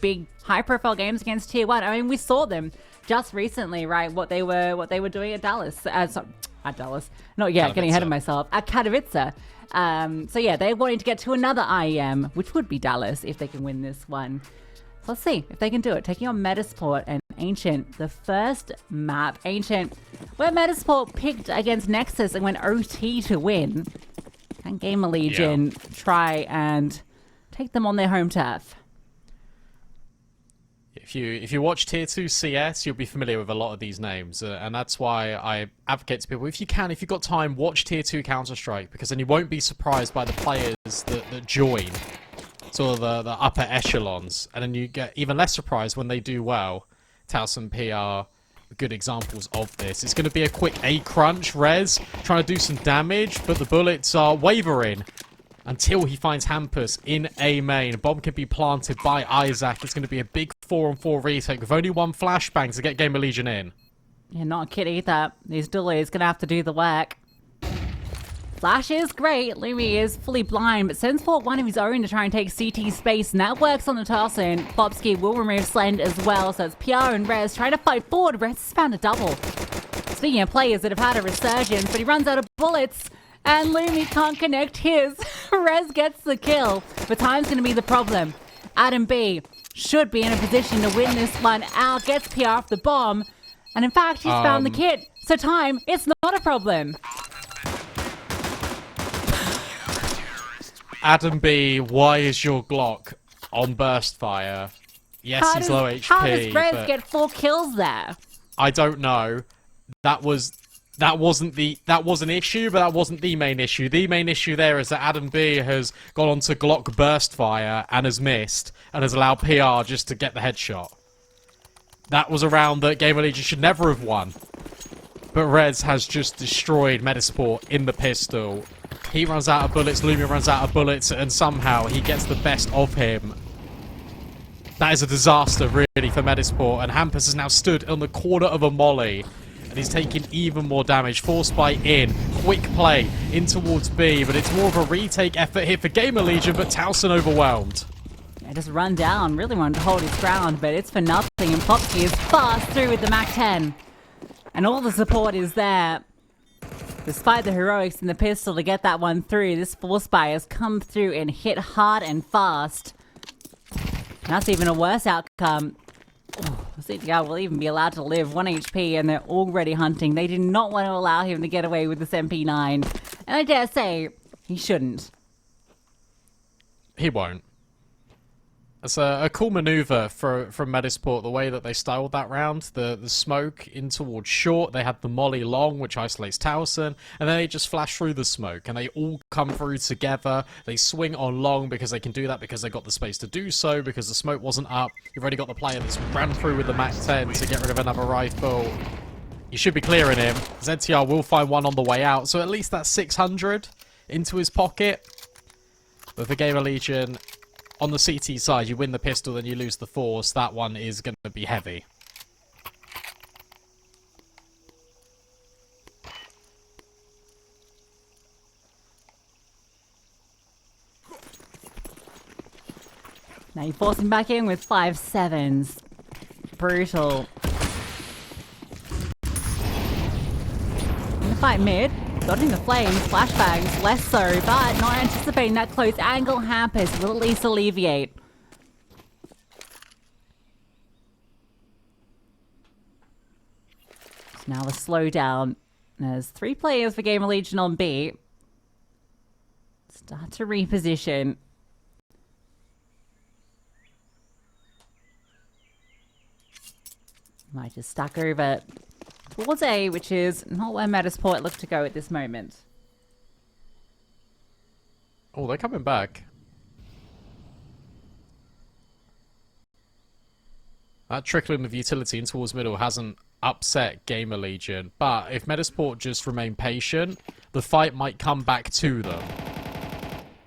big high-profile games against Tier 1. I mean, we saw them just recently, right? What they were doing at Dallas. At Dallas. Not yet, getting ahead of myself. At Katowice. So yeah, they're wanting to get to another IEM, which would be Dallas if they can win this one. So let's see if they can do it. Taking on Metizport and Ancient, the first map. Ancient, where Metizport picked against Nexus and went OT to win. Can GamerLegion try and take them on their home turf? If you watch Tier 2 CS, you'll be familiar with a lot of these names, and that's why I advocate to people, if you've got time, watch Tier 2 Counter-Strike, because then you won't be surprised by the players that join, sort of the upper echelons, and then you get even less surprised when they do well. Taos PR are good examples of this. It's going to be a quick A-crunch, Rez trying to do some damage, but the bullets are wavering until he finds Hampus in A main. Bomb can be planted by Isaac. It's going to be a big 4-on-4 retake with only one flashbang to get GamerLegion in. Yeah, not a kid either. These duelies going to have to do the work. Flash is great. Lumi is fully blind, but sends for one of his own to try and take CT space, and that works on the Tarson. Bobski will remove Slend as well, so it's PR and Rez trying to fight forward. Rez has found a double. Speaking of players that have had a resurgence, but he runs out of bullets. And Lumi can't connect his. Rez gets the kill, but time's going to be the problem. adamb should be in a position to win this one out. Gets PR off the bomb. And in fact, he's found the kit. So time, it's not a problem. adamb, why is your Glock on burst fire? Yes, he's low HP. How does Rez get 4 kills there? I don't know. That was an issue, but that wasn't the main issue. The main issue there is that adamb has gone on to Glock burst fire and has missed, and has allowed PR just to get the headshot. That was a round that GamerLegion should never have won. But Rez has just destroyed Metizport in the pistol. He runs out of bullets, Lumia runs out of bullets, and somehow he gets the best of him. That is a disaster, really, for Metizport, and Hampus has now stood on the corner of a molly. And he's taking even more damage. Forced by in. Quick play in towards B, but it's more of a retake effort here for GamerLegion, but Towson overwhelmed. Yeah, just run down. Really wanted to hold his ground, but it's for nothing. And Popsky is fast through with the MAC-10. And all the support is there. Despite the heroics in the pistol to get that one through, this Force Buy has come through and hit hard and fast. And that's even a worse outcome. CTR will even be allowed to live 1 HP, and they're already hunting. They did not want to allow him to get away with this MP9. And I dare say, he shouldn't. He won't. It's a cool maneuver from Metizport, the way that they styled that round. The smoke in towards short, they had the molly long, which isolates Towson, and then they just flash through the smoke, and they all come through together. They swing on long because they can do that because they got the space to do so, because the smoke wasn't up. You've already got the player that's ran through with the MAC-10 to get rid of another rifle. You should be clearing him. ZTR will find one on the way out, so at least that's 600 into his pocket. But for GamerLegion, on the CT side, you win the pistol, then you lose the force. That one is going to be heavy. Now you force him back in with 5-7s. Brutal. In the fight mid, dodging the flames, flashbangs, less so, but not anticipating that close angle. Hampus will at least alleviate. So now a slowdown. There's 3 players for GamerLegion on B. Start to reposition. Might just stack over towards A, which is not where Metizport look to go at this moment. Oh, they're coming back. That trickling of utility in towards middle hasn't upset GamerLegion, but if Metizport just remain patient, the fight might come back to them,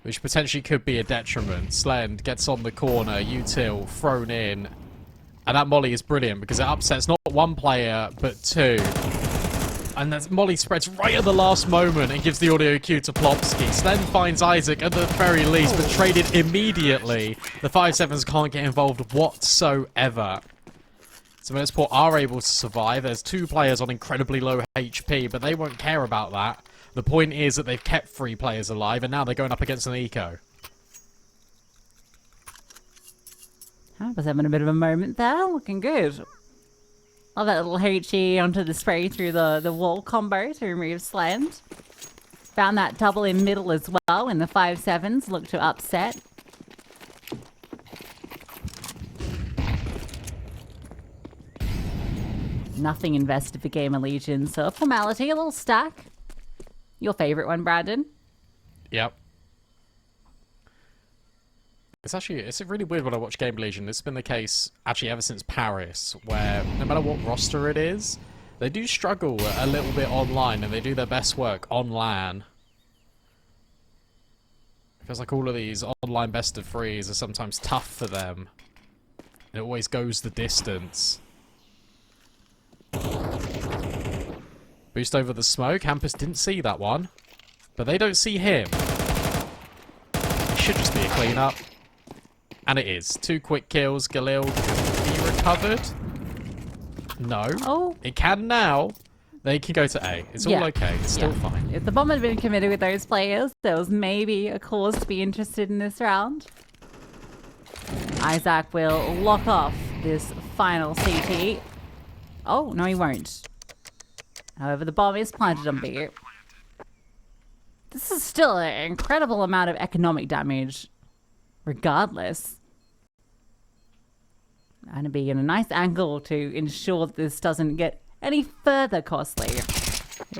which potentially could be a detriment. Slend gets on the corner, util thrown in. And that molly is brilliant because it upsets not one player, but 2. And then Molly spreads right at the last moment and gives the audio cue to Plopsky. Slen finds Isaac at the very least, but traded immediately. The 5-7s can't get involved whatsoever. So Metizport are able to survive. There's 2 players on incredibly low HP, but they won't care about that. The point is that they've kept 3 players alive, and now they're going up against an eco. I was having a bit of a moment there, looking good. Love that little HE onto the spray through the wall combo to remove Slant. Found that double in middle as well when the 5-7s look to upset. Nothing invested for GamerLegion, so a formality, a little stack. Your favorite one, Brandon? Yep. It's really weird when I watch GamerLegion. It's been the case actually ever since Paris, where no matter what roster it is, they do struggle a little bit online, and they do their best work on LAN. It feels like all of these online best of threes are sometimes tough for them. It always goes the distance. Boost over the smoke. Hampus didn't see that one, but they don't see him. It should just be a cleanup. And it is. 2 quick kills. Galil can be recovered. No. Oh. It can now. They can go to A. It's all okay. It's still fine. If the bomb had been committed with those players, there was maybe a cause to be interested in this round. Isaac will lock off this final CT. Oh, no he won't. However, the bomb is planted on B. This is still an incredible amount of economic damage. Regardless. And be in a nice angle to ensure that this doesn't get any further costly.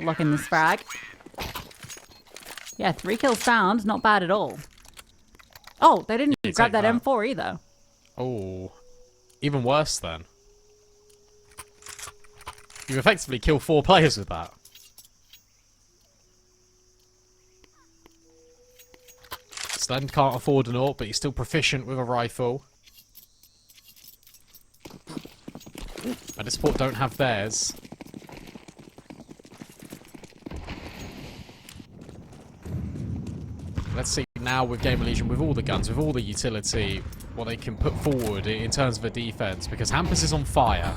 Lock in this frag. Yeah, 3 kills found. Not bad at all. Oh, they didn't grab that M4 either. Oh, even worse then. You effectively kill 4 players with that. Slen can't afford an AWP, but he's still proficient with a rifle. Metizport don't have theirs. Let's see now with GamerLegion, with all the guns, with all the utility, what they can put forward in terms of a defense, because Hampus is on fire.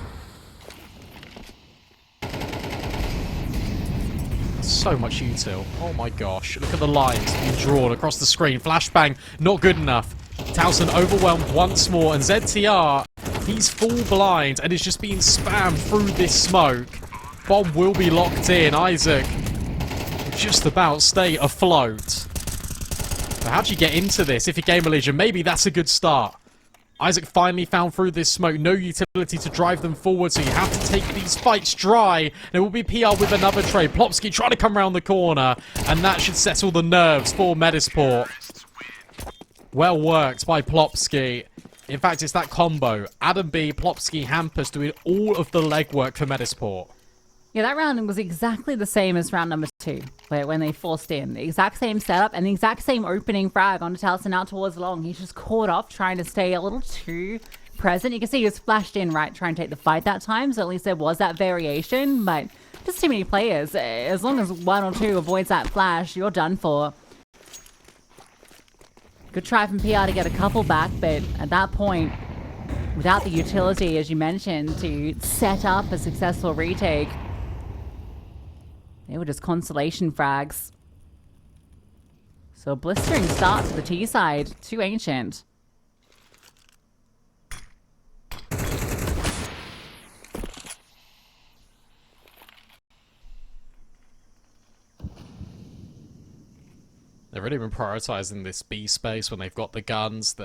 So much util. Oh my gosh. Look at the lines being drawn across the screen. Flashbang, not good enough. Towson overwhelmed once more, and ZTR, he's full blind and is just being spammed through this smoke. Bomb will be locked in. Isaac just about stay afloat. But how do you get into this if you're GamerLegion? Maybe that's a good start. Isaac finally found through this smoke. No utility to drive them forward, so you have to take these fights dry. There will be PR with another trade. Plopsky trying to come around the corner, and that should settle the nerves for Metizport. Well worked by Plopsky. In fact, it's that combo. adamb, Plopsky, Hampus doing all of the legwork for Metizport. Yeah, that round was exactly the same as round number 2, where when they forced in. The exact same setup and the exact same opening frag onto Towson out towards long. He's just caught off trying to stay a little too present. You can see he was flashed in, right, trying to take the fight that time, so at least there was that variation, but just too many players. As long as 1 or 2 avoids that flash, you're done for. Good try from PR to get a couple back, but at that point, without the utility, as you mentioned, to set up a successful retake, they were just consolation frags. So a blistering start to the T side. Too ancient. They've really been prioritizing this B space when they've got the guns.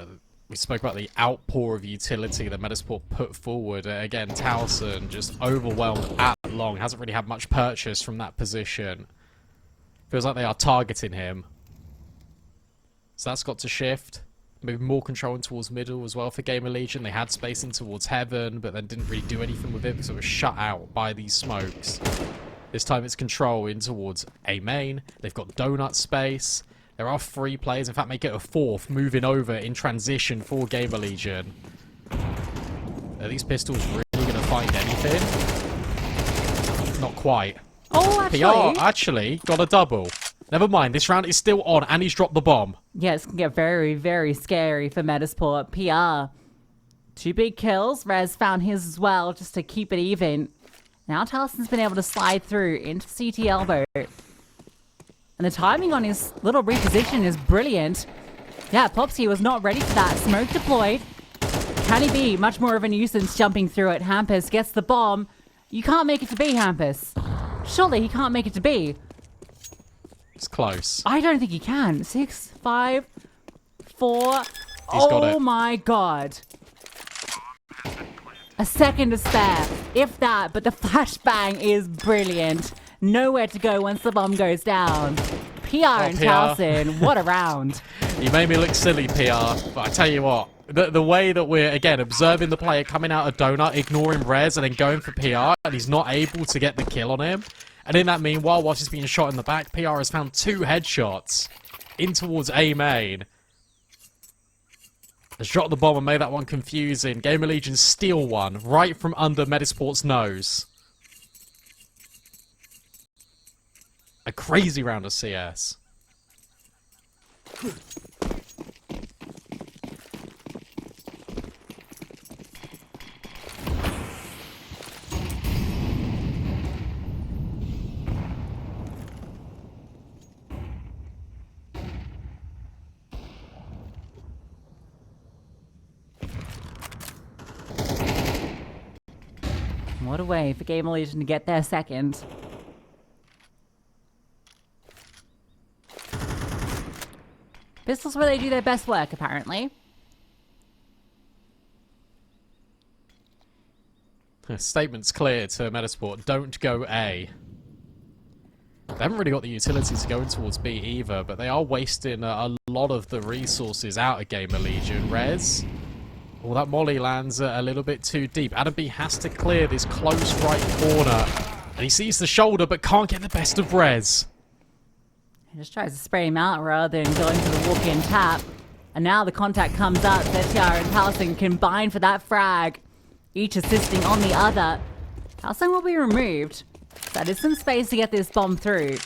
We spoke about the outpour of utility that Metizport put forward. Again, Towson just overwhelmed at long. Hasn't really had much purchase from that position. Feels like they are targeting him. So that's got to shift. Maybe more control in towards middle as well for GamerLegion. They had space in towards heaven, but then didn't really do anything with it because it was shut out by these smokes. This time it's control in towards A main. They've got donut space. There are 3 players, in fact make it a 4th, moving over in transition for GamerLegion. Are these pistols really going to find anything? Not quite. Oh, actually. PR actually got a double. Never mind, this round is still on, and he's dropped the bomb. Yeah, it's going to get very, very scary for Metizport. PR. 2 big kills. Rez found his as well, just to keep it even. Now Talson's been able to slide through into CT elbow. And the timing on his little reposition is brilliant. Yeah, Popsy was not ready for that. Smoke deployed. Can he be much more of a nuisance jumping through it? Hampus gets the bomb. You can't make it to B, Hampus. Surely he can't make it to B. It's close. I don't think he can. 6, 5, 4. He's got it. Oh my god. A second to spare. If that, but the flashbang is brilliant. Nowhere to go once the bomb goes down. PR and PR. Towson, what a round. You made me look silly, PR, but I tell you what, the way that we're, again, observing the player coming out of Donut, ignoring Rez, and then going for PR, and he's not able to get the kill on him. And in that meanwhile, whilst he's being shot in the back, PR has found 2 headshots in towards A main. Has dropped the bomb and made that one confusing. GamerLegion steal one right from under Metizport's nose. A crazy round of CS. What a way for GamerLegion to get their second. Pistol's where they do their best work, apparently. Statement's clear to Metizport. Don't go A. They haven't really got the utility to go in towards B either, but they are wasting a lot of the resources out of GamerLegion. Rez. Well, that molly lands a little bit too deep. adamb has to clear this close right corner. And he sees the shoulder, but can't get the best of Rez. He just tries to spray him out rather than going for the walk-in tap. And now the contact comes up. Zetiar and Talson combine for that frag. Each assisting on the other. Talson will be removed. That is some space to get this bomb through.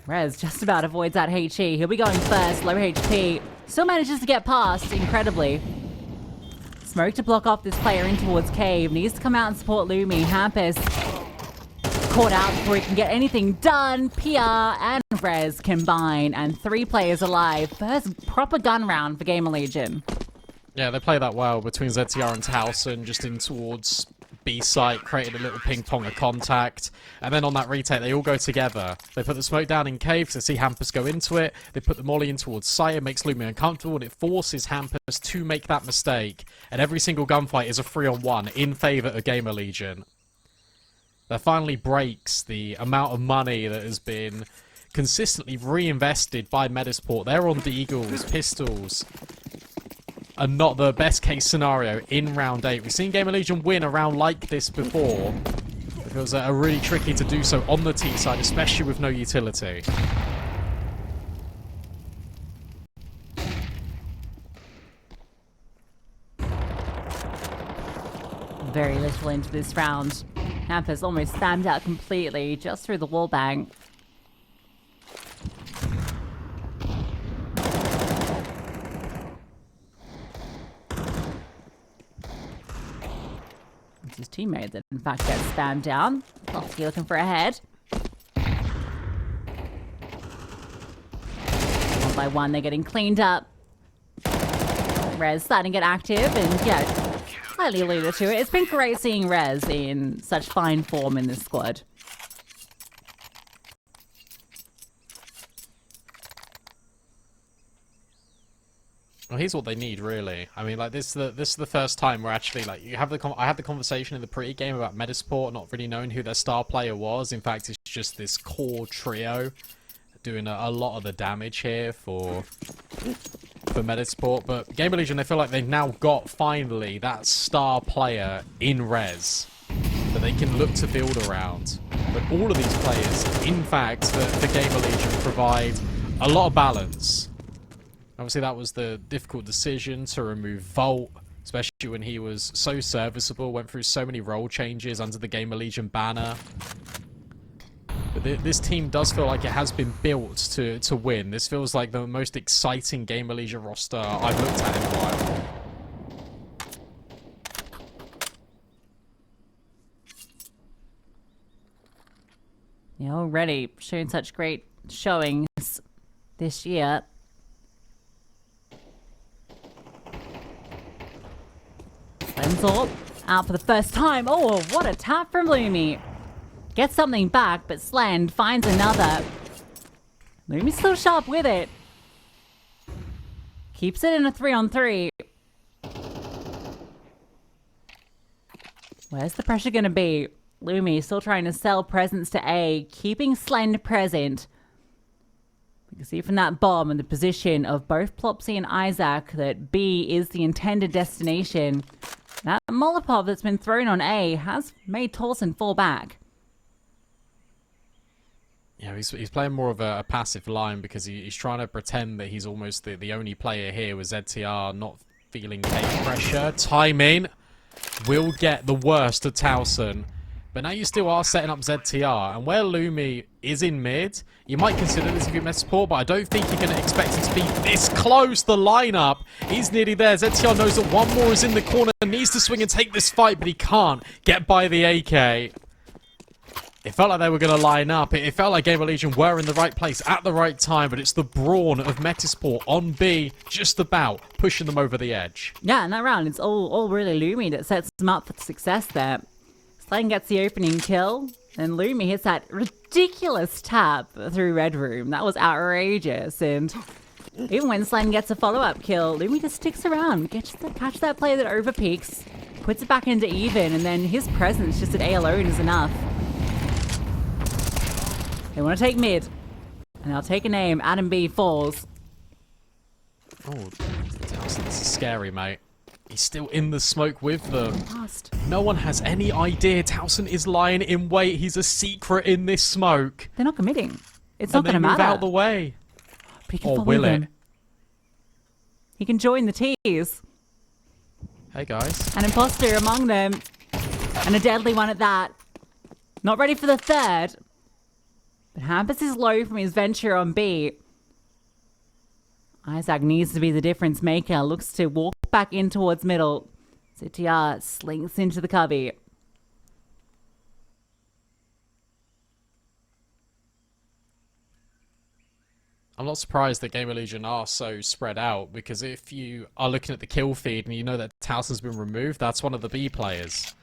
Rez just about avoids that HE. He'll be going first. Low HP. Still manages to get past, incredibly. Smoke to block off this player in towards Cave. Needs to come out and support Lumi. Hampus caught out before he can get anything done. PR and Rez combine, and 3 players alive. First proper gun round for GamerLegion. Yeah, they play that well between ZTR and Towson, just in towards B site, created a little ping pong of contact, and then on that retake they all go together. They put the smoke down in Cave to see Hampus go into it, they put the molly in towards site, it makes Lumi uncomfortable, and it forces Hampus to make that mistake, and every single gunfight is a 3-on-1 in favour of GamerLegion. That finally breaks the amount of money that has been consistently reinvested by Metizport. They're on Deagles, pistols, and not the best case scenario in round 8. We've seen GamerLegion win a round like this before. It was really tricky to do so on the T side, especially with no utility. Very little into this round. Hampus almost spammed out completely just through the wallbang. It's his teammate that in fact gets spammed down. Lofty looking for a head. One by one they're getting cleaned up. Rez starting to get active and yeah, slightly alluded to it. It's been great seeing Rez in such fine form in this squad. Well, here's what they need, really. I mean, like this is the first time where actually, like, I had the conversation in the pre-game about Metizport not really knowing who their star player was. In fact, it's just this core trio doing a lot of the damage here for Metizport. But GamerLegion, they feel like they've now got finally that star player in Rez that they can look to build around. But all of these players, in fact, the GamerLegion provide a lot of balance. Obviously, that was the difficult decision to remove Volt especially when he was so serviceable, went through so many role changes under the GamerLegion banner. But this team does feel like it has been built to win. This feels like the most exciting GamerLegion roster I've looked at in a while. Yeah, already showing such great showings this year. Lenzel out for the first time. Oh, what a tap from Lumi. Gets something back, but Slend finds another. Lumi's still sharp with it. Keeps it in a 3-on-3. Where's the pressure going to be? Lumi still trying to sell presents to A, keeping Slend present. You can see from that bomb and the position of both Plopsy and Isaac that B is the intended destination. That Molotov that's been thrown on A has made Torsen fall back. Yeah, he's playing more of a passive line because he's trying to pretend that he's almost the only player here with ZTR not feeling cage pressure. Timing will get the worst of Towson. But now you still are setting up ZTR, and where Lumi is in mid, you might consider this if you're Metizport, but I don't think you're going to expect it to be this close. The lineup is nearly there. ZTR knows that one more is in the corner, needs to swing and take this fight, but he can't get by the AK. It felt like they were going to line up. It felt like GamerLegion were in the right place at the right time, but it's the brawn of Metizport on B, just about pushing them over the edge. Yeah, in that round, it's all really Lumi that sets them up for success there. Slend gets the opening kill, and Lumi hits that ridiculous tap through Red Room. That was outrageous, and even when Slend gets a follow-up kill, Lumi just sticks around, catch that player that overpeaks, puts it back into even, and then his presence just at A alone is enough. They want to take mid, and I'll take a name. adamb falls. Oh, this is scary, mate. He's still in the smoke with them. Lost. No one has any idea Towson is lying in wait. He's a secret in this smoke. They're not committing. It's not going to move matter. out the way. But he can Or follow will them. it? He can join the tease. Hey, guys. An imposter among them. And a deadly one at that. Not ready for the third. But Hampus is low from his venture on B. Isaac needs to be the difference maker. Looks to walk back in towards middle. ZTR slinks into the cubby. I'm not surprised that GamerLegion are so spread out, because if you are looking at the kill feed and you know that Towson's been removed, that's one of the B players.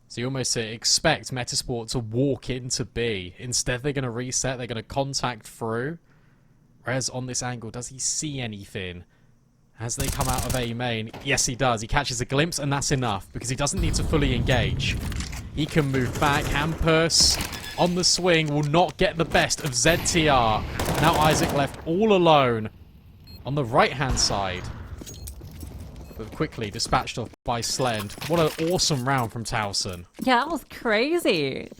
So you almost expect Metizport to walk into B. Instead, they're going to reset, they're going to contact through. Whereas on this angle, does he see anything as they come out of A main? Yes, he does. He catches a glimpse, and that's enough, because he doesn't need to fully engage. He can move back. Hampus on the swing will not get the best of ZTR. Now Isaac left all alone on the right-hand side. But quickly dispatched off by Slend. What an awesome round from Towson. Yeah, that was crazy.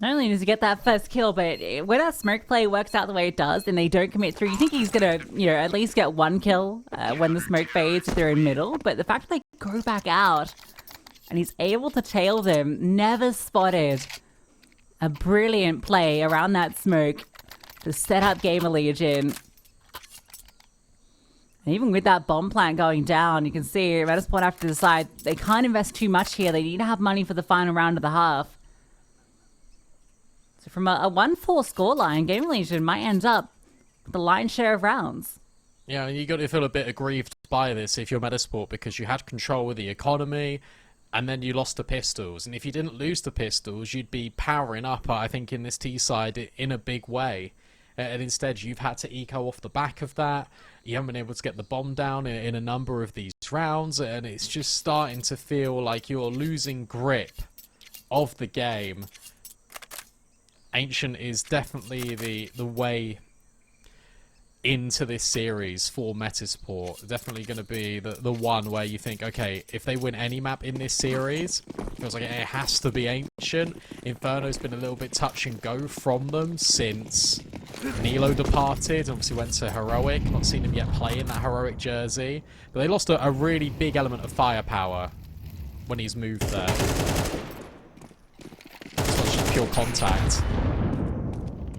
Not only does he get that first kill, but when that smoke play works out the way it does and they don't commit through, you think he's going to, at least get one kill when the smoke fades if they're in middle. But the fact that they go back out and he's able to tail them, never spotted a brilliant play around that smoke to set up GamerLegion. And even with that bomb plant going down, you can see Metizport have to decide they can't invest too much here. They need to have money for the final round of the half. So from a 1-4 scoreline, GamerLegion might end up with the lion's share of rounds. Yeah, you got to feel a bit aggrieved by this if you're Metizport, because you had control of the economy, and then you lost the pistols. And if you didn't lose the pistols, you'd be powering up, I think, in this T side in a big way. And instead, you've had to eco off the back of that. You haven't been able to get the bomb down in a number of these rounds, and it's just starting to feel like you're losing grip of the game. Ancient is definitely the way into this series for Metizport. Definitely going to be the one where you think, okay, if they win any map in this series, it feels like it has to be Ancient. Inferno's been a little bit touch and go from them since Nilo departed, obviously went to Heroic. Not seen him yet play in that Heroic jersey. But they lost a really big element of firepower when he's moved there. This one's just pure contact.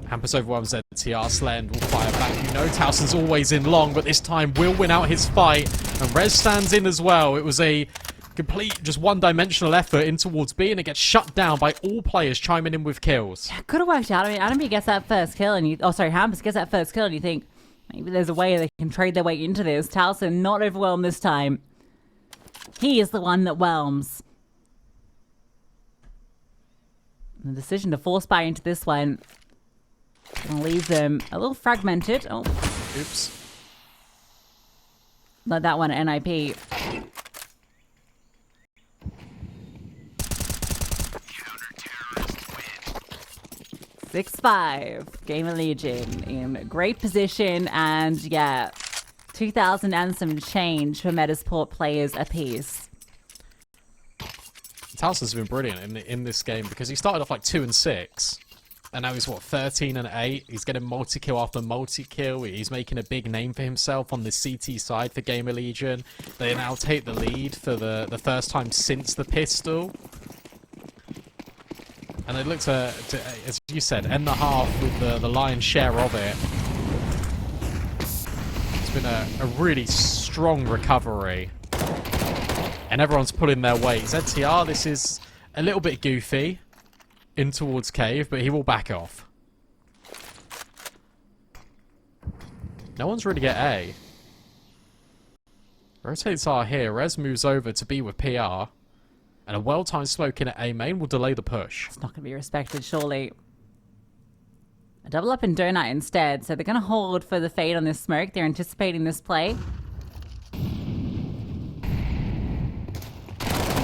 Hampus overwhelms ZTR. Slend will fire back. You know Towson's always in long, but this time will win out his fight. And Rez stands in as well. It was a complete, just one-dimensional effort in towards B, and it gets shut down by all players chiming in with kills. Yeah, could have worked out. I mean, adamb gets that first kill, and you... Oh, sorry, Hampus gets that first kill, and you think, maybe there's a way they can trade their way into this. Towson not overwhelmed this time. He is the one that whelms. The decision to force buy into this one gonna leave them a little fragmented. Oh. Oops. Let that one at NIP. Six 5. GamerLegion in great position, and yeah, 2,000 and some change for Metizport players apiece. Towson's been brilliant in this game because he started off like 2 and 6. And now he's, what, 13 and 8? He's getting multi-kill after multi-kill. He's making a big name for himself on the CT side for GamerLegion. They now take the lead for the first time since the pistol. And they look to, as you said, end the half with the lion's share of it. It's been a really strong recovery. And everyone's pulling their weight. ZTR, this is a little bit goofy. In towards cave, but he will back off. No one's really get A. Rotates R here. Rez moves over to B with PR. And a well-timed smoke in at A main will delay the push. It's not going to be respected, surely. A double up in Donut instead, so they're going to hold for the fade on this smoke. They're anticipating this play.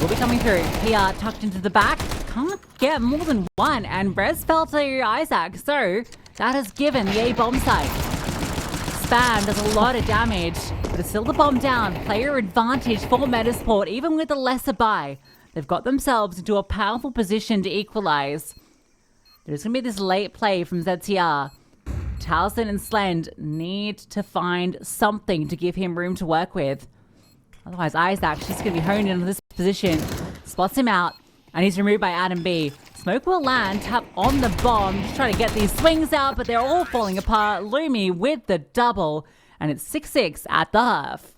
Will be coming through. PR tucked into the back. Can't get more than one, and Rez fell to Isaac, so that has given the A bomb site. Spam does a lot of damage, but it's still the bomb down. Player advantage for Metizport, even with a lesser buy. They've got themselves into a powerful position to equalize. There's going to be this late play from ZTR. Towson and Slend need to find something to give him room to work with. Otherwise, Isaac's just going to be honed into this position. Spots him out. And he's removed by adamb. Smoke will land, tap on the bomb, just trying to get these swings out, but they're all falling apart. Lumi with the double, and it's 6-6 at the half.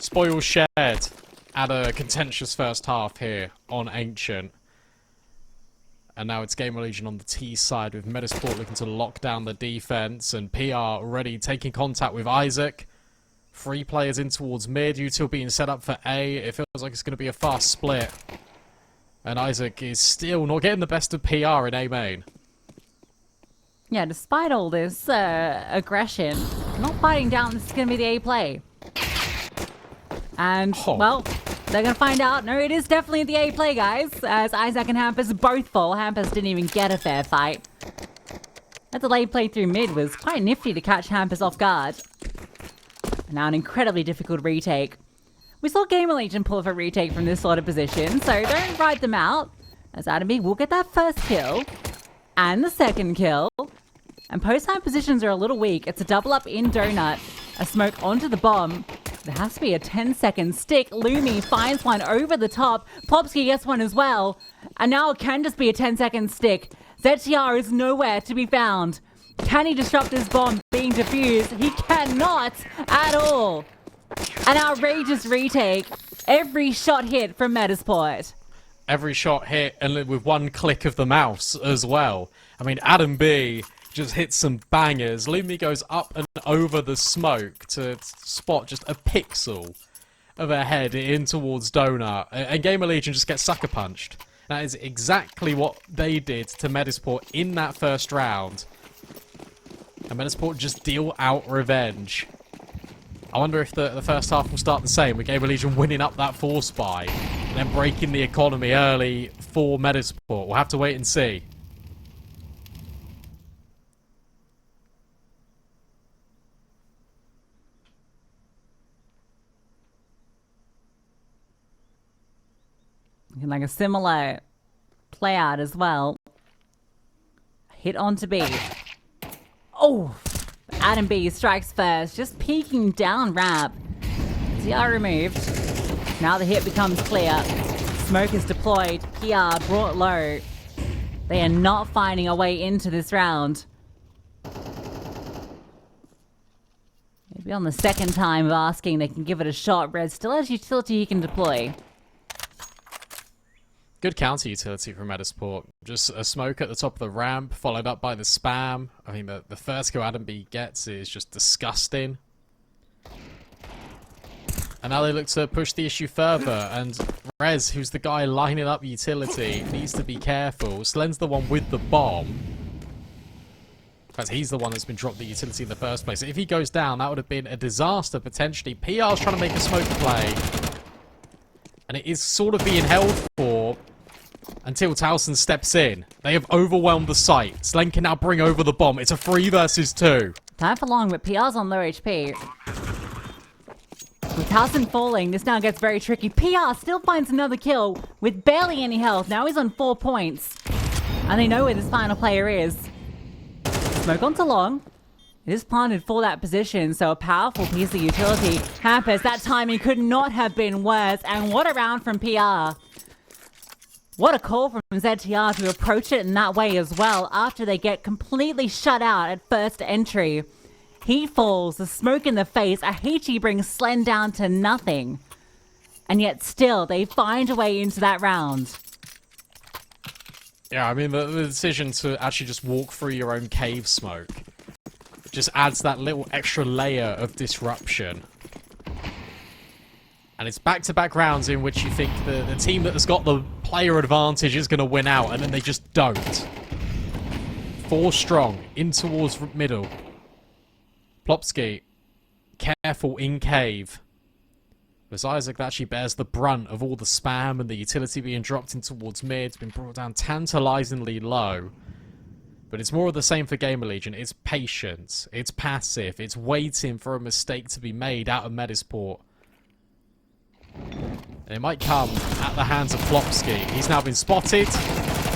Spoils shared at a contentious first half here on Ancient. And now it's GamerLegion on the T side with Metizport looking to lock down the defense, and PR already taking contact with Isaac. 3 players in towards mid, Util being set up for A. It feels like it's going to be a fast split. And Isaac is still not getting the best of PR in A main. Yeah, despite all this aggression, not biting down, this is going to be the A play. And, well, they're going to find out. No, it is definitely the A play, guys. As Isaac and Hampus both fall. Hampus didn't even get a fair fight. That delayed play through mid was quite nifty to catch Hampus off guard. Now an incredibly difficult retake. We saw GamerLegion pull off a retake from this sort of position, so don't ride them out. As adamb will get that first kill. And the second kill. And post-time positions are a little weak. It's a double up in Donut. A smoke onto the bomb. There has to be a 10-second stick. Lumi finds one over the top. Popsky gets one as well. And now it can just be a 10-second stick. ZTR is nowhere to be found. Can he disrupt this bomb being defused? He cannot at all. An outrageous retake. Every shot hit from Metizport. Every shot hit, and with one click of the mouse as well. I mean, adamb just hits some bangers. Lumi goes up and over the smoke to spot just a pixel of her head in towards Donut. And GamerLegion just gets sucker punched. That is exactly what they did to Metizport in that first round. And Metizport just deal out revenge. I wonder if the first half will start the same, with GamerLegion winning up that force buy, and then breaking the economy early for Metizport. We'll have to wait and see. Like a similar play out as well. Hit onto B. Oh! adamb strikes first, just peeking down ramp. ZR removed. Now the hit becomes clear. Smoke is deployed. PR brought low. They are not finding a way into this round. Maybe on the second time of asking, they can give it a shot. Red still has utility he can deploy. Good counter utility from Metizport. Just a smoke at the top of the ramp, followed up by the spam. I mean, the first kill adamb gets is just disgusting. And now they look to push the issue further, and Rez, who's the guy lining up utility, needs to be careful. Slen's the one with the bomb. In fact, he's the one that's been dropped the utility in the first place. If he goes down, that would have been a disaster, potentially. PR's trying to make a smoke play. And it is sort of being held for until Towson steps in. They have overwhelmed the site. Slen can now bring over the bomb. It's a 3 versus 2. Time for long, but PR's on low HP. With Towson falling, this now gets very tricky. PR still finds another kill with barely any health. Now he's on 4 points. And they know where this final player is. Smoke onto long. It is planted for that position, so a powerful piece of utility. Hampus, that timing could not have been worse. And what a round from PR. What a call from ZTR to approach it in that way as well, after they get completely shut out at first entry. He falls, the smoke in the face. Ahichi brings Slen down to nothing. And yet still, they find a way into that round. Yeah, I mean, the decision to actually just walk through your own cave smoke just adds that little extra layer of disruption. And it's back-to-back rounds in which you think the team that has got the player advantage is going to win out, and then they just don't. 4 strong, in towards middle. Plopsky, careful in cave. Because Isaac actually bears the brunt of all the spam and the utility being dropped in towards mid. It's been brought down tantalizingly low. But it's more of the same for GamerLegion. It's patience. It's passive. It's waiting for a mistake to be made out of Metizport. And it might come at the hands of Plopsky. He's now been spotted.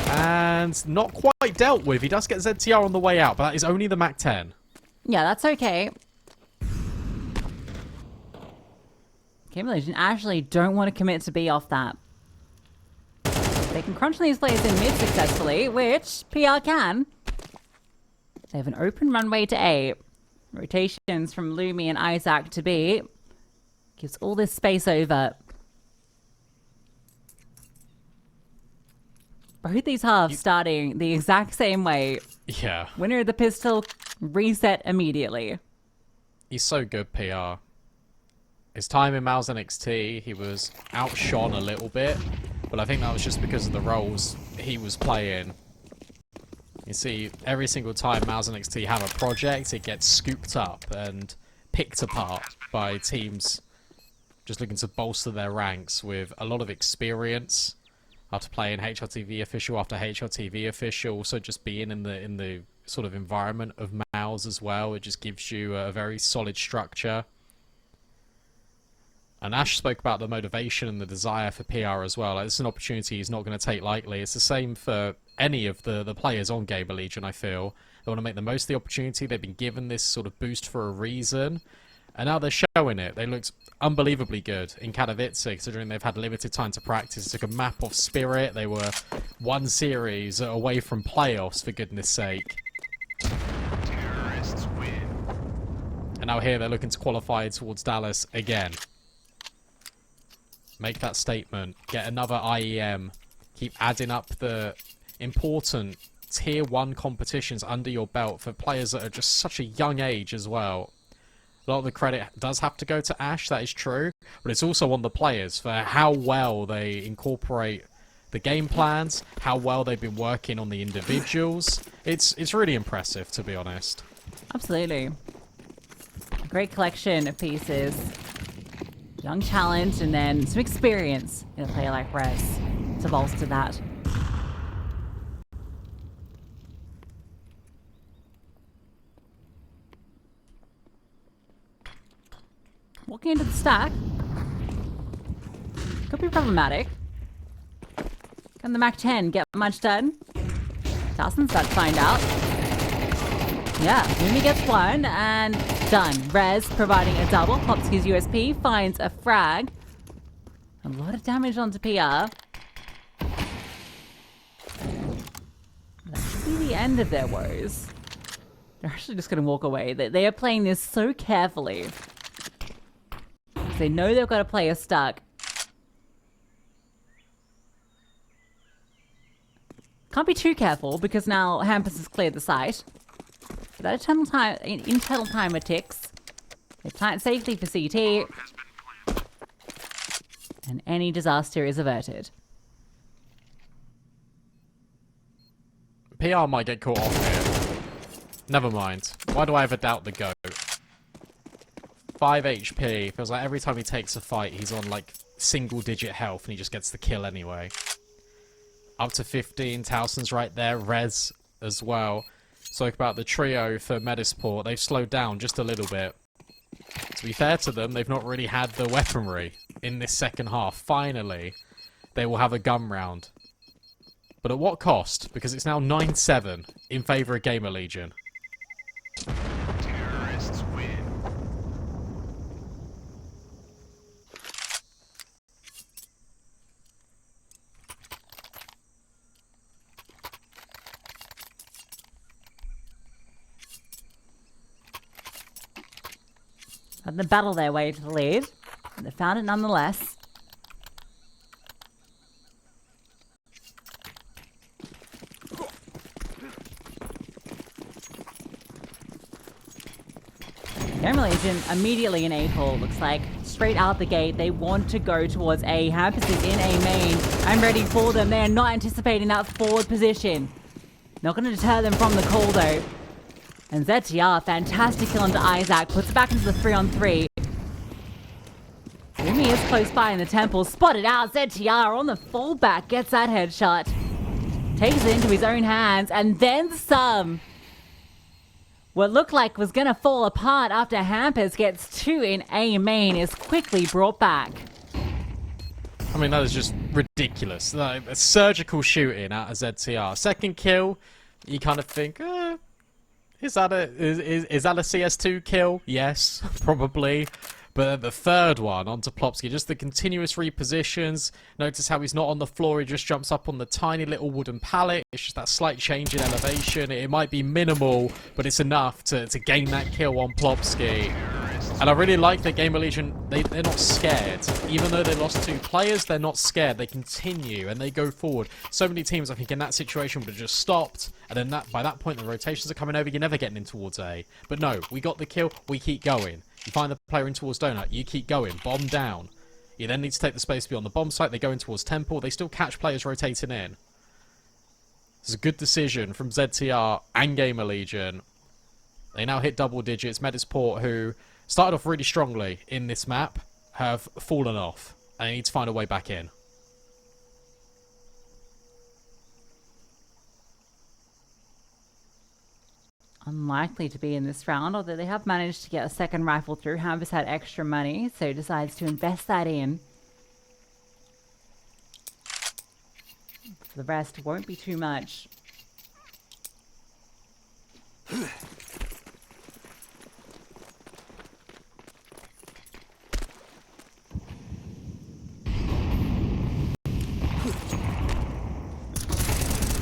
And not quite dealt with. He does get ZTR on the way out, but that is only the Mac 10. Yeah, that's okay. GamerLegion actually don't want to commit to B off that. They can crunch these players in mid successfully, which PR can. They have an open runway to A. Rotations from Lumi and Isaac to B. Gives all this space over. Both these halves starting the exact same way. Yeah. Winner of the pistol, reset immediately. He's so good, PR. His time in Mouse NXT, he was outshone a little bit, but I think that was just because of the roles he was playing. You see, every single time Mouse NXT have a project, it gets scooped up and picked apart by teams just looking to bolster their ranks with a lot of experience after playing HRTV official after HRTV official. Also just being in the sort of environment of Mouse as well, it just gives you a very solid structure. And Ash spoke about the motivation and the desire for PR as well. Like, it's an opportunity he's not going to take lightly. It's the same for any of the players on GamerLegion, I feel. They want to make the most of the opportunity. They've been given this sort of boost for a reason. And now they're showing it. They looked unbelievably good in Katowice, considering they've had limited time to practice. They took a map off Spirit. They were one series away from playoffs, for goodness sake. Terrorists win. And now here they're looking to qualify towards Dallas again. Make that statement. Get another IEM. Keep adding up the important tier 1 competitions under your belt for players that are just such a young age as well. A lot of the credit does have to go to Ash, that is true, but it's also on the players for how well they incorporate the game plans, how well they've been working on the individuals. It's really impressive, to be honest. Absolutely. A great collection of pieces. Young talent and then some experience in a player like Rez to bolster that. Walking into the stack could be problematic. Can the Mac 10 get much done? Dawson's about to find out. Yeah, Lumi gets one and done. Rez providing a double. Popsky's USP finds a frag. A lot of damage onto PR. That should be the end of their woes. They're actually just going to walk away. They are playing this so carefully. They know they've got a player stuck. Can't be too careful because now Hampus has cleared the site. So that internal timer ticks. They plant safely for CT. And any disaster is averted. PR might get caught off here. Never mind. Why do I ever doubt the GOAT? 5 HP. Feels like every time he takes a fight, he's on like single-digit health and he just gets the kill anyway. Up to 15. Towson's right there. Rez as well. Spoke about the trio for Metizport. They've slowed down just a little bit. To be fair to them, they've not really had the weaponry in this second half. Finally, they will have a gun round. But at what cost? Because it's now 9-7 in favour of GamerLegion. Terrorists win. And they battle their way to the lead. And they found it nonetheless. GamerLegion immediately in A hole. Looks like straight out the gate they want to go towards A. Hampus is in A main. I'm ready for them. They are not anticipating that forward position. Not going to deter them from the call though. And ZTR, fantastic kill onto Isaac. Puts it back into the 3-on-3. Rumi is close by in the temple. Spotted out. ZTR on the fallback. Gets that headshot. Takes it into his own hands. And then some. What looked like was going to fall apart after Hampus gets 2 in A main is quickly brought back. I mean, that is just ridiculous. Like, a surgical shooting out of ZTR. Second kill, you kind of think, is that a CS2 kill? Yes, probably. But the third one onto Plopsky, just the continuous repositions. Notice how he's not on the floor, he just jumps up on the tiny little wooden pallet. It's just that slight change in elevation. It might be minimal, but it's enough to gain that kill on Plopsky. And I really like that GamerLegion, they're not scared. Even though they lost 2 players, they're not scared. They continue and they go forward. So many teams, I think, in that situation would have just stopped. And then by that point, the rotations are coming over. You're never getting in towards A. But no, we got the kill. We keep going. You find the player in towards Donut. You keep going. Bomb down. You then need to take the space beyond the bomb site. They go in towards Temple. They still catch players rotating in. It's a good decision from ZTR and GamerLegion. They now hit double digits. Metizport, who started off really strongly in this map, have fallen off. And they need to find a way back in. Unlikely to be in this round, although they have managed to get a second rifle through. Hampus had extra money, so decides to invest that in. For the rest, won't be too much.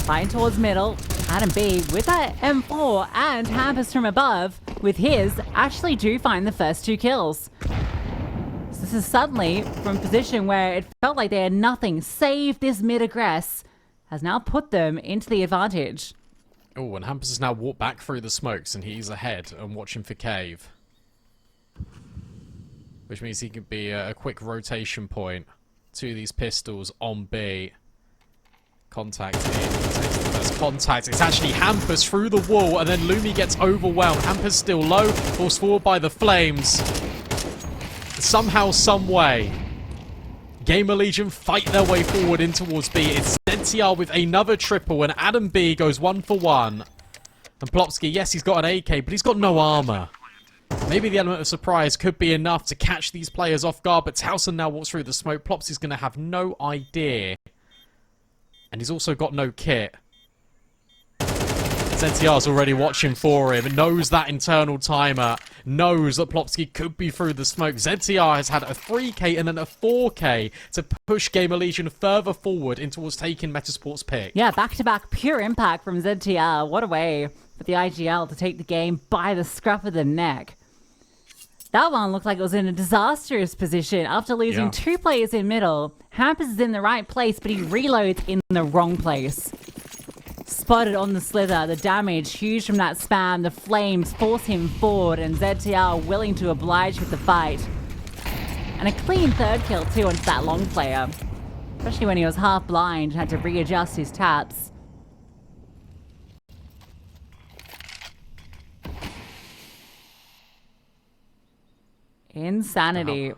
Flying towards middle. adamb with that M4 and Hampus from above with his actually do find the first 2 kills. So this is suddenly from a position where it felt like they had nothing save this mid-aggress has now put them into the advantage. Oh, and Hampus has now walked back through the smokes and he's ahead and watching for Cave. Which means he could be a quick rotation point to these pistols on B. Contact in. Takes the first contact. It's actually Hampus through the wall, and then Lumi gets overwhelmed. Hampus still low, forced forward by the flames. Somehow, some way, GamerLegion fight their way forward in towards B. It's ZTR with another triple, and adamb goes 1 for 1. And Plopsky, yes, he's got an AK, but he's got no armor. Maybe the element of surprise could be enough to catch these players off guard, but Towson now walks through the smoke. Plopsy's going to have no idea. And he's also got no kit. ZTR's already watching for him, knows that internal timer, knows that Plopsky could be through the smoke. ZTR has had a 3k and then a 4k to push GamerLegion further forward in towards taking Metizport's pick. Yeah, back-to-back pure impact from ZTR. What a way for the IGL to take the game by the scruff of the neck. That one looked like it was in a disastrous position after losing 2 players in middle. Hampus is in the right place, but he reloads in the wrong place. Spotted on the slither, the damage huge from that spam, the flames force him forward, and ZTR willing to oblige with the fight. And a clean 3rd kill too onto that long player, especially when he was half blind and had to readjust his taps. Insanity.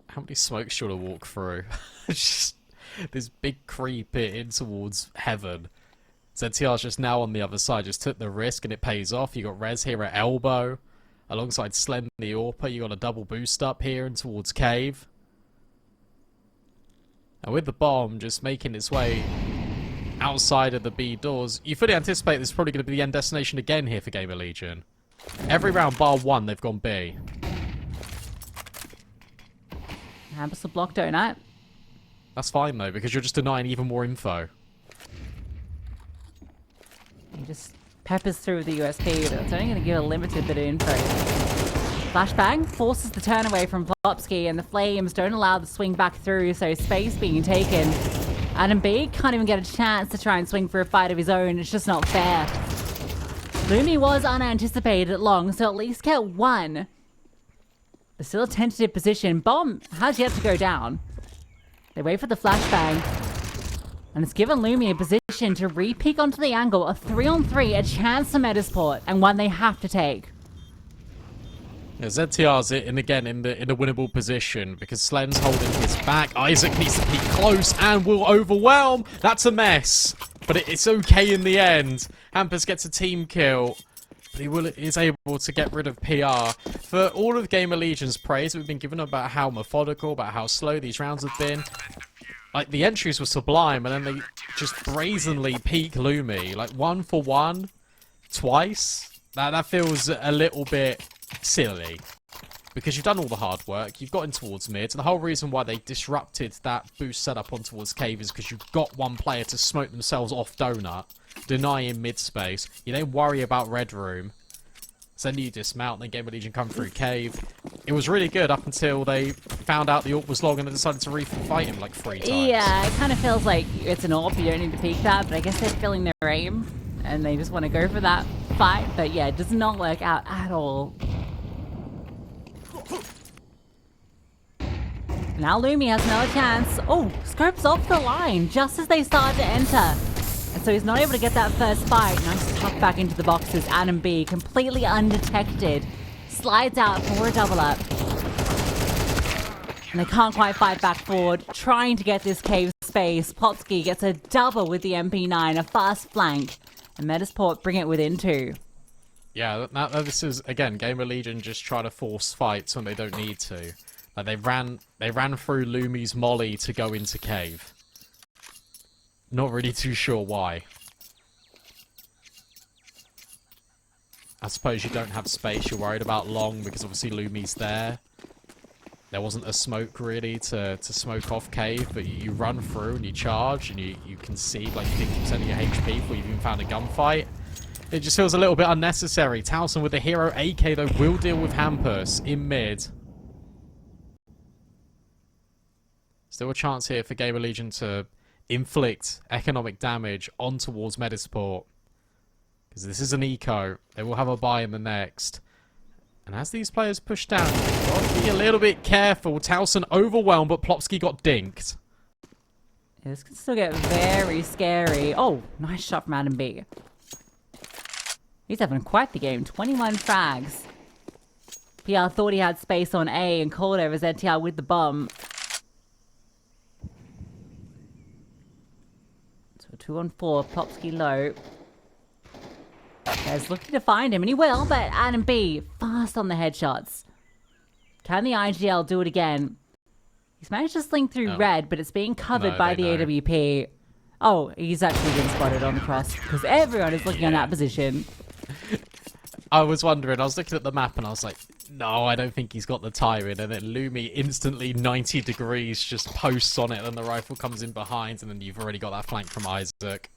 How many smokes should I walk through? Just this big creep in towards heaven. ZTR's just now on the other side, just took the risk and it pays off. You got Rez here at elbow, alongside Slem the Orpa. You got a double boost up here and towards Cave. And with the bomb just making its way outside of the B doors, you fully anticipate this is probably going to be the end destination again here for GamerLegion. Every round bar 1, they've gone B. Hampus will block Donut. That's fine though, because you're just denying even more info. He just peppers through the USP, but it's only going to give a limited bit of info. Flashbang forces the turn away from Plopsky, and the flames don't allow the swing back through, so space being taken. adamb can't even get a chance to try and swing for a fight of his own. It's just not fair. Lumi was unanticipated at long, so at least get 1. But still a tentative position. Bomb has yet to go down. They wait for the flashbang. And it's given Lumi a position to re-peek onto the angle. A 3-on-3, a chance for Metizport, and one they have to take. Yeah, ZTR's in again in the winnable position because Slen's holding his back. Isaac needs to peek close and will overwhelm. That's a mess, but it's okay in the end. Hampus gets a team kill, but he is able to get rid of PR. For all of GamerLegion's praise we've been given about how methodical, about how slow these rounds have been, like, the entries were sublime, and then they just brazenly peek Lumi. Like, 1 for 1, twice? That feels a little bit silly. Because you've done all the hard work, you've got in towards mid, and the whole reason why they disrupted that boost setup on towards Cave is because you've got one player to smoke themselves off Donut, denying mid space. You don't worry about Red Room. So then you dismount, and then GamerLegion come through cave. It was really good up until they found out the AWP was long and they decided to refight him like 3 times. Yeah, it kind of feels like it's an AWP, you don't need to peek that, but I guess they're feeling their aim, and they just want to go for that fight. But yeah, it does not work out at all. Now Lumi has another chance. Oh, scopes off the line just as they start to enter. And so he's not able to get that first fight. Now he's tucked back into the boxes. adamb, completely undetected, slides out for a double up. And they can't quite fight back forward, trying to get this cave space. Plopsky gets a double with the MP9, a fast flank. And Metizport bring it within 2. Yeah, this is, again, GamerLegion just try to force fights when they don't need to. Like they ran through Lumi's molly to go into cave. Not really too sure why. I suppose you don't have space. You're worried about long because obviously Lumi's there. There wasn't a smoke really to smoke off cave, but you run through and you charge and you concede like 50% of your HP before you've even found a gunfight. It just feels a little bit unnecessary. Towson with the hero AK though will deal with Hampus in mid. Still a chance here for GamerLegion to inflict economic damage on towards Metizport. Because this is an eco. They will have a buy in the next. And as these players push down, you've got to be a little bit careful. Towson overwhelmed, but Plopsky got dinked. Yeah, this can still get very scary. Oh, nice shot from adamb. He's having quite the game. 21 frags. PR thought he had space on A and called over ZTR with the bomb. 2 on 4, Plopsky low. There's looking to find him, and he will, but adamb fast on the headshots. Can the IGL do it again? He's managed to slink through red, but it's being covered by the AWP. Oh, he's actually been spotted on the cross, because everyone is looking on that position. I was wondering, I was looking at the map and I was like, no, I don't think he's got the timing. And then Lumi instantly 90 degrees just posts on it, and then the rifle comes in behind, and then you've already got that flank from Isaac.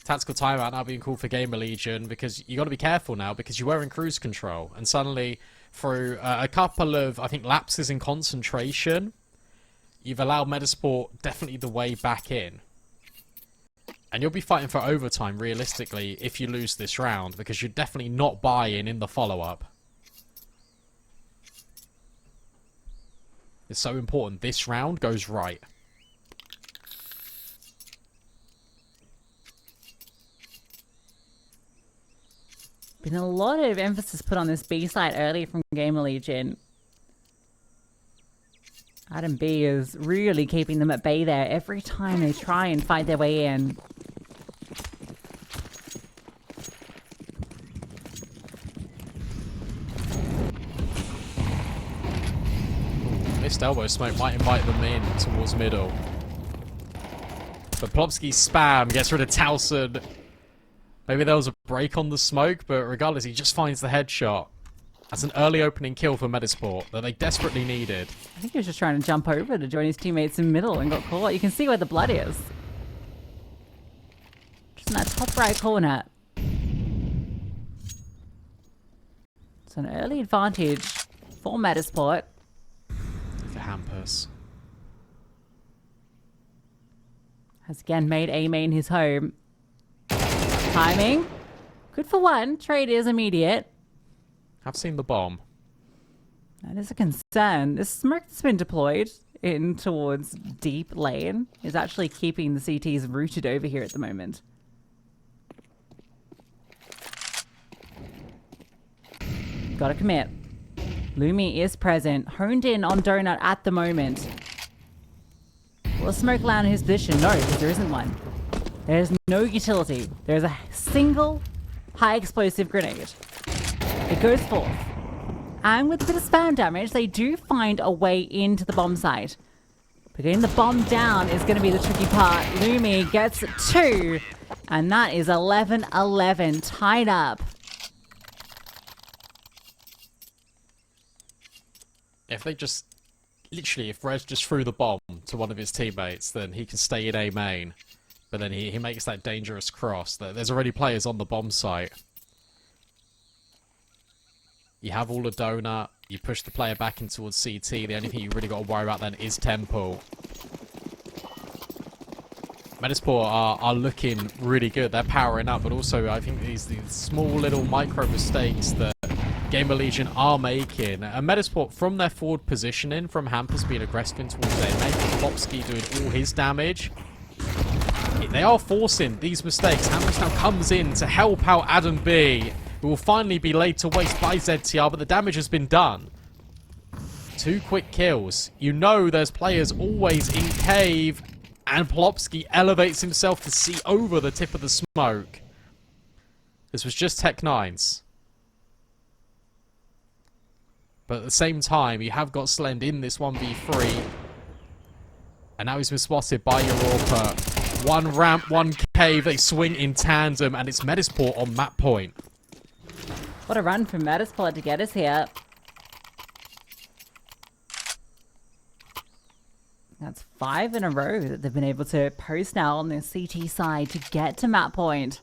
Tactical timeout now being called for GamerLegion because you got to be careful now because you were in cruise control, and suddenly through a couple of, I think, lapses in concentration, you've allowed Metizport definitely the way back in. And you'll be fighting for overtime, realistically, if you lose this round, because you're definitely not buying in the follow-up. It's so important this round goes right. Been a lot of emphasis put on this B site early from GamerLegion. adamb is really keeping them at bay there every time they try and fight their way in. Missed elbow smoke might invite them in towards middle. But Plopsky's spam gets rid of Towson. Maybe there was a break on the smoke, but regardless, he just finds the headshot. That's an early opening kill for Metizport that they desperately needed. I think he was just trying to jump over to join his teammates in middle and got caught. You can see where the blood is. Just in that top right corner. It's an early advantage for Metizport. For Hampus. Has again made A main his home. Timing. Good for one. Trade is immediate. I've seen the bomb. That is a concern. This smoke that's been deployed in towards deep lane is actually keeping the CTs rooted over here at the moment. Gotta commit. Lumi is present. Honed in on Donut at the moment. Will a smoke land in his position? No, because there isn't one. There's no utility. There's a single high explosive grenade. It goes forth. And with a bit of spam damage, they do find a way into the bomb site. But getting the bomb down is going to be the tricky part. Lumi gets 2. And that is 11-11, tied up. If they just... Literally, if Rez just threw the bomb to one of his teammates, then he can stay in A main. But then he makes that dangerous cross. There's already players on the bomb site. You have all the donut. You push the player back in towards CT. The only thing you really got to worry about then is Temple. Metizport are looking really good. They're powering up, but also I think these small little micro mistakes that GamerLegion are making. And Metizport, from their forward positioning, from Hampus being aggressive in towards their mate, Klopski doing all his damage, they are forcing these mistakes. Hampus now comes in to help out adamb, who will finally be laid to waste by ZTR, but the damage has been done. 2 quick kills. You know there's players always in cave, and Klopski elevates himself to see over the tip of the smoke. This was just Tech 9's. But at the same time, you have got Slend in this 1v3. And now he's been spotted by Europa. 1 ramp, 1 cave, they swing in tandem, and it's Metizport on map point. What a run from Metizport to get us here. That's 5 in a row that they've been able to post now on the CT side to get to map point.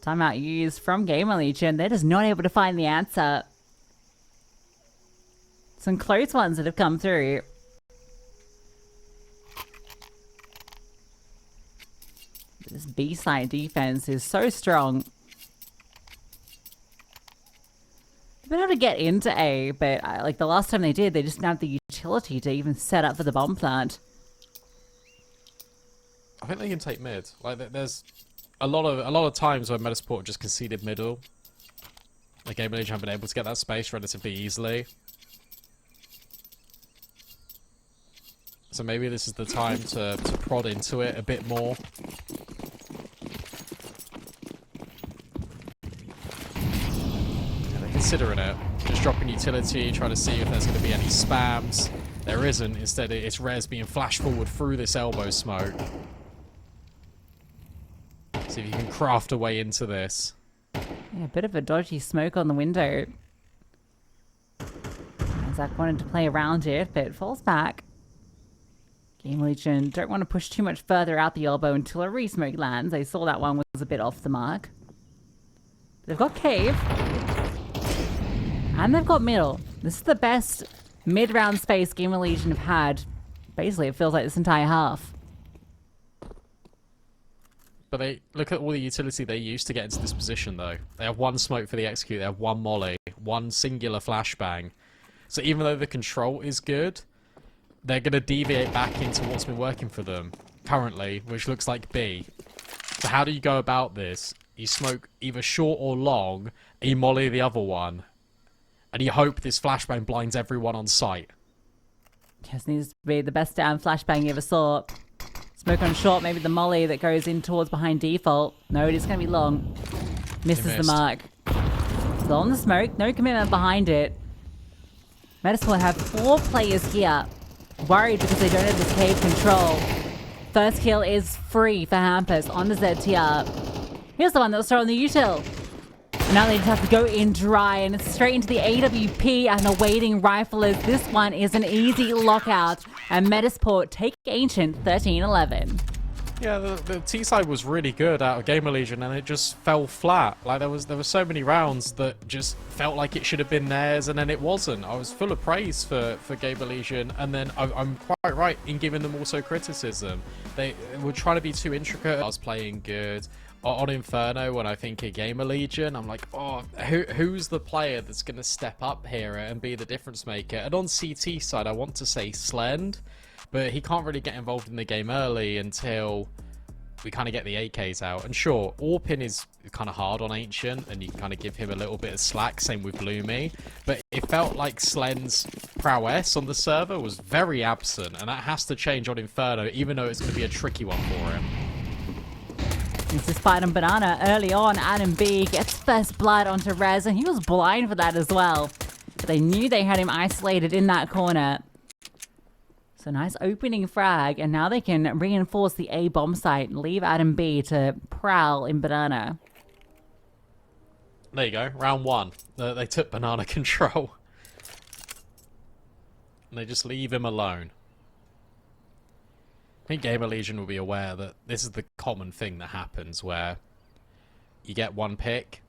Timeout used from GamerLegion. They're just not able to find the answer. Some close ones that have come through. This B-side defense is so strong. They've been able to get into A, but like the last time they did, they just didn't have the utility to even set up for the bomb plant. I think they can take mid. Like there's a lot of times where Metizport just conceded middle. The GamerLegion have been able to get that space relatively easily. So maybe this is the time to prod into it a bit more. Yeah, they're considering it. Just dropping utility, trying to see if there's going to be any spams. There isn't. Instead, it's Rez being flashed forward through this elbow smoke. See if you can craft a way into this. Yeah, a bit of a dodgy smoke on the window. Zach wanted to play around it, but it falls back. GamerLegion don't want to push too much further out the elbow until a re-smoke lands. They saw that one was a bit off the mark. They've got cave. And they've got middle. This is the best mid-round space GamerLegion have had. Basically, it feels like this entire half. But they look at all the utility they used to get into this position, though. They have 1 smoke for the execute. They have 1 molly, 1 singular flashbang. So even though the control is good, they're going to deviate back into what's been working for them currently, which looks like B. So how do you go about this? You smoke either short or long, and you molly the other one, and you hope this flashbang blinds everyone on site. Just needs to be the best damn flashbang you ever saw. Smoke on short, maybe the molly that goes in towards behind default. No, it is going to be long. Misses the mark. Still on the smoke, no commitment behind it. Metizport have 4 players here. Worried because they don't have this cave control. First kill is free for Hampus on the ZTR. Here's the one that was thrown on the util. Now they just have to go in dry, and it's straight into the AWP and the waiting riflers. This one is an easy lockout, and Metizport take Ancient 13-11. Yeah, the T side was really good out of GamerLegion, and it just fell flat. Like there were so many rounds that just felt like it should have been theirs, and then it wasn't. I was full of praise for GamerLegion, and then I'm quite right in giving them also criticism. They were trying to be too intricate. I was playing good on Inferno when I think of GamerLegion. I'm like, oh, who's the player that's going to step up here and be the difference maker? And on CT side, I want to say Slend. But he can't really get involved in the game early until we kind of get the AKs out. And sure, Orpin is kind of hard on Ancient, and you can kind of give him a little bit of slack, same with Bloomy. But it felt like Slend's prowess on the server was very absent, and that has to change on Inferno, even though it's going to be a tricky one for him. It's this fight on Banana early on. adamb gets first blood onto Rez, and he was blind for that as well. But they knew they had him isolated in that corner. So nice opening frag, and now they can reinforce the A bomb site and leave adamb to prowl in Banana. There you go, round 1. They took Banana control. And they just leave him alone. I think GamerLegion will be aware that this is the common thing that happens, where you get 1 pick,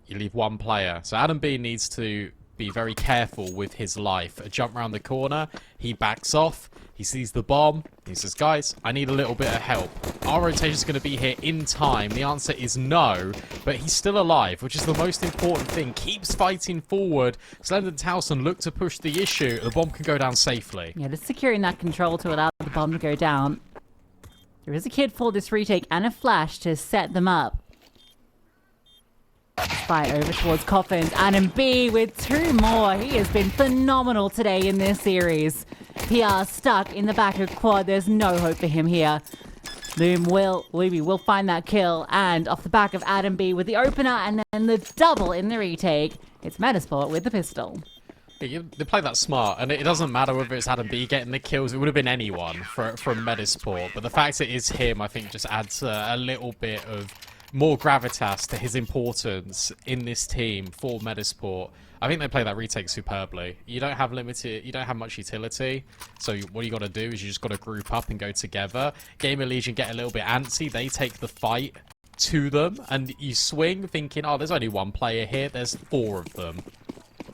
you leave one player. So adamb needs to be very careful with his life. A jump around the corner, he backs off, he sees the bomb, he says, guys, I need a little bit of help. Our rotation's going to be here in time. The answer is no, but he's still alive, which is the most important thing. Keeps fighting forward. Slender and Towson look to push the issue. The bomb can go down safely. Yeah, just securing that control to allow the bomb to go down. There is a kid for this retake and a flash to set them up. Fight over towards Coffins. adamb with 2 more. He has been phenomenal today in this series. PR stuck in the back of quad. There's no hope for him here. Luby will find that kill. And off the back of adamb with the opener and then the double in the retake. It's Metizport with the pistol. They play that smart, and it doesn't matter whether it's adamb getting the kills. It would have been anyone from Metizport. But the fact it is him, I think, just adds a little bit of more gravitas to his importance in this team for Metizport. I think they play that retake superbly. You don't have much utility, so what you got to do is you just got to group up and go together. GamerLegion get a little bit antsy. They take the fight to them, and you swing thinking, oh, there's only one player here. There's 4 of them,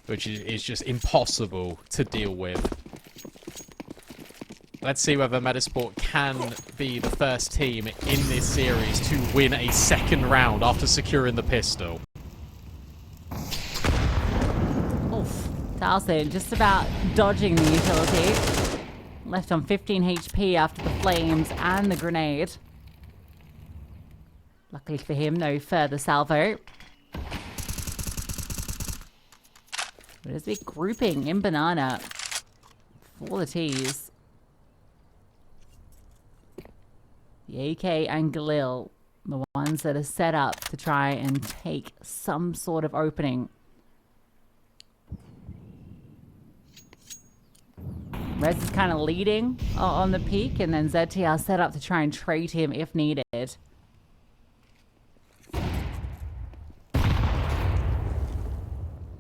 which is just impossible to deal with. Let's see whether Metizport can be the first team in this series to win a second round after securing the pistol. Oof. Towson just about dodging the utility. Left on 15 HP after the flames and the grenade. Luckily for him, no further salvo. There's a big grouping in Banana for the T's. The AK and Galil, the ones that are set up to try and take some sort of opening. Rez is kind of leading on the peak, and then ZTR set up to try and trade him if needed.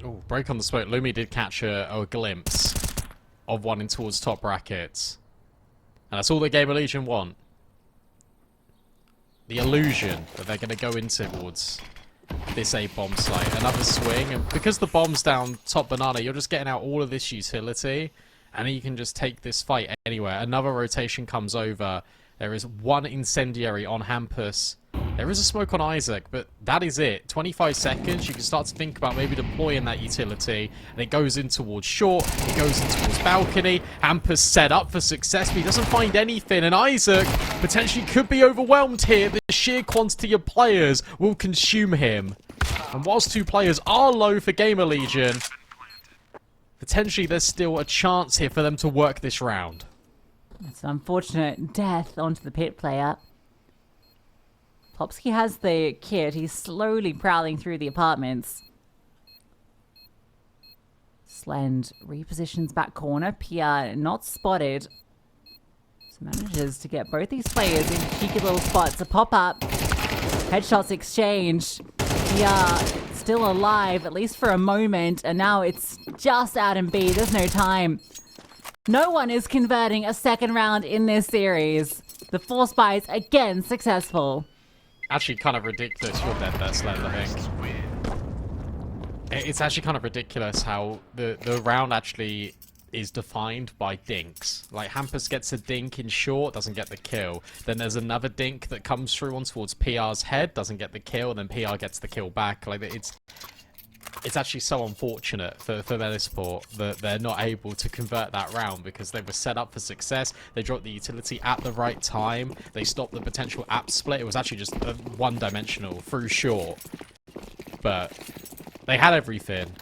Oh, break on the smoke. Lumi did catch a glimpse of one in towards top brackets. And that's all that GamerLegion want. The illusion that they're going to go in towards this A bomb site. Another swing, and because the bomb's down top banana, you're just getting out all of this utility, and then you can just take this fight anywhere. Another rotation comes over. There is one incendiary on Hampus. There is a smoke on Isaac, but that is it. 25 seconds, you can start to think about maybe deploying that utility, and it goes in towards short, it goes in towards balcony. Hampus set up for success, but he doesn't find anything, and Isaac potentially could be overwhelmed here. The sheer quantity of players will consume him. And whilst 2 players are low for GamerLegion, potentially there's still a chance here for them to work this round. It's an unfortunate death onto the pit player. Popsky has the kit. He's slowly prowling through the apartments. Slend repositions back corner. PR not spotted. So manages to get both these players in cheeky little spots to pop up. Headshots exchanged. PR still alive, at least for a moment. And now it's just adamb. There's no time. No one is converting a second round in this series. The 4 spies again successful. Actually kind of ridiculous. You're dead there, Slend, I think. It's actually kind of ridiculous how the round actually is defined by dinks. Like, Hampus gets a dink in short, doesn't get the kill. Then there's another dink that comes through on towards PR's head, doesn't get the kill, and then PR gets the kill back. Like, it's actually so unfortunate for Metizport that they're not able to convert that round because they were set up for success. They dropped the utility at the right time. They stopped the potential app split. It was actually just one-dimensional through short. But they had everything.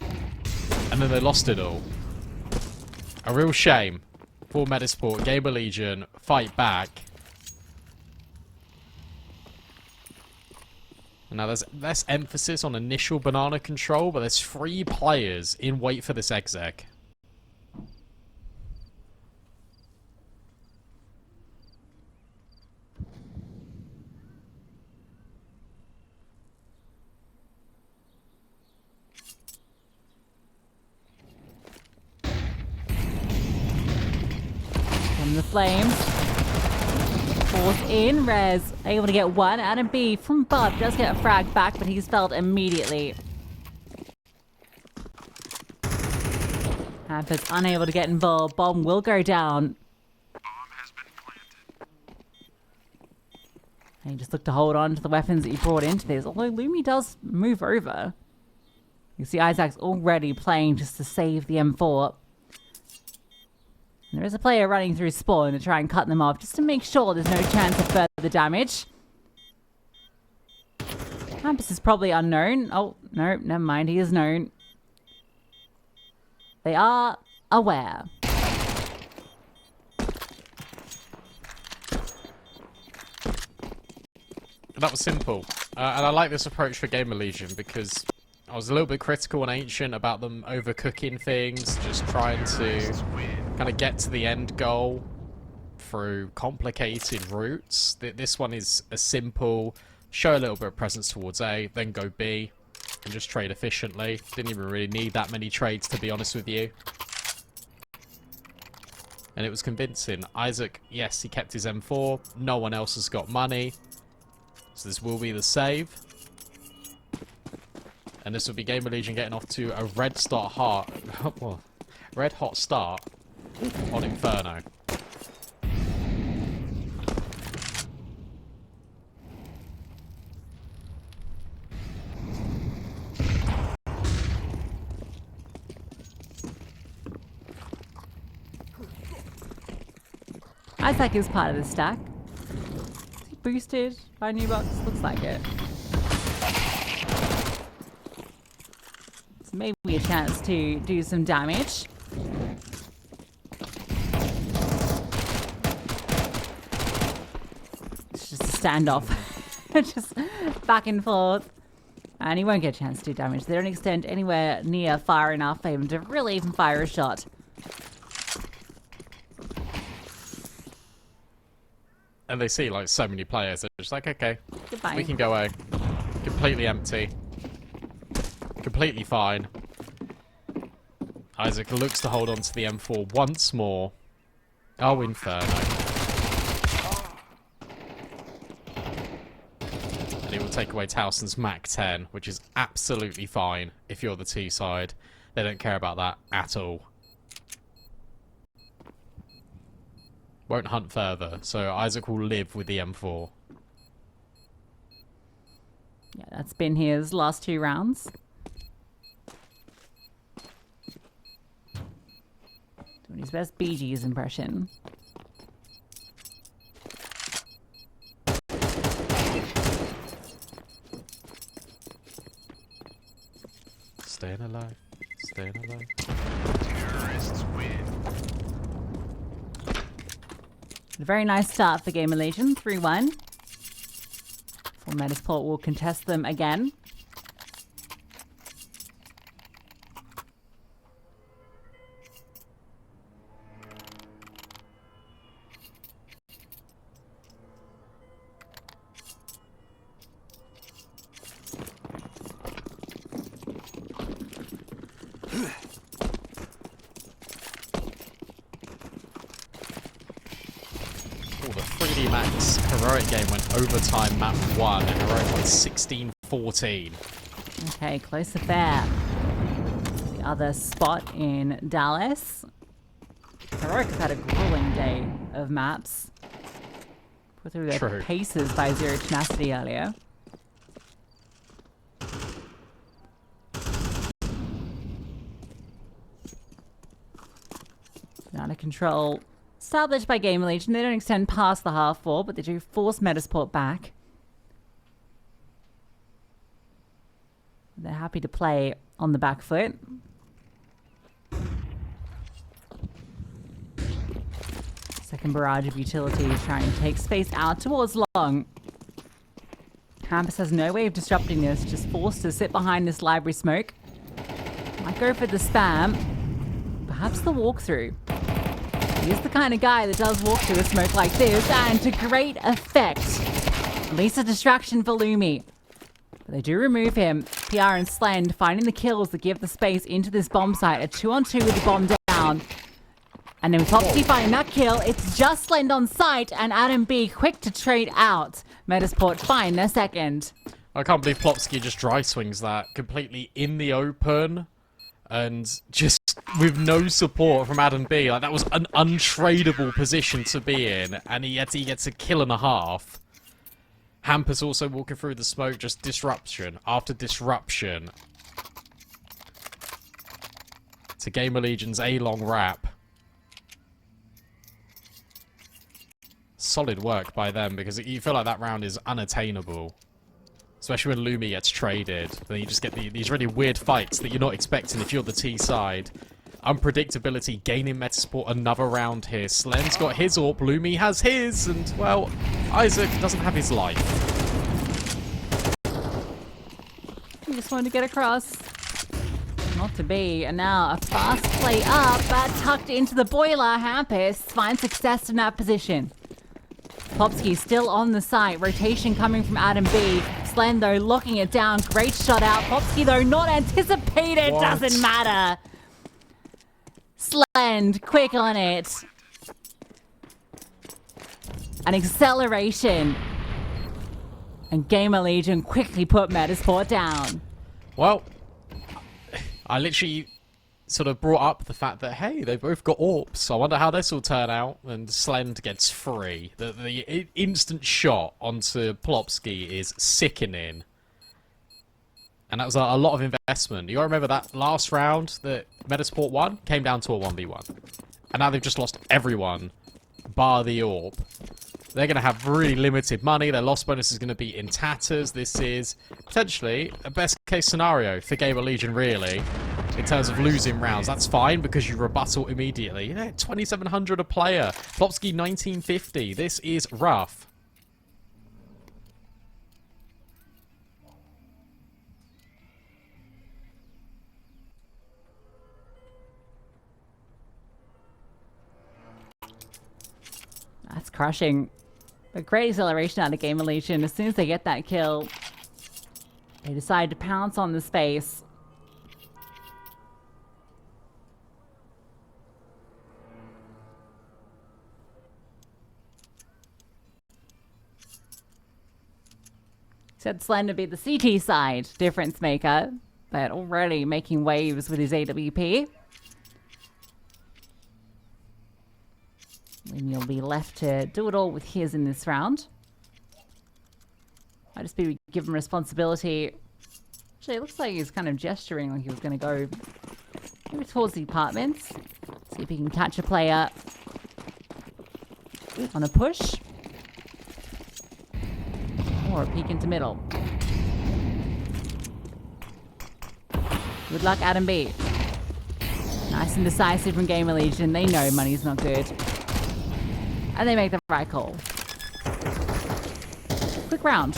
And then they lost it all. A real shame for Metizport. GamerLegion fight back. Now, there's less emphasis on initial banana control, but there's 3 players in wait for this exec. From the flames. Force in. Rez able to get one. adamb from Bub does get a frag back, but he's felled immediately. Hampus unable to get involved. Bomb will go down. And you just look to hold on to the weapons that you brought into this. Although Lumi does move over. You see Isaac's already playing just to save the M4. And there is a player running through spawn to try and cut them off just to make sure there's no chance of further damage. Hampus is probably unknown. Oh, no, never mind. He is known. They are aware. That was simple. And I like this approach for GamerLegion because I was a little bit critical on Ancient about them overcooking things, just trying to kind of get to the end goal through complicated routes. This one is a simple, show a little bit of presence towards A, then go B, and just trade efficiently. Didn't even really need that many trades, to be honest with you. And it was convincing. Isaac, yes, he kept his M4. No one else has got money. So this will be the save. And this will be GamerLegion getting off to a red hot start on Inferno. Isaac is part of the stack. Is he boosted by a new box? Looks like it. So maybe a chance to do some damage. It's just a standoff. Just back and forth. And he won't get a chance to do damage. They don't extend anywhere near far enough for him to really even fire a shot. And they see like so many players, they're just like, okay, Goodbye. we can go away. Completely empty. Completely fine. Isaac looks to hold on to the M4 once more. Oh, Inferno. And he will take away Towson's Mac 10, which is absolutely fine if you're the T side. They don't care about that at all. Won't hunt further, so Isaac will live with the M4. Yeah, that's been his last 2 rounds. Doing his best Bee Gees impression. Staying alive. Staying alive. Terrorists win. A very nice start for GamerLegion, 3-1. For Metizport will contest them again. The 3D Max Heroic game went overtime map 1 and Heroic won 16-14. Okay, close affair. The other spot in Dallas. Heroic have had a grueling day of maps. Put through their True. paces by Zero Tenacity earlier. Out of control. Established by GamerLegion. They don't extend past the half wall, but they do force Metizport back. They're happy to play on the back foot. Second barrage of utility to try and take space out towards long. Hampus has no way of disrupting this, just forced to sit behind this library smoke. Might go for the spam. Perhaps the walkthrough. He's the kind of guy that does walk through a smoke like this, and to great effect. At least a distraction for Lumi. But they do remove him. PR and Slend finding the kills that give the space into this bomb site. A 2-on-2 with the bomb down. And then Popsky finding that kill. It's just Slend on site, and adamb quick to trade out. Metizport find their second. I can't believe Plopsky just dry swings that completely in the open and just with no support from adamb. Like, that was an untradeable position to be in, and he gets a kill and a half. Hampus also walking through the smoke, just disruption after disruption. To GamerLegion's A-long wrap. Solid work by them, because you feel like that round is unattainable. Especially when Lumi gets traded. Then you just get these really weird fights that you're not expecting if you're the T side. Unpredictability, gaining Metizport another round here. Slen's got his AWP, Lumi has his, and, well, Isaac doesn't have his life. He just wanted to get across. Not to be, and now a fast play up, but tucked into the boiler. Hampus finds success in that position. Popsky still on the site. Rotation coming from adamb. Slen, though, locking it down. Great shot out. Popsky, though, not anticipated. What? Doesn't matter. Slen, quick on it. An acceleration. And GamerLegion quickly put Metizport down. Well, I literally sort of brought up the fact that, hey, they've both got AWPs. I wonder how this will turn out. And Slend gets free. The instant shot onto Plopsky is sickening. And that was a lot of investment. You gotta remember that last round that Metizport won came down to a 1v1. And now they've just lost everyone, bar the AWP. They're going to have really limited money. Their loss bonus is going to be in tatters. This is potentially a best-case scenario for GamerLegion, really, in terms of losing rounds. That's fine because you rebuttal immediately. You know, 2,700 a player. Plopsky, 1,950. This is rough. That's crushing. But great acceleration out of GamerLegion. As soon as they get that kill, they decide to pounce on the space. Said Slen to be the CT side difference maker, but already making waves with his AWP. And you'll be left to do it all with his in this round. Might just be given responsibility. Actually, it looks like he's kind of gesturing like he was going to go maybe towards the apartments. See if he can catch a player on a push. Or a peek into middle. Good luck, adamb. Nice and decisive from GamerLegion. They know money's not good. And they make the right call. Quick round.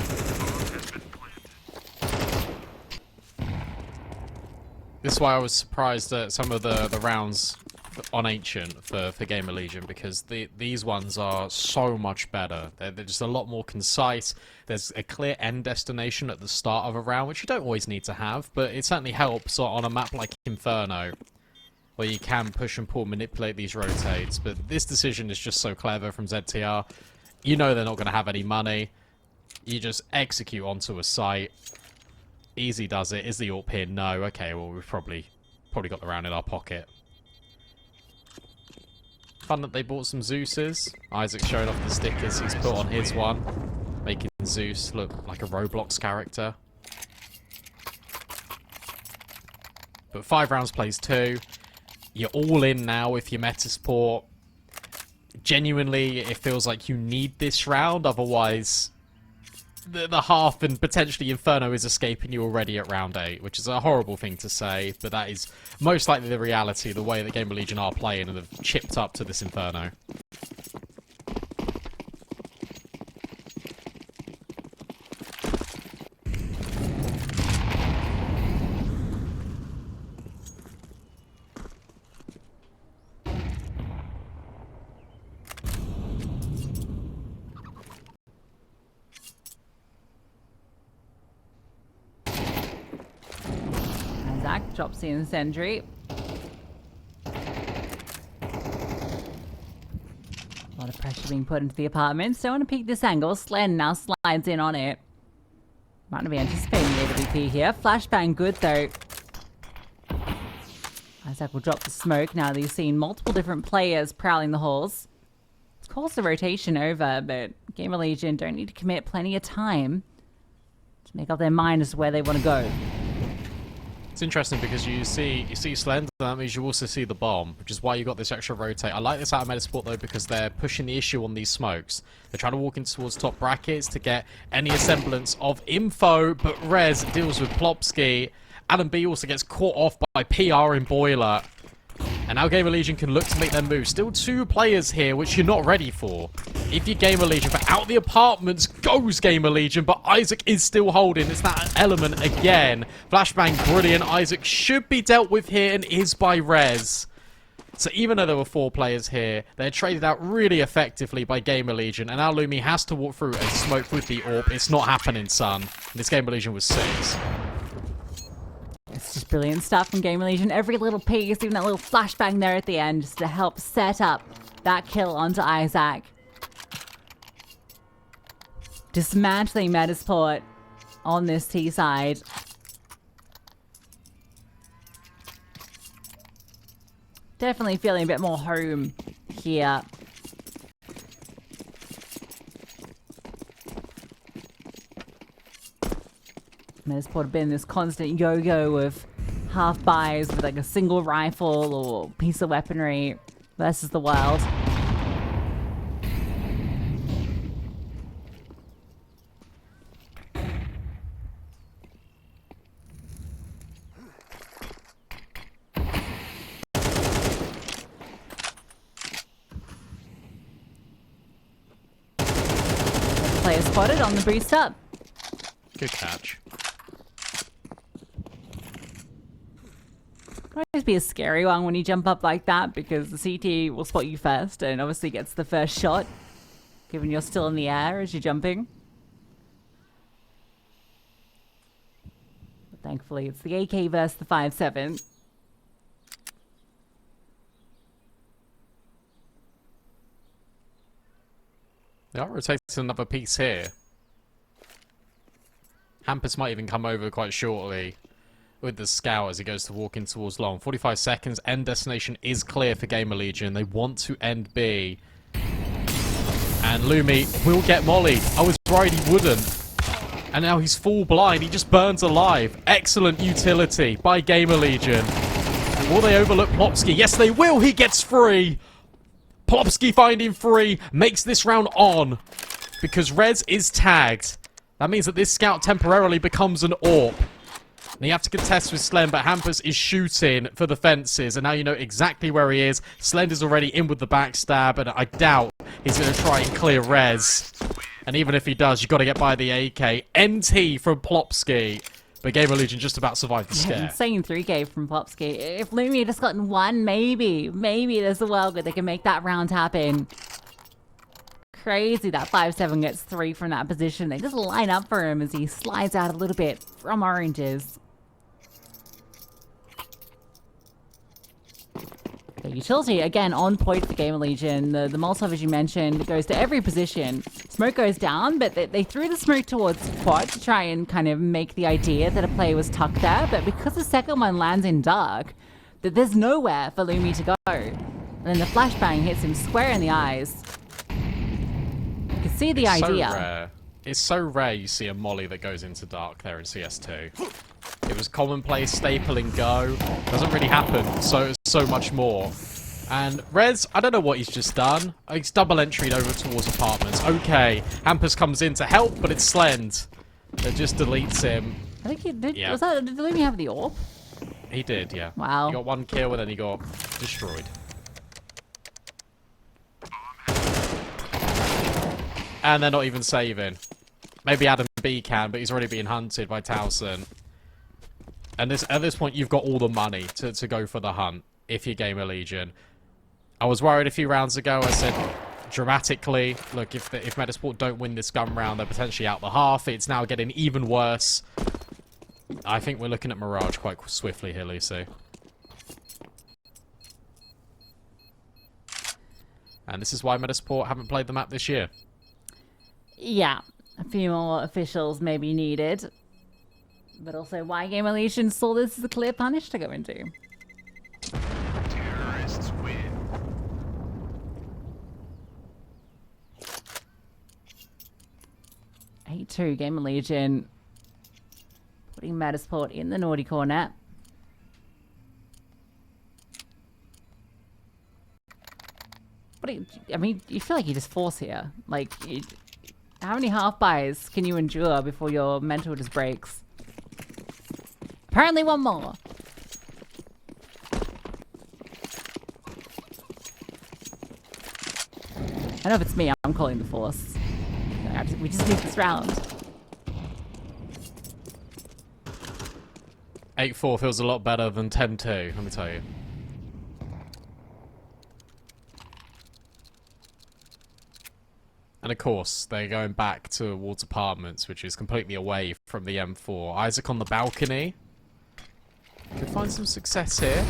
This is why I was surprised at some of the rounds on Ancient for GamerLegion, because these ones are so much better. They're just a lot more concise. There's a clear end destination at the start of a round, which you don't always need to have, but it certainly helps on a map like Inferno, where you can push and pull, manipulate these rotates. But this decision is just so clever from ZTR. You know they're not going to have any money. You just execute onto a site. Easy does it. Is the AWP here? No. Okay, well, we've probably got the round in our pocket. Fun that they bought some Zeus's. Isaac showing off the stickers he's put on his one, making Zeus look like a Roblox character. But 5 rounds plays 2. You're all in now if you're Metizport. Genuinely, it feels like you need this round, otherwise the half and potentially Inferno is escaping you already at round 8, which is a horrible thing to say, but that is most likely the reality, the way that GamerLegion are playing and have chipped up to this Inferno. Zach drops the incendiary. A lot of pressure being put into the apartments. Don't want to peek this angle. Slen now slides in on it. Might not be anticipating the AWP here. Flashbang good though. Isaac will drop the smoke now that he's seen multiple different players prowling the halls. It's caused the rotation over, but GamerLegion don't need to commit plenty of time to make up their mind as to where they want to go. It's interesting because you see Slender, that means you also see the bomb, which is why you got this extra rotate. I like this out of Metizport though because they're pushing the issue on these smokes. They're trying to walk in towards top brackets to get any semblance of info, but Rez deals with Plopsky. adamb also gets caught off by PR in Boiler. And now GamerLegion can look to make their move. Still 2 players here, which you're not ready for. If you're GamerLegion, but out the apartments goes GamerLegion, but Isaac is still holding. It's that element again. Flashbang, brilliant. Isaac should be dealt with here and is by Rez. So even though there were 4 players here, they're traded out really effectively by GamerLegion. And now Lumi has to walk through and smoke with the AWP. It's not happening, son. And this GamerLegion was 6. It's just brilliant stuff from GamerLegion. Every little piece, even that little flashbang there at the end, just to help set up that kill onto Isaac. Dismantling Metizport on this T side. Definitely feeling a bit more home here. Metizport have been this constant yo-yo of half buys with like a single rifle or piece of weaponry versus the world. Player spotted on the boost up. Good catch. Might just be a scary one when you jump up like that because the CT will spot you first and obviously gets the first shot, given you're still in the air as you're jumping. But thankfully, it's the AK versus the 5.7. They are rotating another piece here. Hampus might even come over quite shortly with the scout as he goes to walk in towards long. 45 seconds. End destination is clear for GamerLegion. They want to end B. And Lumi will get mollied. I was worried he wouldn't. And now he's full blind. He just burns alive. Excellent utility by GamerLegion. Will they overlook Plopsky? Yes, they will. He gets free. Plopsky finding free. Makes this round on. Because Rez is tagged. That means that this scout temporarily becomes an AWP. And you have to contest with Slend, but Hampus is shooting for the fences. And now you know exactly where he is. Slend is already in with the backstab, and I doubt he's going to try and clear Rez. And even if he does, you've got to get by the AK. NT from Plopsky. But GamerLegion just about survived the scare. Insane 3K from Plopsky. If Lumi had just gotten one, maybe there's a world where they can make that round happen. Crazy that 5.7 gets 3 from that position. They just line up for him as he slides out a little bit from oranges. The utility, again, on point for GamerLegion. The Molotov, as you mentioned, goes to every position. Smoke goes down, but they threw the smoke towards quad to try and kind of make the idea that a player was tucked there. But because the second one lands in dark, that there's nowhere for Lumi to go. And then the flashbang hits him square in the eyes. You can see the idea. So rare. It's so rare you see a molly that goes into dark there in CS2. It was commonplace, staple and go. Doesn't really happen so much more. And Rez, I don't know what he's just done. He's double entryed over towards apartments. Okay, Hampus comes in to help, but it's Slend that just deletes him. I think he did. Yeah. Did Lumi have the AWP? He did, yeah. Wow. He got 1 kill and then he got destroyed. And they're not even saving. Maybe adamb can, but he's already being hunted by Towson. And at this point, you've got all the money to go for the hunt if you're GamerLegion. I was worried a few rounds ago. I said, dramatically, look, if Metizport don't win this gun round, they're potentially out the half. It's now getting even worse. I think we're looking at Mirage quite swiftly here, Lucy. And this is why Metizport haven't played the map this year. Yeah, a few more officials may be needed. But also why GamerLegion saw this as a clear punish to go into. 8-2. GamerLegion putting Metizport in the naughty corner. I mean, you feel like you just force here. Like, how many half buys can you endure before your mental just breaks? Apparently one more. I know if it's me, I'm calling the force. We just need this round. 8-4 feels a lot better than 10-2, let me tell you. And of course, they're going back towards apartments, which is completely away from the M4. Isaac on the balcony. Could find some success here.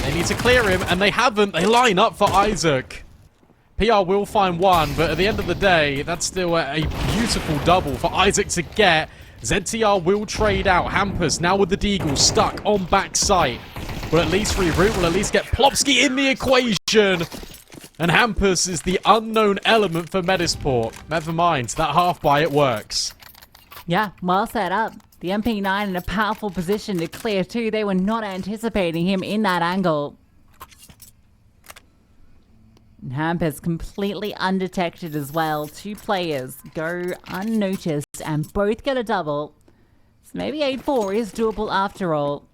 They need to clear him, and they haven't. They line up for Isaac. PR will find one, but at the end of the day, that's still a beautiful double for Isaac to get. ZTR will trade out. Hampus now with the Deagle stuck on back sight. Will at least reroute, will at least get Plopsky in the equation. And Hampus is the unknown element for Metizport. Never mind, that half buy, it works. Yeah, well set up. The MP9 in a powerful position to clear too. They were not anticipating him in that angle. And Hampus completely undetected as well. 2 players go unnoticed and both get a double. So maybe 8-4 is doable after all.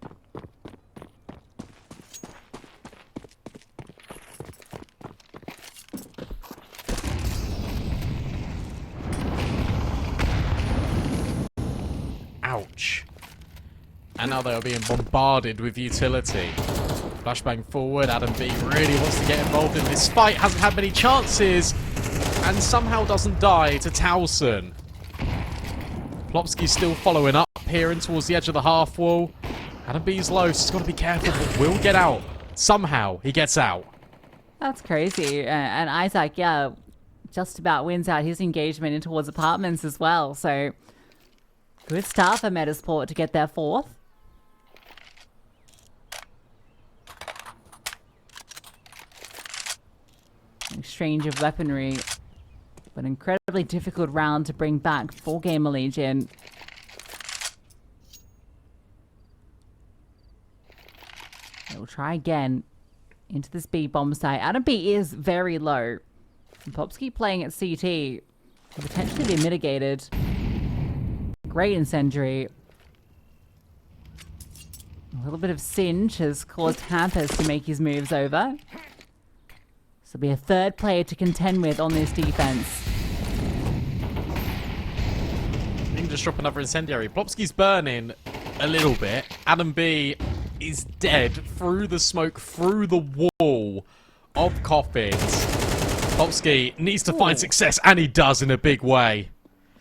Ouch. And now they are being bombarded with utility. Flashbang forward, adamb really wants to get involved in this fight, hasn't had many chances, and somehow doesn't die to Towson. Plopsky's still following up here and towards the edge of the half wall. Adamb's low, so he's got to be careful, but will get out. Somehow, he gets out. That's crazy. And Isaac, yeah, just about wins out his engagement in towards apartments as well, so good start for Metizport to get their 4th. Exchange of weaponry, but incredibly difficult round to bring back for GamerLegion. They'll try again into this B bomb site. adamb is very low. And Plopsky playing at CT could potentially be mitigated. Great incendiary. A little bit of singe has caused Hampus to make his moves over. So there'll be a 3rd player to contend with on this defense. You can just drop another incendiary. Plopsky's burning a little bit. adamb is dead through the smoke, through the wall of coffins. Plopsky needs to find success, and he does in a big way.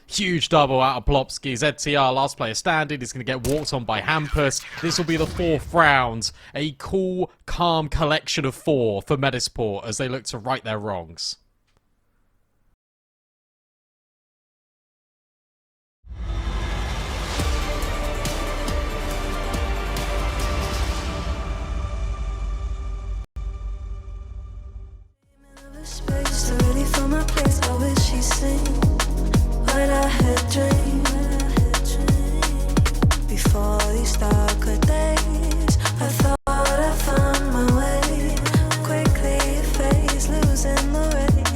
Huge double out of Plopsky. ZTR, last player standing, is going to get walked on by Hampus. This will be the 4th round. A cool, calm collection of 4 for Metizport as they look to right their wrongs. Space to really fill my place. I wish she'd sing what I had dreamed before these darker days. I thought I found my way. Quickly it fades, losing the race.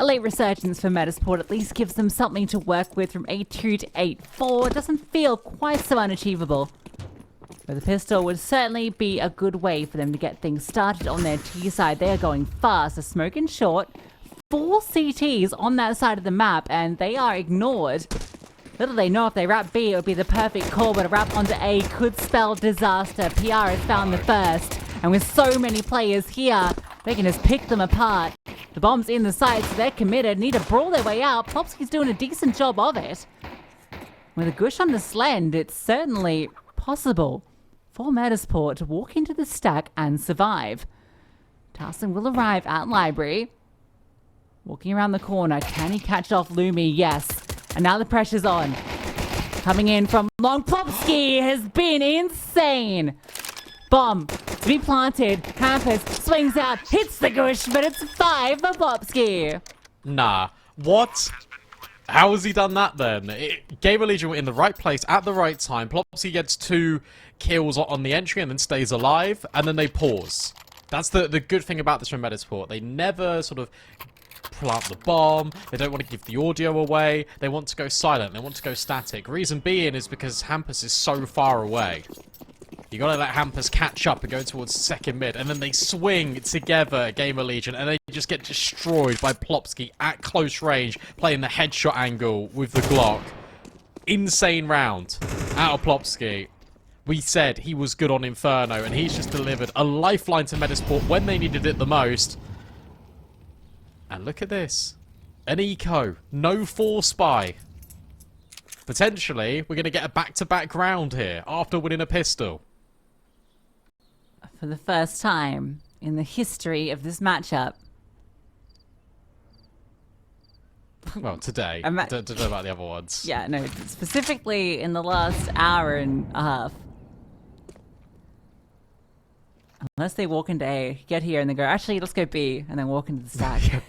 A late resurgence for Metizport at least gives them something to work with from 8-2 to 8-4. It doesn't feel quite so unachievable. But the pistol would certainly be a good way for them to get things started on their T side. They are going fast. A smoke in short. 4 CTs on that side of the map, and they are ignored. Little they know if they wrap B, it would be the perfect call, but a wrap onto A could spell disaster. PR has found the first, and with so many players here, they can just pick them apart. The bomb's in the side, so they're committed, need to brawl their way out. Plopsky's doing a decent job of it. With a gush on the slend, it's certainly possible for Metizport to walk into the stack and survive. Tarson will arrive at library. Walking around the corner, can he catch off Lumi? Yes. And now the pressure's on. Coming in from long. Plopsky has been insane. Bomb to be planted. Campus swings out, hits the gush, but it's 5 for Plopsky. Nah. What? How has he done that then? GamerLegion were in the right place at the right time. Plopsky gets 2 kills on the entry and then stays alive, and then they pause. That's the good thing about this from Metizport. They never sort of plant the bomb. They don't want to give the audio away. They want to go silent. They want to go static. Reason being is because Hampus is so far away. You gotta let Hampus catch up and go towards second mid, and then they swing together GamerLegion, and they just get destroyed by Plopsky at close range, playing the headshot angle with the Glock. Insane round out of Plopsky. We said he was good on Inferno, and he's just delivered a lifeline to Metizport when they needed it the most. And look at this. An eco. No 4 spy. Potentially, we're going to get a back-to-back round here after winning a pistol. For the first time in the history of this matchup. Well, today. Don't know about the other ones. Yeah, no, specifically in the last hour and a half. Unless they walk into A, get here and they go, actually, let's go B, and then walk into the stack. Yep.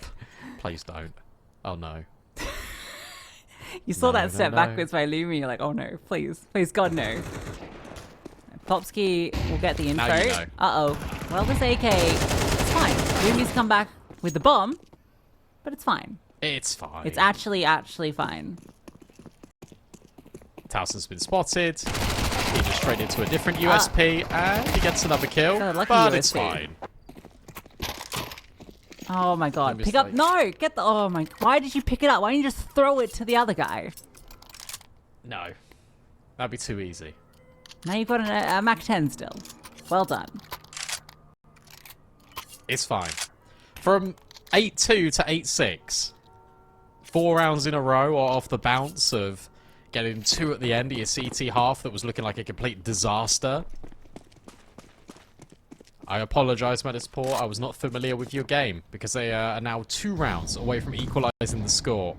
Please don't. Oh, no. You saw that step no. backwards by Lumi, you're like, oh no, please, God no. Plopsky will get the info. Now you know. Uh-oh. Well, this AK, it's fine. Lumi's come back with the bomb, but it's fine. It's fine. It's actually fine. Towson's been spotted. He just straight into a different USP, and he gets another kill, Got a lucky but USP. it's fine. Oh my god, pick up, no, get the, oh my, why did you pick it up? Why didn't you just throw it to the other guy? No. That'd be too easy. Now you've got a Mac-10 still. Well done. It's fine. From 8-2 to 8-6, 4 rounds in a row off the bounce of getting 2 at the end of your CT half that was looking like a complete disaster. I apologise, Metizport. I was not familiar with your game because they are now 2 rounds away from equalising the score.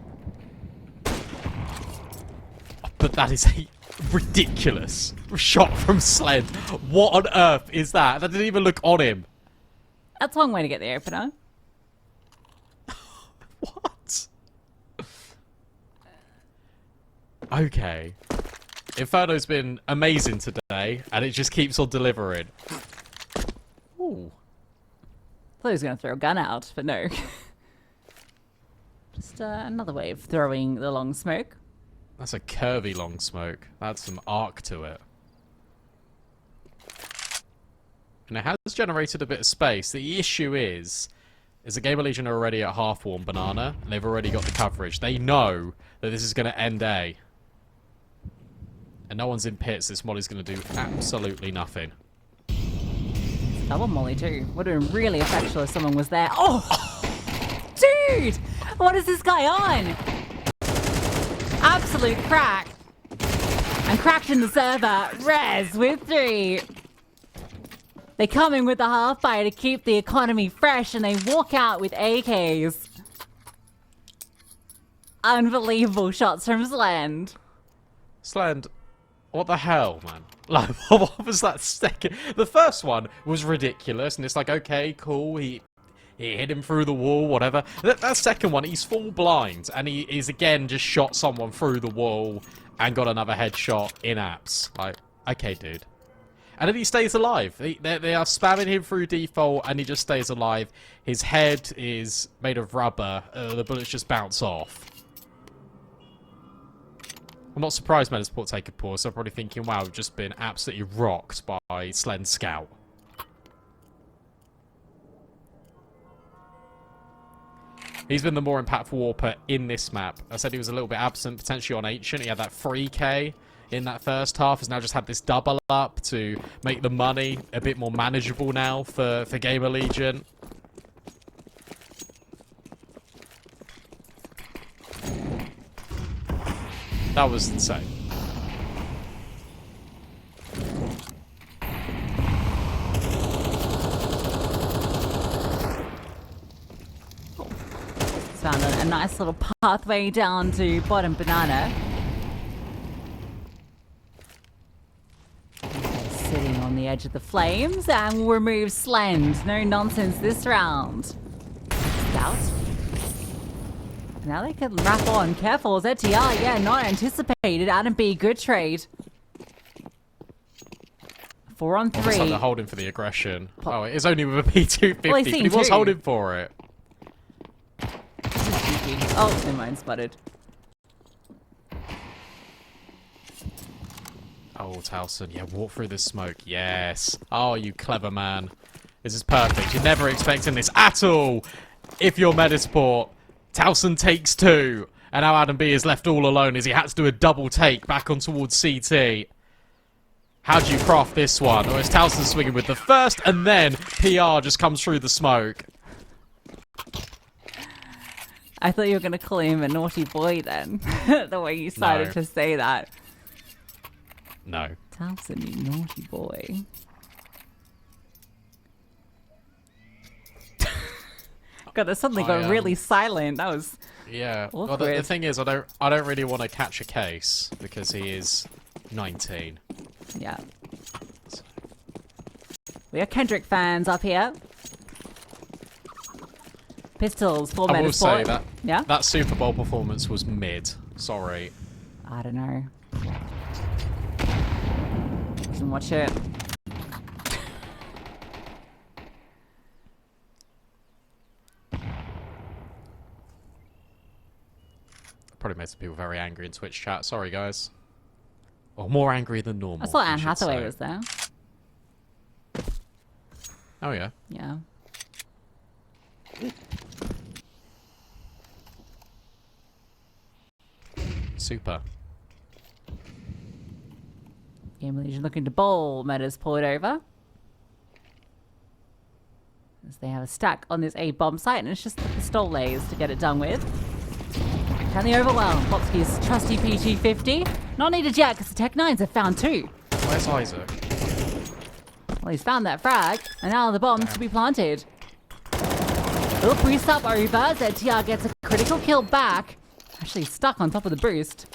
But that is a ridiculous shot from Sled. What on earth is that? That didn't even look on him. That's one way to get the opener. What? Okay. Inferno's been amazing today, and it just keeps on delivering. Ooh. Thought he was going to throw a gun out, but no. Just another way of throwing the long smoke. That's a curvy long smoke. That's some arc to it. And it has generated a bit of space. The issue is the GamerLegion are already at half warm banana, and they've already got the coverage. They know that this is going to end A. And no one's in pits. This molly's going to do absolutely nothing. Double molly too. Would have been really effectual if someone was there. Oh! Dude! What is this guy on? Absolute crack. And cracked in the server. Rez with 3. They come in with the half fire to keep the economy fresh, and they walk out with AKs. Unbelievable shots from Slend. Slend, what the hell, man? Like, what was that second? The first one was ridiculous, and it's like, okay, cool, he hit him through the wall, whatever. That second one, he's full blind, and he's again just shot someone through the wall and got another headshot in apps. Like, okay, dude. And then he stays alive. They are spamming him through default, and he just stays alive. His head is made of rubber. The bullets just bounce off. I'm not surprised Metizport take a pause. They're probably thinking, wow, we've just been absolutely rocked by Slend Scout. He's been the more impactful warper in this map. I said he was a little bit absent, potentially on Ancient. He had that 3k in that first half. Has now just had this double up to make the money a bit more manageable now for GamerLegion. That was insane. Found a nice little pathway down to bottom banana. Sitting on the edge of the flames, and we'll remove Slend. No nonsense this round. Scout. Now they can wrap on. Careful, ZTR, yeah, not anticipated. adamb, good trade. 4 on 3. Looks like they're holding for the aggression. Oh, it is only with a P250, Well, but he was holding for it. Oh, never mind, spotted. Oh, Towson, yeah, walk through the smoke, yes. Oh, you clever man. This is perfect. You're never expecting this at all. If you're Metizport, Towson takes 2. And now adamb is left all alone as he had to do a double take back on towards CT. How do you craft this one? Or is Towson swinging with the first, and then PR just comes through the smoke? I thought you were going to call him a naughty boy then. The way you decided to say that. No. Towson, you naughty boy. God, that suddenly got really silent. That was yeah. awkward. Well, the thing is, I don't really want to catch a case because he is 19. Yeah. We are Kendrick fans up here. Pistols for I will say Metizport. that that Super Bowl performance was mid. Sorry. I don't know. Didn't watch it. Probably made some people very angry in Twitch chat. Sorry, guys. Or more angry than normal. I saw you Anne should Hathaway say. was there. Oh, yeah. Yeah. Super. GamerLegion looking to bowl Metizport over. As they have a stack on this A bomb site, and it's just the pistoles to get it done with. Can they overwhelm Popsky's trusty PT50? Not needed yet, because the Tech 9s have found 2. Where's Isaac? Well, he's found that frag, and now the bomb's to be planted. Little boost up over. ZTR gets a critical kill back. Actually stuck on top of the boost.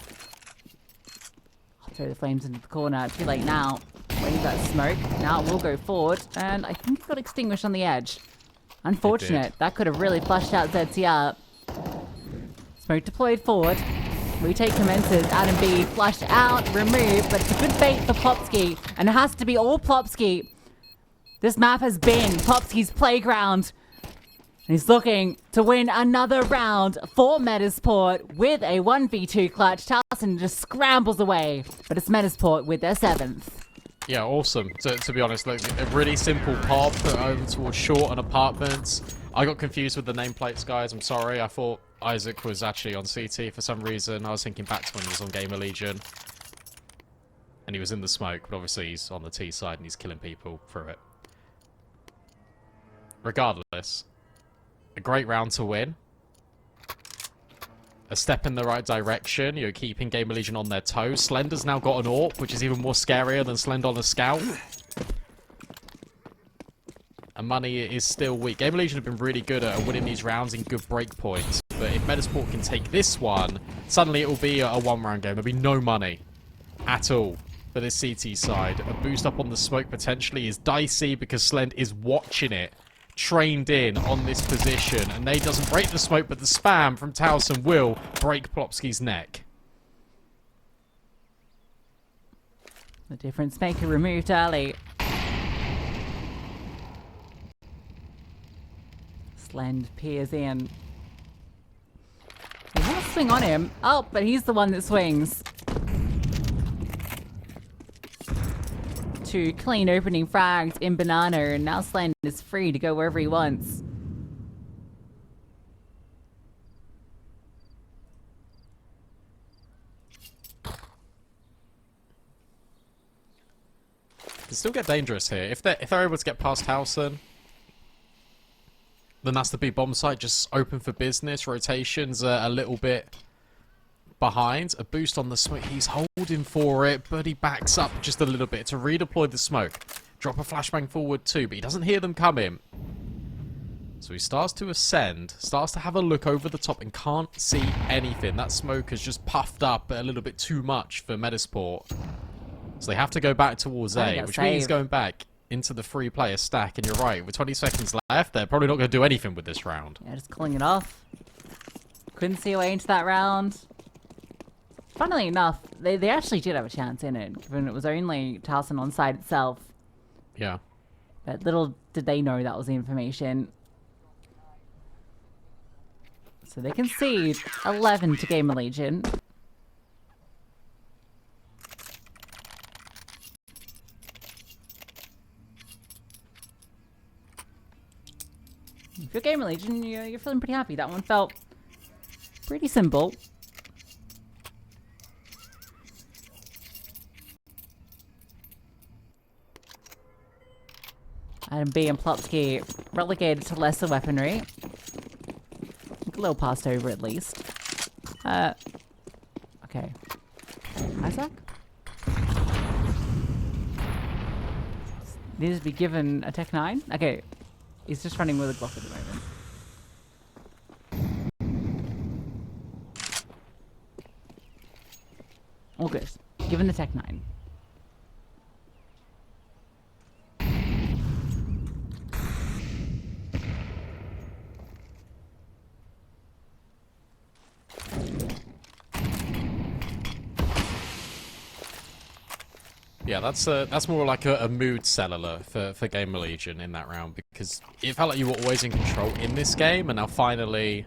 I'll throw the flames into the corner. Too late now. Waiting that smoke. Now it will go forward, and I think it got extinguished on the edge. Unfortunate. That could have really flushed out ZTR. Smoke deployed forward. Retake commences. adamb flushed out, removed, but it's a good bait for Plopsky, and it has to be all Plopsky. This map has been Plopsky's playground. And he's looking to win another round for Metizport with a 1v2 clutch. Towson just scrambles away, but it's Metizport with their 7th. Yeah, awesome. To be honest, like a really simple pop over towards short and apartments. I got confused with the nameplates, guys. I'm sorry. I thought Isaac was actually on CT for some reason. I was thinking back to when he was on GamerLegion. And he was in the smoke, but obviously he's on the T side and he's killing people through it. Regardless, a great round to win. A step in the right direction. You're keeping GamerLegion on their toes. Slender's now got an AWP, which is even more scarier than Slend on a Scout. And money is still weak. GamerLegion have been really good at winning these rounds in good break points. But if Metizport can take this one, suddenly it will be a one-round game. There'll be no money at all for this CT side. A boost up on the smoke potentially is dicey because Slend is watching it. Trained in on this position, and they doesn't break the smoke, but the spam from Towson will break Plopsky's neck. The difference maker removed early. Slend peers in. He wants to swing on him. Oh, but he's the one that swings. 2 clean opening frags in Banana, and now Slend is free to go wherever he wants. Can still get dangerous here. If they're able to get past Howson, then that's the big bomb site, just open for business. Rotations are a little bit behind. A boost on the smoke. He's holding for it, but he backs up just a little bit to redeploy the smoke. Drop a flashbang forward too, but he doesn't hear them coming. So he starts to ascend, starts to have a look over the top and can't see anything. That smoke has just puffed up a little bit too much for Metizport. So they have to go back towards A, which means going back into the 3-player stack. And you're right, with 20 seconds left, they're probably not going to do anything with this round. Yeah, just calling it off. Couldn't see a way into that round. Funnily enough, they actually did have a chance in it, given it was only Towson on side itself. Yeah. But little did they know that was the information. So they concede 11 to GamerLegion. If you're GamerLegion, you're feeling pretty happy. That one felt pretty simple. Adamb and Plotsky relegated to lesser weaponry. A little passed over at least. Okay. Isaac? Needs to be given a Tech 9? Okay. He's just running with a Glock at the moment. All good. Given the Tech 9. Yeah, that's more like a mood seller for GamerLegion in that round, because it felt like you were always in control in this game, and now finally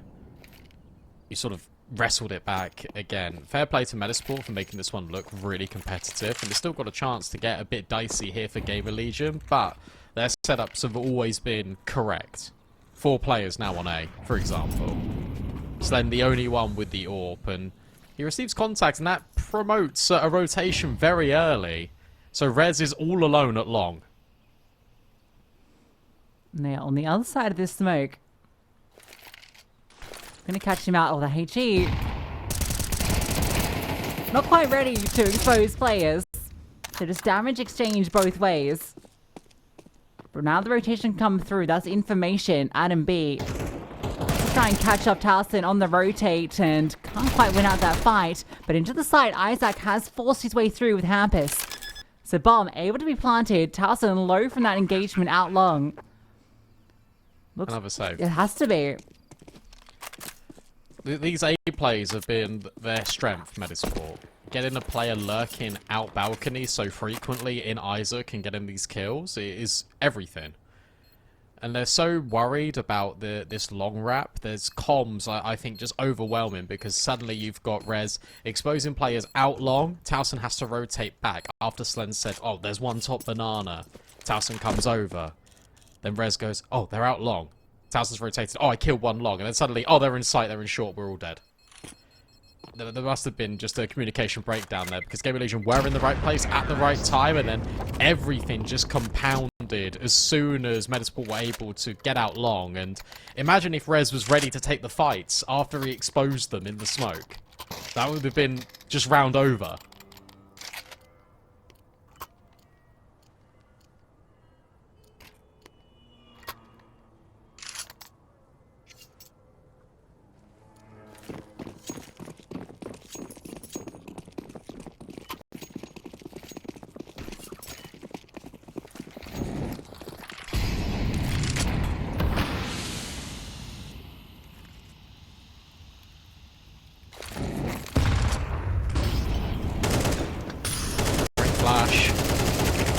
you sort of wrestled it back again. Fair play to Metizport for making this one look really competitive, and they've still got a chance to get a bit dicey here for GamerLegion, but their setups have always been correct. 4 players now on A, for example. Slend the only one with the AWP, and he receives contact, and that promotes a rotation very early. So Rez is all alone at long. Now, on the other side of this smoke, gonna catch him out with a HE. Not quite ready to expose players. So just damage exchange both ways. But now the rotation come through. That's information. adamb. Let's try and catch up Towson on the rotate and can't quite win out that fight. But into the side, Isaac has forced his way through with Hampus. So bomb able to be planted. Towson low from that engagement out long. Looks, Another save. it has to be. These A plays have been their strength, Metizport. Getting a player lurking out balcony so frequently in Isaac and getting these kills is everything. And they're so worried about this long wrap. There's comms, I think, just overwhelming, because suddenly you've got Rez exposing players out long. Towson has to rotate back after Slend said, oh, there's one top banana. Towson comes over. Then Rez goes, oh, they're out long. Towson's rotated, oh, I killed one long. And then suddenly, oh, they're in sight, they're in short, we're all dead. There must have been just a communication breakdown there, because GamerLegion were in the right place at the right time, and then everything just compounded as soon as Metizport were able to get out long. And imagine if Rez was ready to take the fights after he exposed them in the smoke. That would have been just round over.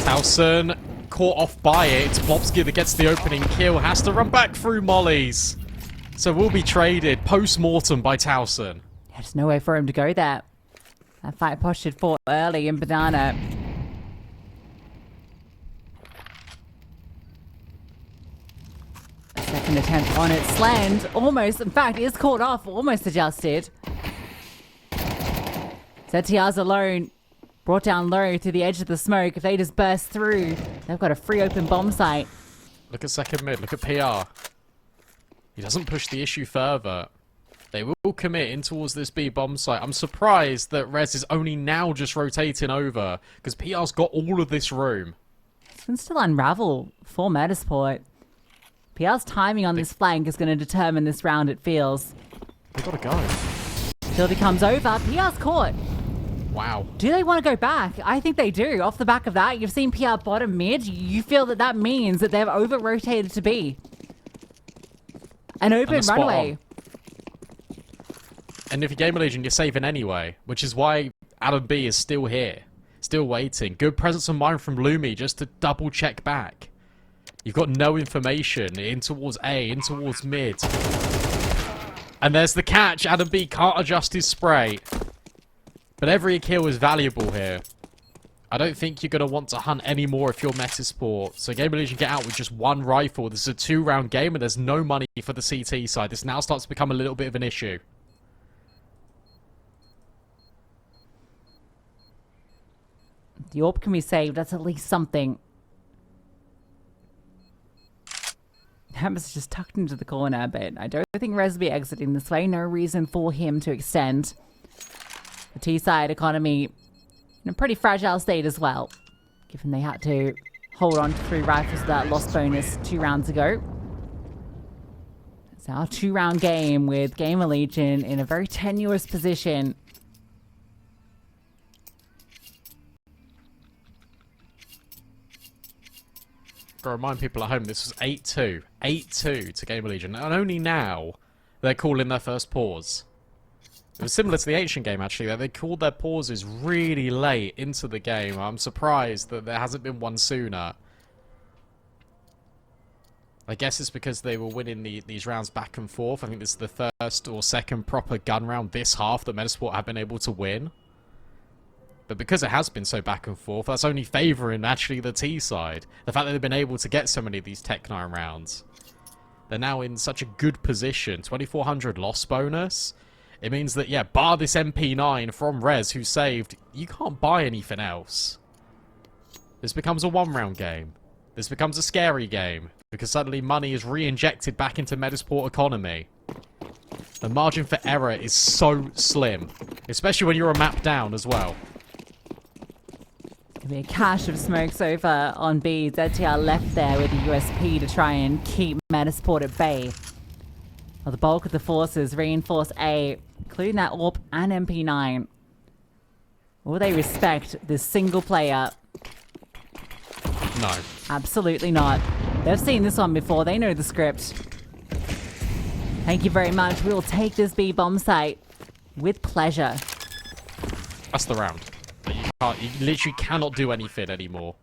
Towson caught off by it. It's Plopsky that gets the opening kill. Has to run back through mollies. So will be traded post-mortem by Towson. There's no way for him to go there. That fight postured fought early in Banana. Second attempt on it. Slend almost, in fact, is caught off, almost adjusted. ZTR's alone. Brought down low to the edge of the smoke. If they just burst through, they've got a free open bomb site. Look at second mid. Look at PR. He doesn't push the issue further. They will commit in towards this B bomb site. I'm surprised that Rez is only now just rotating over, because PR's got all of this room. It's going to still unravel for Metizport. PR's timing on this flank is going to determine this round, it feels. They've got to go. Tildy comes over. PR's caught. Wow. Do they want to go back? I think they do. Off the back of that, you've seen PR bottom mid. You feel that that means that they've over-rotated to B. An open runway. And if you're GamerLegion, you're saving anyway, which is why adamb is still here. Still waiting. Good presence of mind from Lumi just to double check back. You've got no information in towards A, in towards mid. And there's the catch. adamb can't adjust his spray. But every kill is valuable here. I don't think you're going to want to hunt anymore if you're Metizport. So GamerLegion get out with just one rifle. This is a 2-round game and there's no money for the CT side. This now starts to become a little bit of an issue. The orb can be saved. That's at least something. Hammers just tucked into the corner, but I don't think Rez will be exiting this way. No reason for him to extend. The T-side economy in a pretty fragile state as well, given they had to hold on to 3 rifles with that lost bonus 2 rounds ago. It's our 2-round game with GamerLegion in a very tenuous position. Gotta remind people at home, this was 8-2. 8-2 to GamerLegion. And only now they're calling their first pause. It was similar to the ancient game, actually, that they called their pauses really late into the game. I'm surprised that there hasn't been one sooner. I guess it's because they were winning these rounds back and forth. I think this is the first or second proper gun round this half that Metizport have been able to win. But because it has been so back and forth, that's only favouring, actually, the T side. The fact that they've been able to get so many of these Tech 9 rounds. They're now in such a good position. 2400 loss bonus. It means that, yeah, bar this MP9 from Rez, who saved, you can't buy anything else. This becomes a 1-round game. This becomes a scary game, because suddenly money is re-injected back into Metizport economy. The margin for error is so slim, especially when you're a map down as well. Gonna be a cache of smokes over on B. ZTR left there with the USP to try and keep Metizport at bay. Well, the bulk of the forces reinforce A, including that AWP and MP9. Will they respect this single player? No. Absolutely not. They've seen this one before. They know the script. Thank you very much. We'll take this B bomb site with pleasure. That's the round. You literally cannot do anything anymore.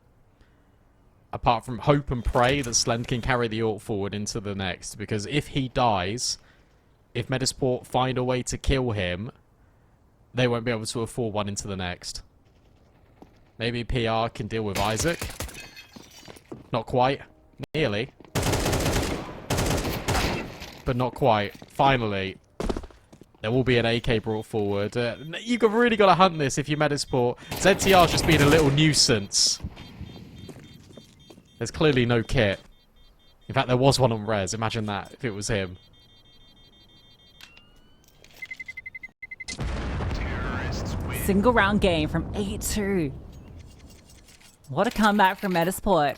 Apart from hope and pray that Slend can carry the AWP forward into the next. Because if he dies, if Metizport find a way to kill him, they won't be able to afford one into the next. Maybe PR can deal with Isaac. Not quite. Nearly. But not quite. Finally. There will be an AK brought forward. You've really got to hunt this if you're Metizport. ZTR's just being a little nuisance. There's clearly no kit. In fact, there was one on Rez. Imagine that, if it was him. Single round game from 8-2. What a comeback from Metizport.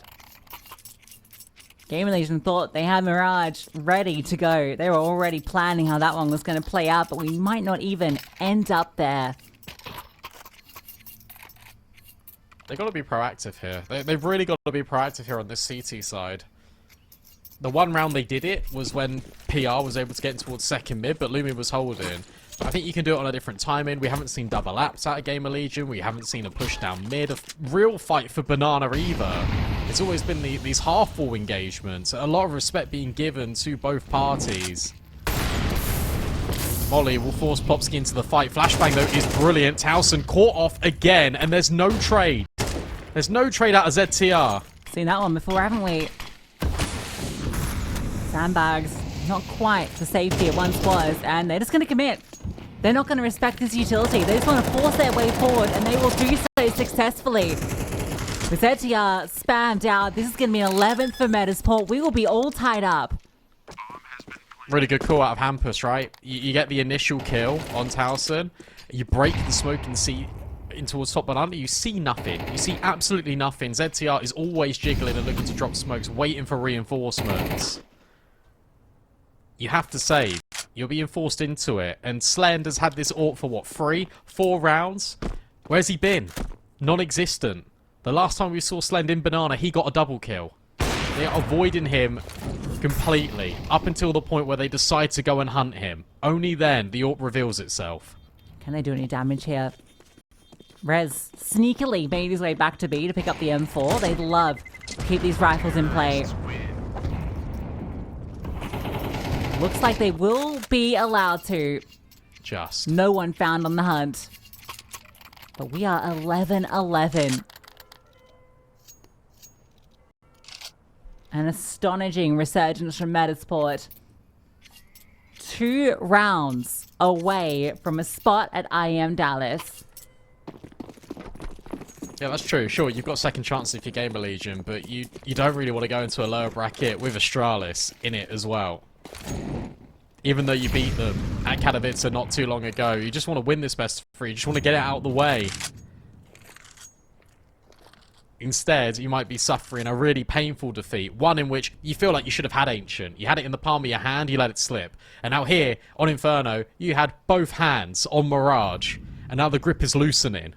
GamerLegion thought they had Mirage ready to go. They were already planning how that one was going to play out, but we might not even end up there. They've got to be proactive here. They've really got to be proactive here on this CT side. The one round they did it was when PR was able to get in towards second mid, but Lumi was holding. I think you can do it on a different timing. We haven't seen double laps out of GamerLegion. We haven't seen a push down mid. A real fight for banana either. It's always been these half-wall engagements. A lot of respect being given to both parties. Molly will force Plopsky into the fight. Flashbang, though, is brilliant. Towson caught off again, and there's no trade. There's no trade out of ZTR. Seen that one before, haven't we? Sandbags, not quite the safety it once was, and they're just going to commit. They're not going to respect this utility. They just want to force their way forward, and they will do so successfully. With ZTR spammed out, this is going to be an 11th for Metizport. We will be all tied up. Really good call out of Hampus, right? You get the initial kill on Towson. You break the smoke and see in towards top banana. You see nothing. You see absolutely nothing. ZTR is always jiggling and looking to drop smokes, waiting for reinforcements. You have to save. You're being forced into it. And Slend has had this AWP for what, 4 rounds? Where's he been? Non-existent. The last time we saw Slend in banana, he got a double kill. They are avoiding him completely, up until the point where they decide to go and hunt him. Only then the AWP reveals itself. Can they do any damage here? Rez sneakily made his way back to B to pick up the M4. They'd love to keep these rifles in play. Looks like they will be allowed to. Just. No one found on the hunt. But we are 11-11. An astonishing resurgence from Metizport. 2 rounds away from a spot at IEM Dallas. Yeah, that's true. Sure, you've got second chances if you're GamerLegion, but you don't really want to go into a lower bracket with Astralis in it as well. Even though you beat them at Katowice not too long ago, you just want to win this best of 3. You just want to get it out of the way. Instead, you might be suffering a really painful defeat, one in which you feel like you should have had Ancient. You had it in the palm of your hand, you let it slip. And now here, on Inferno, you had both hands on Mirage, and now the grip is loosening.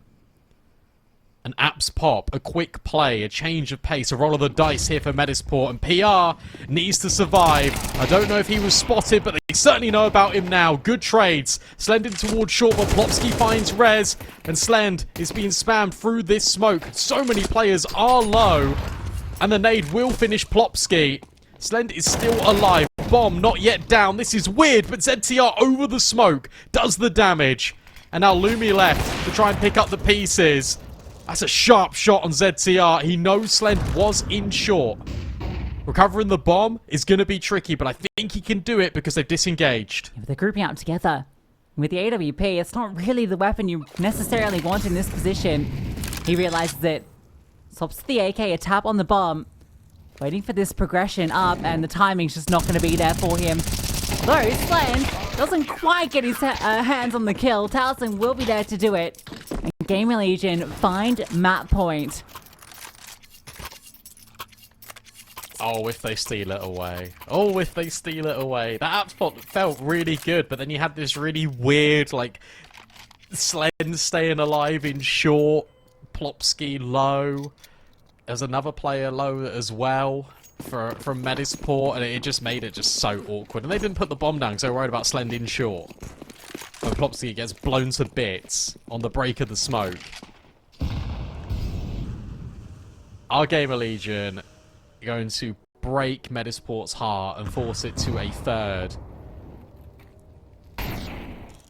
An apps pop, a quick play, a change of pace, a roll of the dice here for Metizport, and PR needs to survive. I don't know if he was spotted, but they certainly know about him now. Good trades. Slend in towards short, but Plopsky finds Rez, and Slend is being spammed through this smoke. So many players are low, and the nade will finish Plopsky. Slend is still alive. Bomb not yet down. This is weird, but ZTR over the smoke does the damage. And now Lumi left to try and pick up the pieces. That's a sharp shot on ZTR. He knows Slend was in short. Recovering the bomb is going to be tricky, but I think he can do it because they've disengaged. Yeah, but they're grouping out together. With the AWP, it's not really the weapon you necessarily want in this position. He realizes it. Swaps to the AK, a tap on the bomb. Waiting for this progression up, and the timing's just not going to be there for him. Though Slend doesn't quite get his hands on the kill, Towson will be there to do it. And GamerLegion find map point. Oh, if they steal it away. Oh, if they steal it away. That app spot felt really good, but then you had this really weird, like, Slend staying alive in short, Plopsky low. There's another player low as well from Metizport, and it just made it just so awkward. And they didn't put the bomb down because they were worried about Slend in short. And Plopsky gets blown to bits on the break of the smoke. Our GamerLegion going to break Metizport's heart and force it to a 3rd.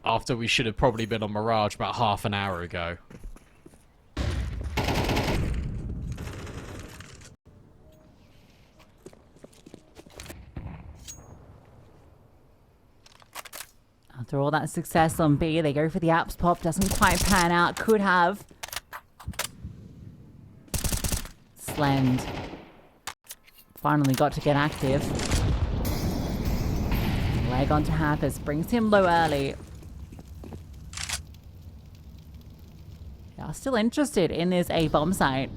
After we should have probably been on Mirage about half an hour ago. After all that success on B, they go for the apps pop. Doesn't quite pan out. Could have. Slend finally got to get active. Leg onto Hampus. Brings him low early. Yeah, still interested in this A bomb site.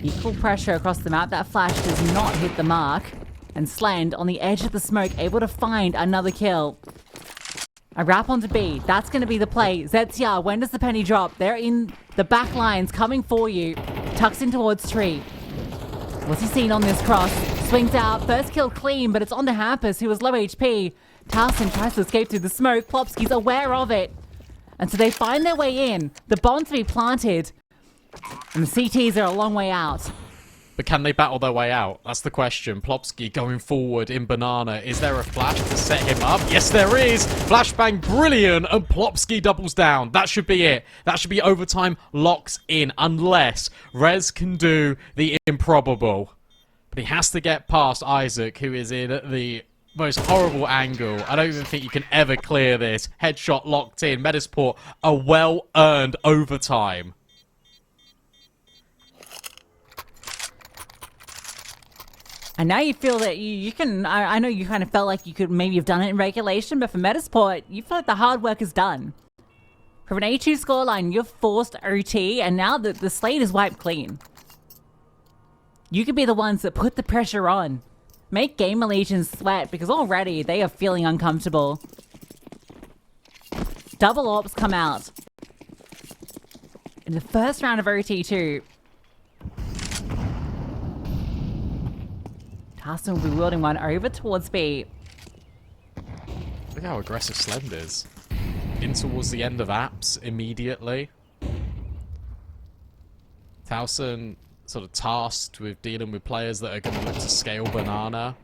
Equal pressure across the map. That flash does not hit the mark. And Slend on the edge of the smoke, able to find another kill. A wrap onto B. That's going to be the play. ZTR, when does the penny drop? They're in the back lines, coming for you. Tucks in towards tree. What's he seen on this cross? Swings out. First kill clean, but it's on to Hampus, who was low HP. Towson tries to escape through the smoke. Plopsky's aware of it. And so they find their way in. The bombs be planted. And the CTs are a long way out. But can they battle their way out? That's the question. Plopsky going forward in Banana. Is there a flash to set him up? Yes, there is. Flashbang, brilliant. And Plopsky doubles down. That should be it. That should be overtime locks in. Unless Rez can do the improbable. But he has to get past Isaac, who is in the most horrible angle. I don't even think you can ever clear this. Headshot locked in. Metizport, a well-earned overtime. And now you feel that you can... I know you kind of felt like you could maybe have done it in regulation, but for Metizport, you feel like the hard work is done. From an A2 scoreline, you're forced OT, and now the slate is wiped clean. You could be the ones that put the pressure on. Make GamerLegion sweat, because already they are feeling uncomfortable. Double AWPs come out. In the first round of OT too. Towson will be wielding one over towards B. Look how aggressive Slend is. In towards the end of apps immediately. Towson sort of tasked with dealing with players that are going to look to scale Banana.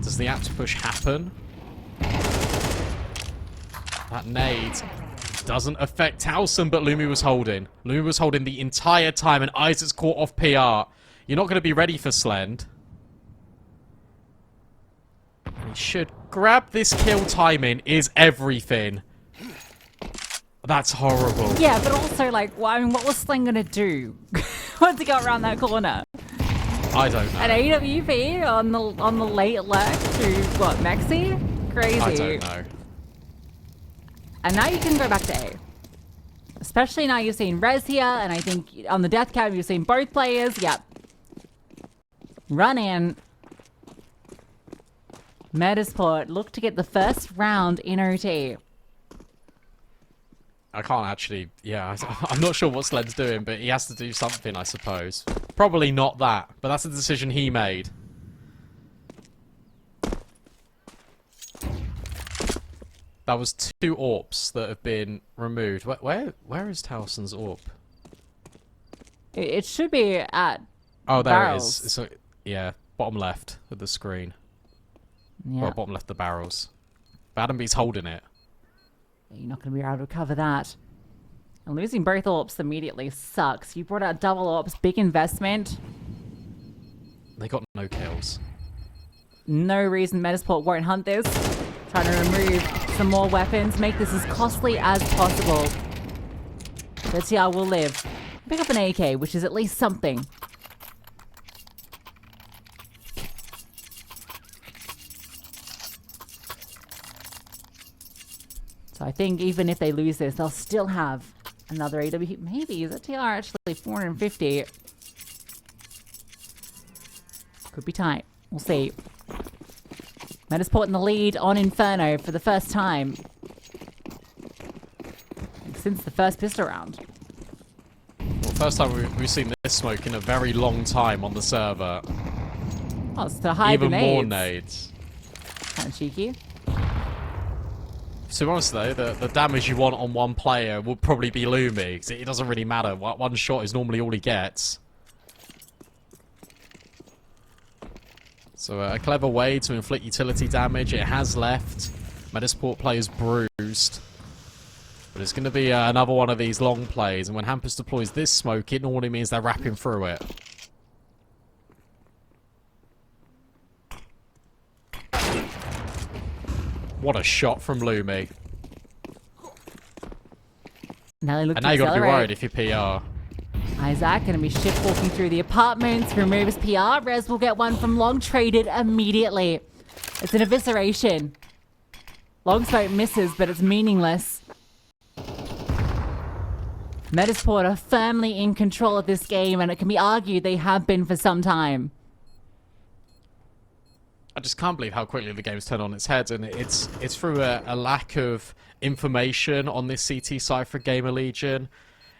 Does the apps push happen? That nade doesn't affect Towson, but Lumi was holding. Lumi was holding the entire time, and Isaac's caught off PR. You're not going to be ready for Slend. And he should grab this kill. Timing is everything. That's horrible. Yeah, but also, like, well, I mean, what was Sling gonna do once he got around that corner? I don't know. An AWP on the late left to what, Mexi? Crazy. I don't know. And now you can go back to A. Especially now you've seen Rez here, and I think on the death cam you've seen both players. Yep. Run in. Metizport look to get the first round in OT. I can't actually... Yeah, I'm not sure what Sled's doing, but he has to do something, I suppose. Probably not that, but that's a decision he made. That was 2 AWPs that have been removed. Where is Towson's AWP? It should be at Oh, there barrels. it is. So, yeah, bottom left of the screen. Yeah. Well, bottom left of the barrels. But Adamb's holding it. You're not going to be able to recover that. And losing both AWPs immediately sucks. You brought out double AWPs, big investment. They got no kills. No reason Metizport won't hunt this. Trying to remove some more weapons, make this as costly as possible. Let's see how we'll live. Pick up an AK, which is at least something. So I think even if they lose this, they'll still have another AW. Maybe, is that TR actually 450? Could be tight. We'll see. Metizport in the lead on Inferno for the first time since the first pistol round. Well, first time we've seen this smoke in a very long time on the server. Oh, it's to hide Even the more nades. nades. Kind of cheeky. To be honest though, the damage you want on one player will probably be Lumi, because it doesn't really matter. One shot is normally all he gets. So a clever way to inflict utility damage. It has left. Metizport players bruised. But it's going to be another one of these long plays. And when Hampus deploys this smoke, it normally means they're wrapping through it. What a shot from Lumi. Now they look And to now you got to be accelerate. worried if you're PR. Isaac going to be shift walking through the apartments. Remove his PR. Rez will get one from long, traded immediately. It's an evisceration. Long smoke misses, but it's meaningless. Metizport are firmly in control of this game, and it can be argued they have been for some time. I just can't believe how quickly the game's turned on its head, and it's through a lack of information on this CT side for GamerLegion.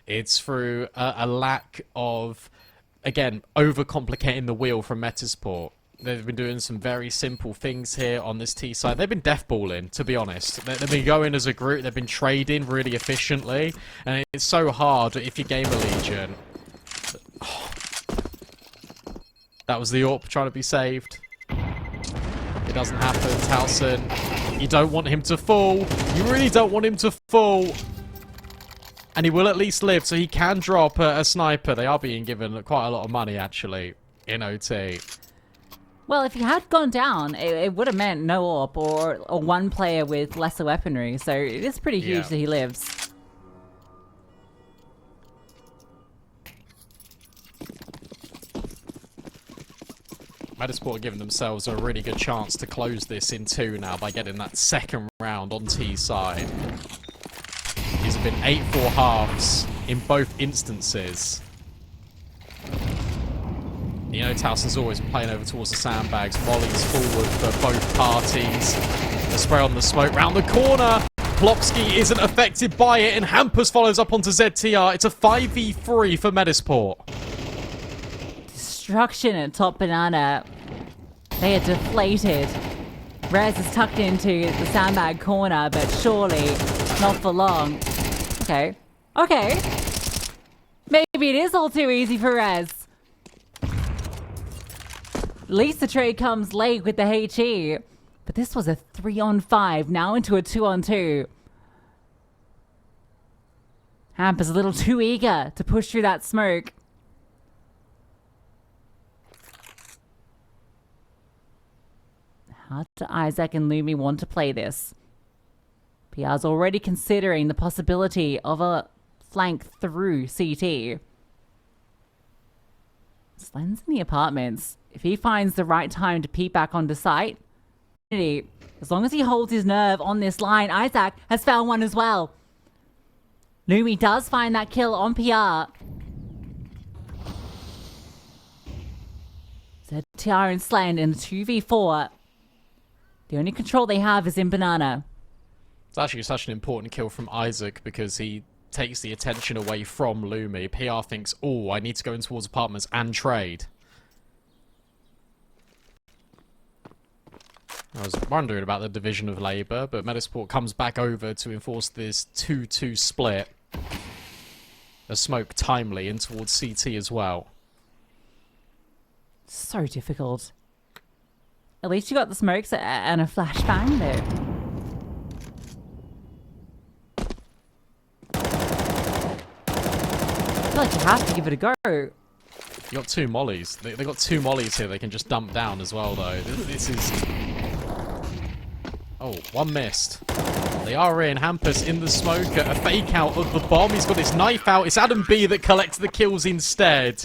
It's through a lack of, again, overcomplicating the wheel from Metizport. They've been doing some very simple things here on this T side. They've been deathballing, to be honest. They've been going as a group. They've been trading really efficiently. And it's so hard if you're GamerLegion. Oh. That was the AWP trying to be saved. It doesn't happen. Towson, you don't want him to fall. You really don't want him to fall. And he will at least live, so he can drop a sniper. They are being given quite a lot of money, actually, in OT. Well, if he had gone down, it would have meant no AWP or one player with lesser weaponry. So it is pretty huge that he lives. Metizport are giving themselves a really good chance to close this in 2 now by getting that second round on T side. These have been 8-4 halves in both instances. You know, Towson's always playing over towards the sandbags. Molly's forward for both parties. The spray on the smoke round the corner. Plopsky isn't affected by it, and Hampus follows up onto ZTR. It's a 5v3 for Metizport. Destruction at top banana. They are deflated. Rez is tucked into the sandbag corner, but surely not for long. Okay. Okay. Maybe it is all too easy for Rez. At least the trade comes late with the HE. But this was a 3-on-5, now into a 2-on-2. Hamp is a little too eager to push through that smoke. How do Isaac and Lumi want to play this? PR's already considering the possibility of a flank through CT. Slen's in the apartments. If he finds the right time to peek back onto site, as long as he holds his nerve on this line, Isaac has found one as well. Lumi does find that kill on PR. ZTR and Slen in a 2v4. The only control they have is in banana. It's actually such an important kill from Isaac because he takes the attention away from Lumi. PR thinks, oh, I need to go in towards apartments and trade. I was wondering about the division of labour, but Metizport comes back over to enforce this 2-2 split. A smoke timely in towards CT as well. So difficult. At least you got the smokes and a flashbang there. I feel like you have to give it a go. You got 2 mollies. They got 2 mollies here they can just dump down as well, though. This is... Oh, one missed. They are in. Hampus in the smoke. A fake out of the bomb. He's got his knife out. It's adamb that collects the kills instead.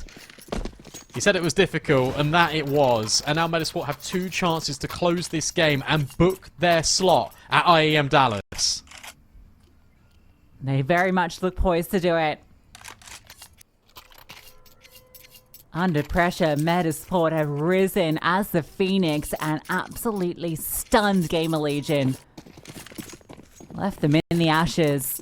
He said it was difficult, and that it was. And now Metizport have 2 chances to close this game and book their slot at IEM Dallas. They very much look poised to do it. Under pressure, Metizport have risen as the Phoenix and absolutely stunned GamerLegion. Left them in the ashes.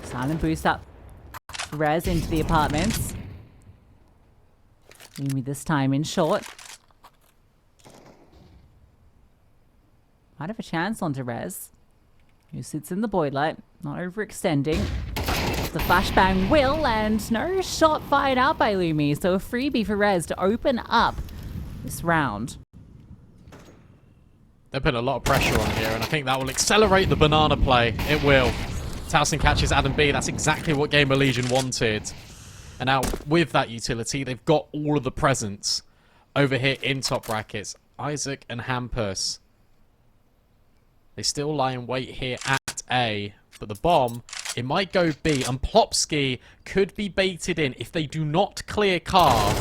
Silent boost up. Rez into the apartments. Lumi this time in short. Might have a chance onto Rez, who sits in the boiler, not overextending. The flashbang will, and no shot fired out by Lumi, so a freebie for Rez to open up this round. They're putting a lot of pressure on here, and I think that will accelerate the banana play. It will. Towson catches adamb. That's exactly what GamerLegion wanted. And now, with that utility, they've got all of the presents over here in top brackets. Isaac and Hampus. They still lie in wait here at A. But the bomb, it might go B. And Plopsky could be baited in if they do not clear car.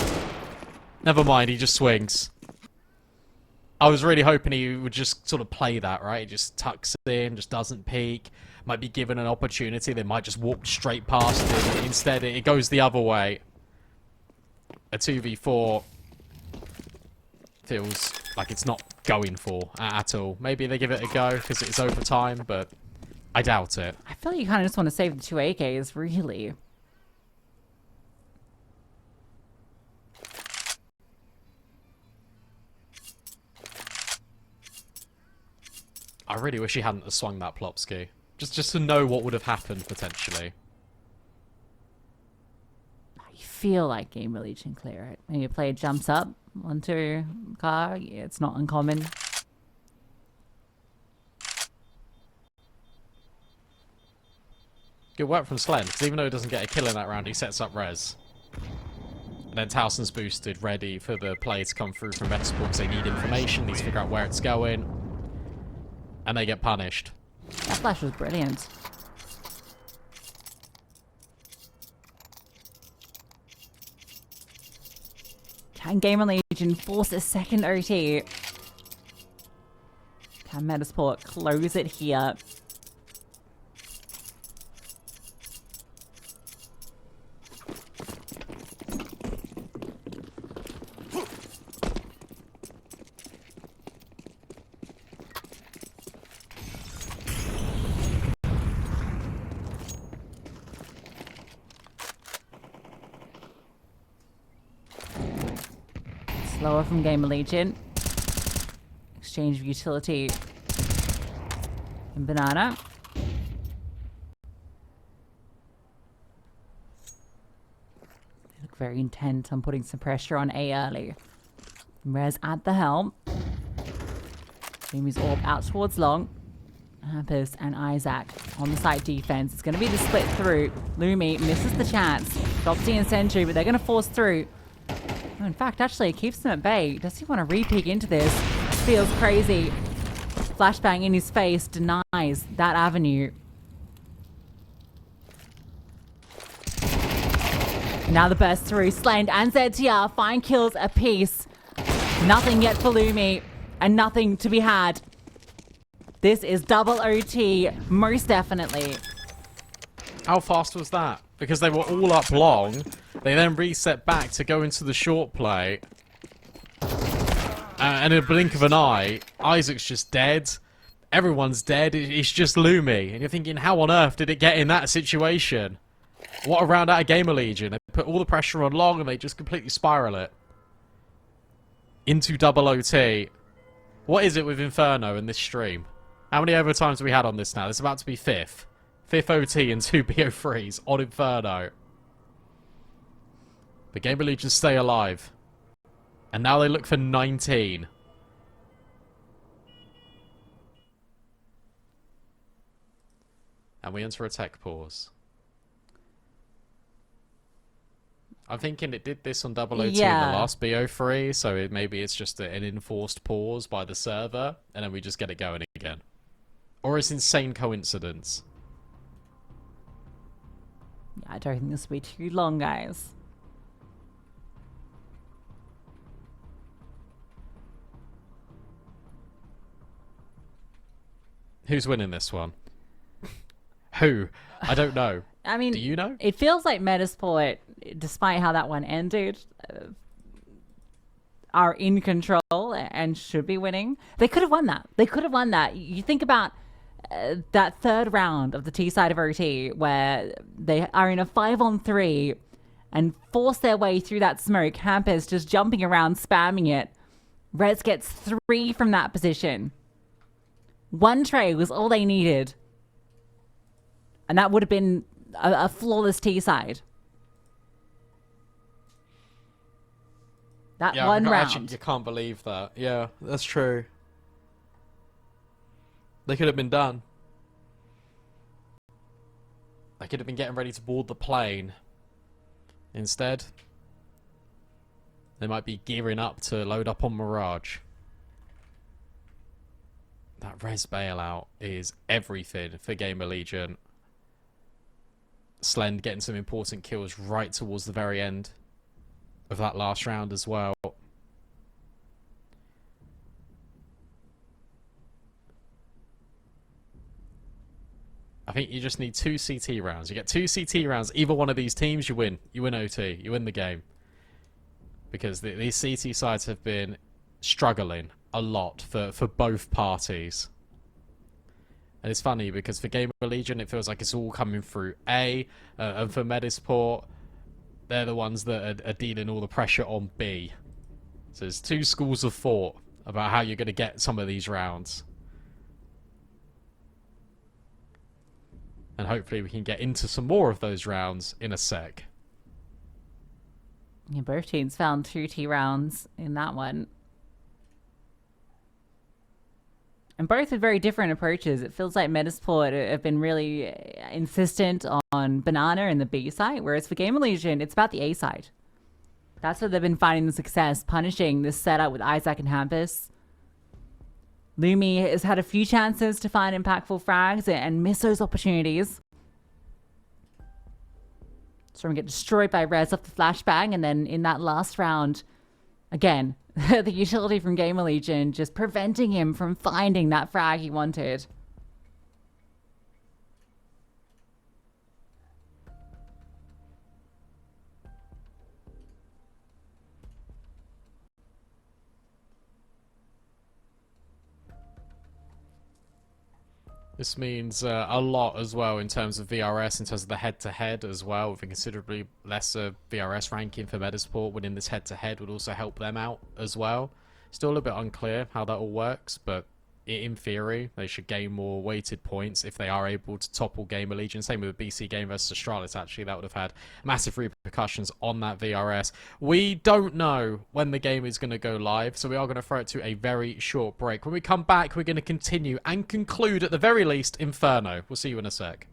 Never mind, he just swings. I was really hoping he would just sort of play that, right? He just tucks it in, just doesn't peek. Might be given an opportunity. They might just walk straight past him. Instead, it goes the other way. A 2v4. feels like it's not going for at all. Maybe they give it a go because it's overtime, but I doubt it. I feel like you kind of just want to save the 2 AKs, really. I really wish he hadn't have swung that Plopsky. Just to know what would have happened, potentially. I feel like GamerLegion clear it. Maybe a player jumps up onto car. Yeah, it's not uncommon. Good work from Slend, because even though he doesn't get a kill in that round, he sets up res. And then Towson's boosted, ready for the play to come through from Metizport because they need information, need to figure out where it's going. And they get punished. That flash was brilliant. Can GamerLegion force a second OT? Can Metizport close it here? Slower from GamerLegion. Exchange of utility and banana. They look very intent on putting some pressure on A early. Rez at the helm. Lumi's orb out towards long. Hampus and Isaac on the site defense. It's going to be the split through. Lumi misses the chance. Drops the Sentry, but they're going to force through. Oh, in fact, actually, it keeps him at bay. Does he want to re-peek into this? Feels crazy. Flashbang in his face denies that avenue. Now the burst through. Slend and ZTR find kills apiece. Nothing yet for Lumi, and nothing to be had. This is double OT, most definitely. How fast was that? Because they were all up long. They then reset back to go into the short play. And in a blink of an eye, Isaac's just dead. Everyone's dead. It's just Lumi. And you're thinking, how on earth did it get in that situation? What a round out of GamerLegion. They put all the pressure on long and they just completely spiral it. Into double OT. What is it with Inferno in this stream? How many overtimes have we had on this now? It's about to be fifth. Fifth OT and 2 BO3s on Inferno. But GamerLegion stay alive. And now they look for 19. And we enter a tech pause. I'm thinking it did this on double OT in the last BO3, so maybe it's just an enforced pause by the server, and then we just get it going again. Or it's insane coincidence. Yeah, I don't think this will be too long, guys. Who's winning this one? Who? I don't know. I mean, do you know? It feels like Metizport, despite how that one ended, are in control and should be winning. They could have won that. They could have won that. You think about that third round of the T side of OT where they are in a 5-on-3 and force their way through that smoke. Hampus just jumping around, spamming it. Reds gets 3 from that position. 1 tray was all they needed. And that would have been a flawless T side. That one round. Actually, you can't believe that. Yeah, that's true. They could have been done. They could have been getting ready to board the plane. Instead, they might be gearing up to load up on Mirage. That res bailout is everything for GamerLegion. Slend getting some important kills right towards the very end of that last round as well. I think you just need 2 CT rounds. You get 2 CT rounds, either one of these teams, you win. You win OT. You win the game. Because these CT sides have been struggling a lot for both parties. And it's funny because for GamerLegion, it feels like it's all coming through A, and for Metizport, they're the ones that are dealing all the pressure on B. So there's two schools of thought about how you're going to get some of these rounds. And hopefully we can get into some more of those rounds in a sec. Yeah, both teams found 2 T rounds in that one. And both with very different approaches. It feels like Metizport have been really insistent on Banana and the B side, whereas for GamerLegion, it's about the A side. That's where they've been finding the success, punishing this setup with Isaac and Hampus. Lumi has had a few chances to find impactful frags and miss those opportunities. Storm get destroyed by Rez off the flashbang, and then in that last round, again, the utility from GamerLegion just preventing him from finding that frag he wanted. This means a lot as well in terms of VRS, in terms of the head-to-head as well, with a considerably lesser VRS ranking for Metizport. Winning this head-to-head would also help them out as well. Still a little bit unclear how that all works, but in theory, they should gain more weighted points if they are able to topple GamerLegion. Same with the BC game versus Astralis, actually. That would have had massive repercussions on that VRS. We don't know when the game is going to go live, so we are going to throw it to a very short break. When we come back, we're going to continue and conclude, at the very least, Inferno. We'll see you in a sec.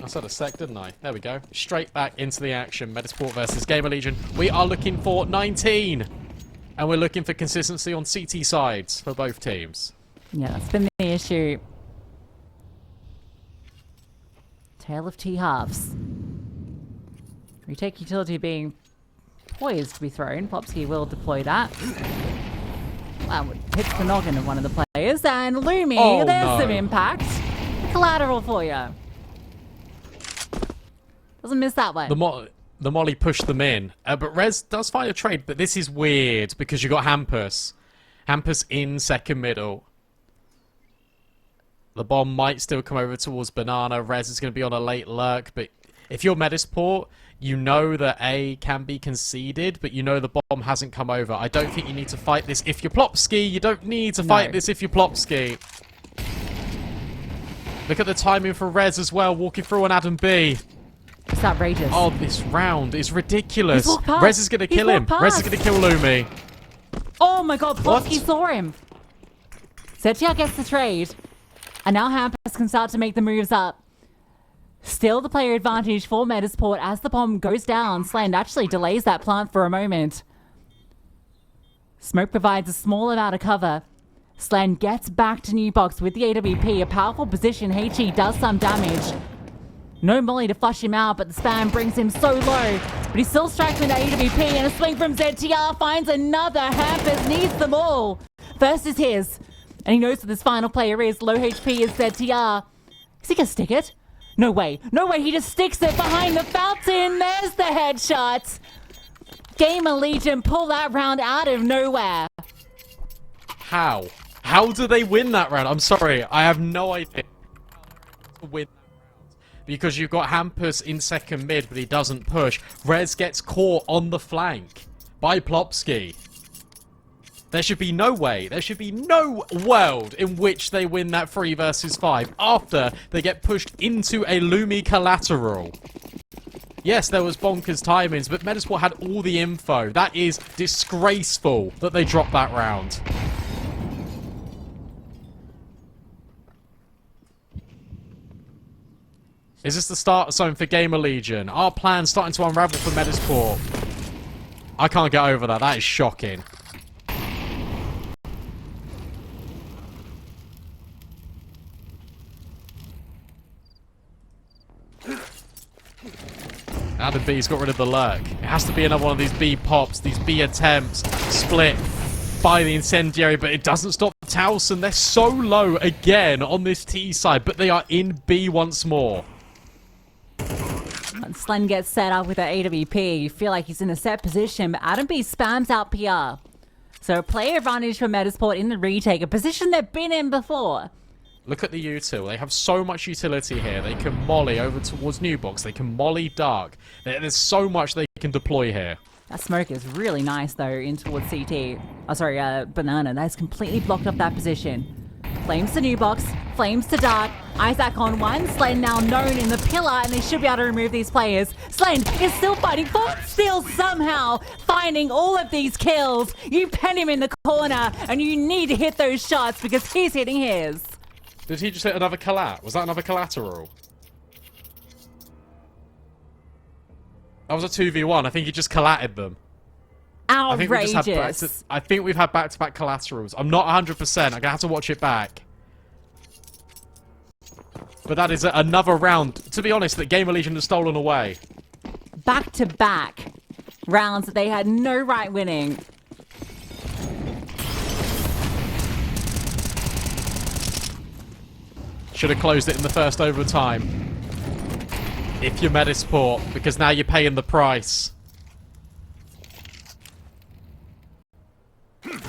I said a sec, didn't I? There we go. Straight back into the action. Metizport versus GamerLegion. We are looking for 19. And we're looking for consistency on CT sides for both teams. Yeah, that's been the issue. Tale of T halves. Retake utility being poised to be thrown. Popsky will deploy that. Wow, hits the noggin of one of the players. And Lumi, there's some impact. Collateral for you. Doesn't miss that one. The Molly pushed them in. But Rez does find a trade, but this is weird because you got Hampus. Hampus in second middle. The bomb might still come over towards Banana. Rez is going to be on a late lurk, but if you're Metizport, you know that A can be conceded, but you know the bomb hasn't come over. I don't think you need to fight this if you're Plopsky. You don't need to fight this if you're Plopsky. Look at the timing for Rez as well, walking through on adamb. It's outrageous. Oh, this round is ridiculous. He's walked past. Rez is going to kill him. Rez is going to kill Lumi. Oh my god, Plopsky saw him. Zetia gets the trade. And now Hampus can start to make the moves up. Still the player advantage for Metizport as the bomb goes down. Slend actually delays that plant for a moment. Smoke provides a small amount of cover. Slend gets back to New Box with the AWP. A powerful position. HE does some damage. No Molly to flush him out, but the spam brings him so low. But he still strikes with the AWP, and a swing from ZTR finds another. Hampus needs them all. First is his. And he knows who this final player is. Low HP is ZTR. Is he going to stick it? No way. No way. He just sticks it behind the fountain. There's the headshot. GamerLegion pull that round out of nowhere. How? How do they win that round? I'm sorry. I have no idea how to win that round. Because you've got Hampus in second mid, but he doesn't push. Rez gets caught on the flank by Plopsky. There should be no way, there should be no world in which they win that 3 versus 5 after they get pushed into a Lumi collateral. Yes, there was bonkers timings, but Metizport had all the info. That is disgraceful that they dropped that round. Is this the start zone for GamerLegion? Our plan's starting to unravel for Metizport. I can't get over that. That is shocking. adamb has got rid of the lurk. It has to be another one of these B pops, these B attempts, split by the incendiary, but it doesn't stop Towson. They're so low again on this T side, but they are in B once more. Once Slen gets set up with an AWP, you feel like he's in a set position, but adamb spams out PR. So a player advantage for Metizport in the retake, a position they've been in before. Look at the util. They have so much utility here. They can molly over towards New Box. They can molly dark. There's so much they can deploy here. That smoke is really nice, though, in towards CT. Oh, sorry, Banana. That's completely blocked up that position. Flames to New Box. Flames to dark. Isaac on one. Slen now known in the pillar, and they should be able to remove these players. Slen is still fighting for it, still somehow finding all of these kills. You pen him in the corner, and you need to hit those shots because he's hitting his. Did he just hit another collat? Was that another collateral? That was a 2v1. I think he just collatted them. Outrageous. I think we've had back-to-back collaterals. I'm not 100%. I'm going to have to watch it back. But that is another round, to be honest, that GamerLegion has stolen away. Back-to-back rounds that they had no right winning. Should have closed it in the first overtime. If you're Metizport, because now you're paying the price.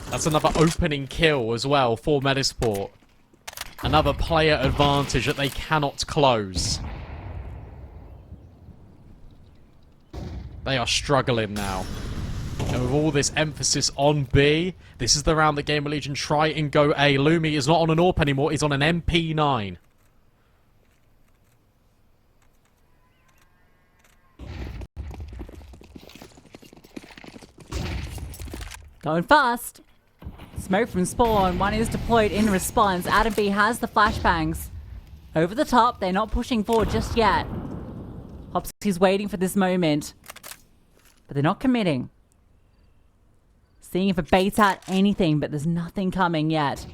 That's another opening kill as well for Metizport. Another player advantage that they cannot close. They are struggling now. And with all this emphasis on B, this is the round that GamerLegion try and go A. Lumi is not on an AWP anymore, he's on an MP9. Going fast. Smoke from spawn. One is deployed in response. adamb has the flashbangs. Over the top. They're not pushing forward just yet. Hopsy's waiting for this moment. But they're not committing. Seeing if it baits out anything, but there's nothing coming yet.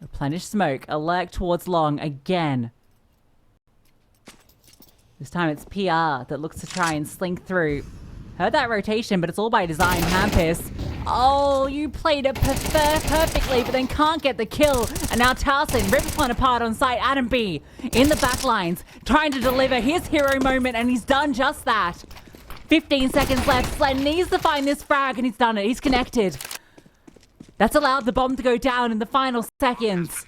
Replenish smoke. Alert towards long again. This time it's PR that looks to try and slink through. Heard that rotation, but it's all by design. Hampus. Oh, you played it perfectly, but then can't get the kill. And now Towson rips one apart on site. adamb in the back lines, trying to deliver his hero moment, and he's done just that. 15 seconds left. Slen needs to find this frag, and he's done it. He's connected. That's allowed the bomb to go down in the final seconds.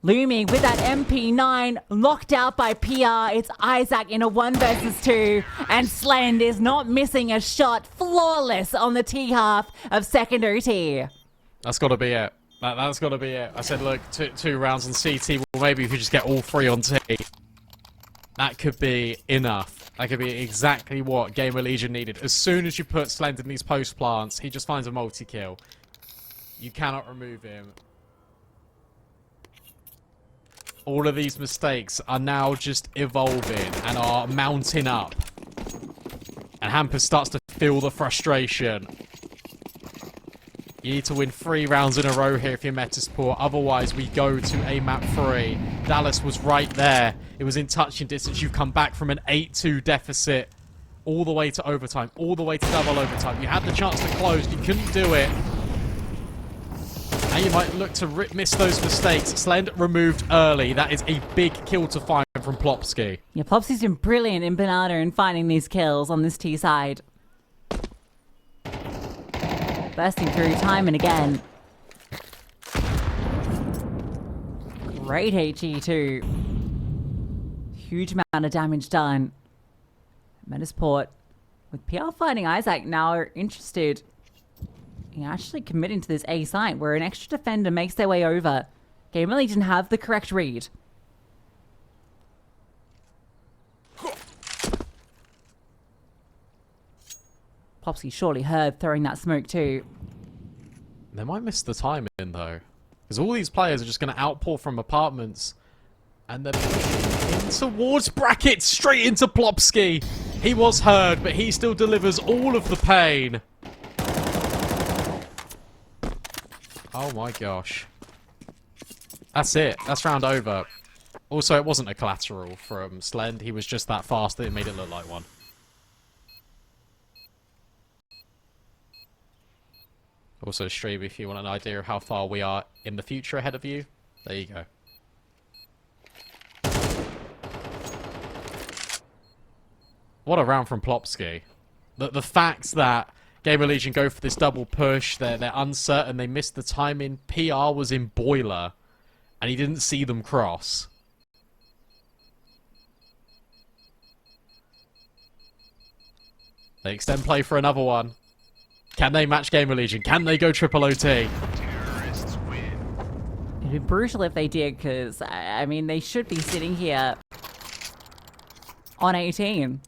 Lumi with that MP9 locked out by PR. It's Isaac in a 1 versus 2. And Slen is not missing a shot. Flawless on the T half of secondary T. That's got to be it. That's got to be it. I said, look, two rounds on CT. Well, maybe if you just get all 3 on T. That could be enough. That could be exactly what GamerLegion needed. As soon as you put Slend in these post plants, he just finds a multi-kill. You cannot remove him. All of these mistakes are now just evolving and are mounting up. And Hampus starts to feel the frustration. You need to win 3 rounds in a row here if you're Metizport. Otherwise, we go to a map 3. Dallas was right there. It was in touching distance. You've come back from an 8-2 deficit all the way to overtime, all the way to double overtime. You had the chance to close. You couldn't do it. Now you might look to miss those mistakes. Slend removed early. That is a big kill to find from Plopsky. Yeah, Plopsky's been brilliant in Banana in finding these kills on this T side. Bursting through time and again. Great HE too. Huge amount of damage done. Metizport with PR finding Isaac now are interested. Actually committing to this A site where an extra defender makes their way over. GamerLegion have the correct read. Popsky surely heard throwing that smoke too. They might miss the timing, though. Because all these players are just going to outpour from apartments. And then in towards brackets, straight into Plopsky. He was heard, but he still delivers all of the pain. Oh my gosh. That's it. That's round over. Also, it wasn't a collateral from Slend. He was just that fast that it made it look like one. Also, stream if you want an idea of how far we are in the future ahead of you. There you go. What a round from Plopsky. The fact that GamerLegion go for this double push, they're uncertain, they missed the timing. PR was in boiler, and he didn't see them cross. They extend play for another one. Can they match GamerLegion? Can they go triple OT? Terrorists win. It'd be brutal if they did, because, I mean, they should be sitting here on 18.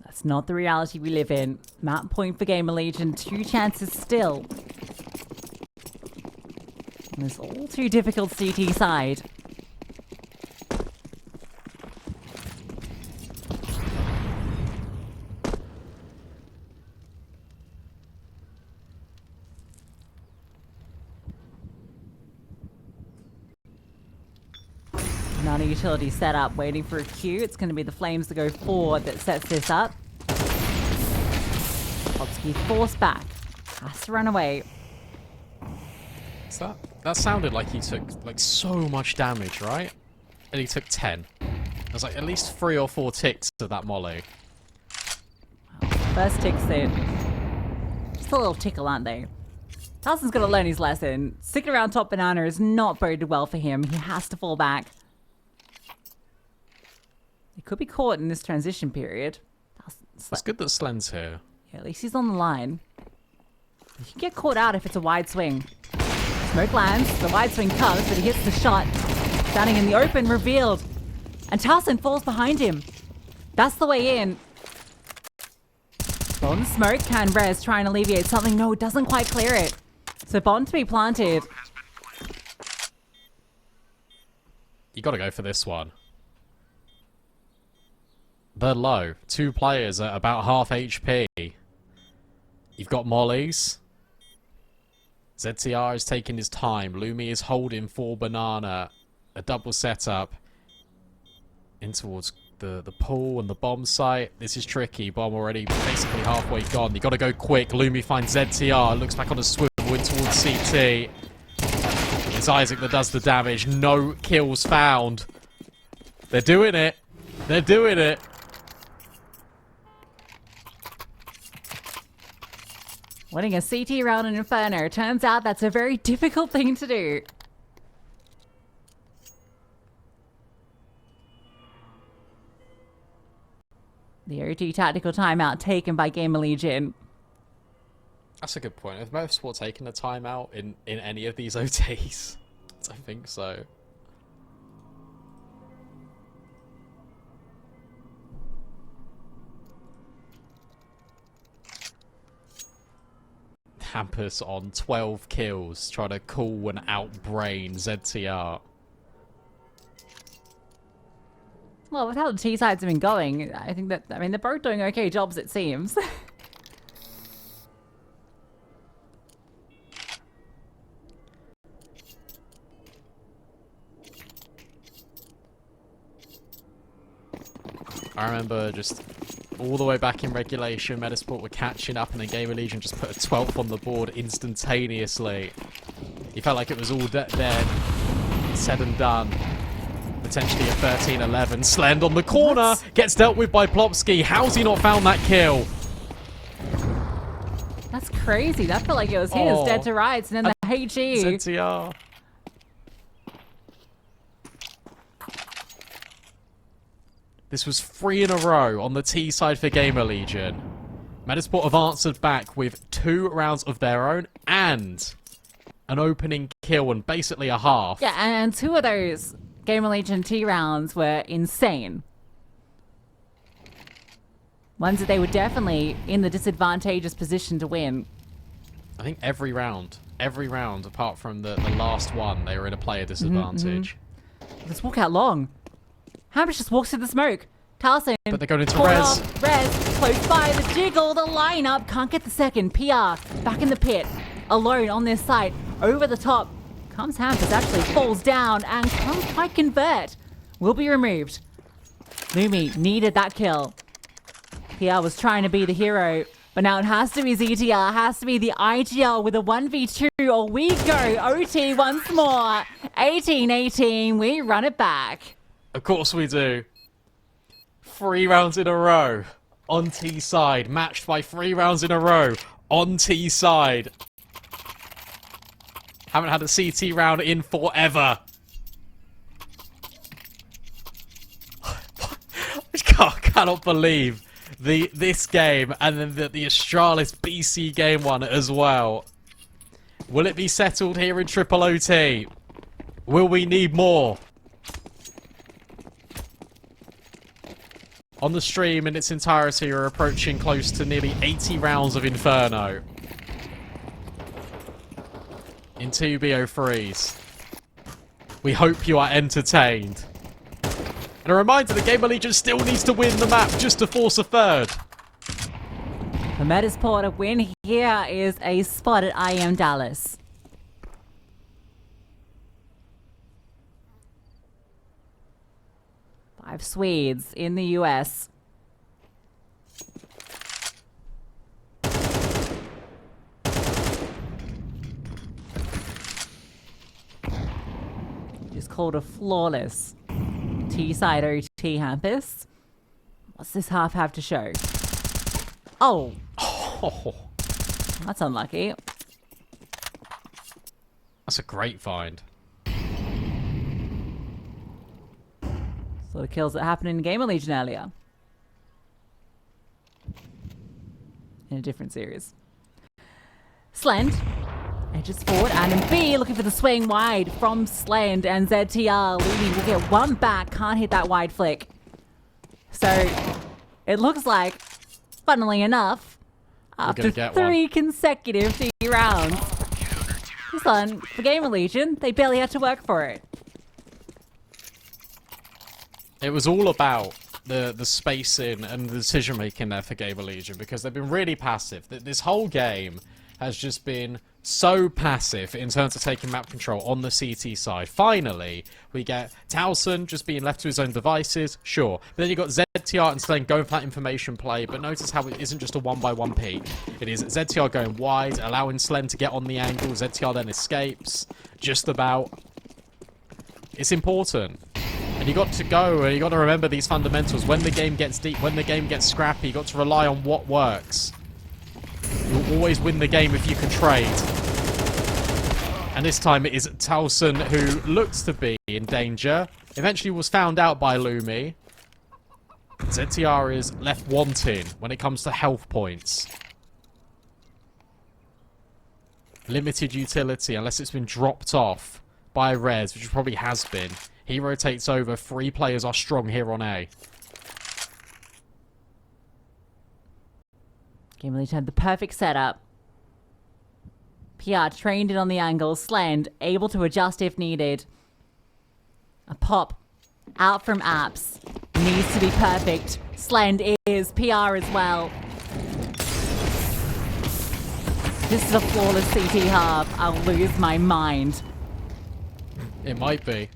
That's not the reality we live in. Map point for GamerLegion, 2 chances still. And this all too difficult CT side. Another utility set up, waiting for a queue. It's going to be the Flames to go forward that sets this up. Plopsky forced back. Has to run away. That sounded like he took like so much damage, right? And he took 10. There's like at least 3 or 4 ticks to that molly. First tick's in. Just a little tickle, aren't they? Tarson's got to learn his lesson. Sticking around top banana is not boded well for him. He has to fall back. He could be caught in this transition period. It's good that Slend's here. Yeah, at least he's on the line. He can get caught out if it's a wide swing. Smoke lands, the wide swing comes, but he hits the shot. Standing in the open, revealed. And Tarson falls behind him. That's the way in. Bond smoke, can Rez try and alleviate something? No, it doesn't quite clear it. So Bond to be planted. You gotta go for this one. They're low. 2 players at about half HP. You've got mollies. ZTR is taking his time. Lumi is holding for banana. A double setup. In towards the pool and the bomb site. This is tricky. Bomb already basically halfway gone. You gotta go quick. Lumi finds ZTR. Looks back on a swivel in towards CT. It's Isaac that does the damage. No kills found. They're doing it. They're doing it. Winning a CT round in Inferno. Turns out that's a very difficult thing to do. The OT tactical timeout taken by GamerLegion. That's a good point. Have Metizport taken a timeout in any of these OTs? I think so. Hampus on 12 kills, trying to call and outbrain ZTR. Well, with how the T sides have been going, I think that, I mean, they're both doing okay jobs, it seems. I remember just all the way back in regulation, Metizport were catching up, and then GamerLegion just put a 12th on the board instantaneously. He felt like it was all there, said and done. Potentially a 13-11. Slend on the corner, gets dealt with by Plopsky. How's he not found that kill? That's crazy. That felt like it was his, dead to rights, and then the HE. ZTR. This was 3 in a row on the T side for GamerLegion. Metizport have answered back with 2 rounds of their own and an opening kill and basically a half. Yeah, and 2 of those GamerLegion T rounds were insane. Ones that they were definitely in the disadvantageous position to win. I think every round, apart from the last one, they were in a player disadvantage. Let's walk out long. Hamish just walks through the smoke. Carlson. But they're going into caught res. off, res. Close by the jiggle, the lineup. Can't get the second. PR back in the pit. Alone on this site. Over the top. Comes Hampus, actually falls down and can't quite convert. Will be removed. Lumi needed that kill. PR was trying to be the hero. But now it has to be ZTR, has to be the IGL with a 1v2, or we go OT once more. 18-18, we run it back. Of course we do. 3 rounds in a row on T side, matched by 3 rounds in a row on T side. Haven't had a CT round in forever. I cannot believe this game and then the Astralis BC game one as well. Will it be settled here in Triple OT? Will we need more? On the stream in its entirety, we're approaching close to nearly 80 rounds of Inferno. In 2BO3s. We hope you are entertained. And a reminder, the GamerLegion still needs to win the map just to force a third. For Metizport, a win here is a spot at IEM Dallas. Five Swedes in the US. Just called a flawless T-side OT Hampus. What's this half have to show? Oh. Oh, That's unlucky. that's a great find. Sort of kills that happened in GamerLegion earlier. In a different series. Slend. Edges forward. adamb looking for the swing wide from Slend. And ZTR leading will get one back. Can't hit that wide flick. So it looks like, funnily enough, after 3 consecutive T rounds, this one, for GamerLegion, they barely had to work for it. It was all about the spacing and the decision making there for GamerLegion, because they've been really passive. This whole game has just been so passive in terms of taking map control on the CT side. Finally, we get Towson just being left to his own devices, sure. But then you've got ZTR and Slane going for that information play, but notice how it isn't just a 1-by-1 peek. It is ZTR going wide, allowing Slane to get on the angle. ZTR then escapes, just about. It's important. And you got to go, and you got to remember these fundamentals. When the game gets deep, when the game gets scrappy, you got to rely on what works. You'll always win the game if you can trade. And this time it is Towson who looks to be in danger. Eventually was found out by Lumi. ZTR is left wanting when it comes to health points. Limited utility unless it's been dropped off by Rez, which it probably has been. He rotates over. 3 players are strong here on A. GamerLegion had the perfect setup. PR trained in on the angle. Slend able to adjust if needed. A pop out from apps. Needs to be perfect. Slend is. PR as well. This is a flawless CT half. I'll lose my mind. It might be.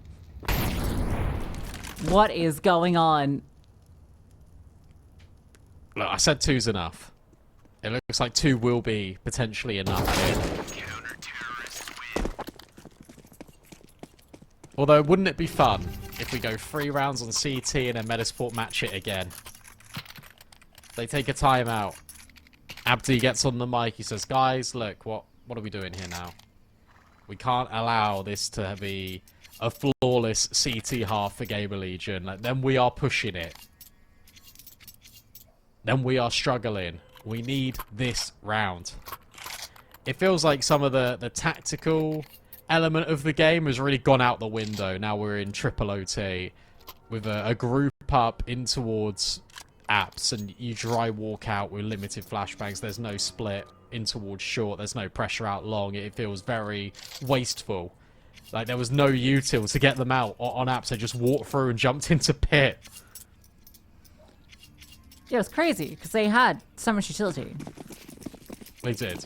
What is going on? Look, I said 2's enough. It looks like 2 will be potentially enough here. Although, wouldn't it be fun if we go 3 rounds on CT and then Metizport match it again? They take a timeout. Abdi gets on the mic. He says, guys, look, what are we doing here now? We can't allow this to be a flawless CT half for GamerLegion. Like, then we are pushing it. Then we are struggling. We need this round. it feels like some of the tactical element of the game has really gone out the window. Now we're in triple OT with a group up in towards apps, and you dry walk out with limited flashbangs. There's no split in towards short. There's no pressure out long. It feels very wasteful. Like there was no util to get them out on apps. They just walked through and jumped into pit. Yeah, it was crazy because they had so much utility. They did.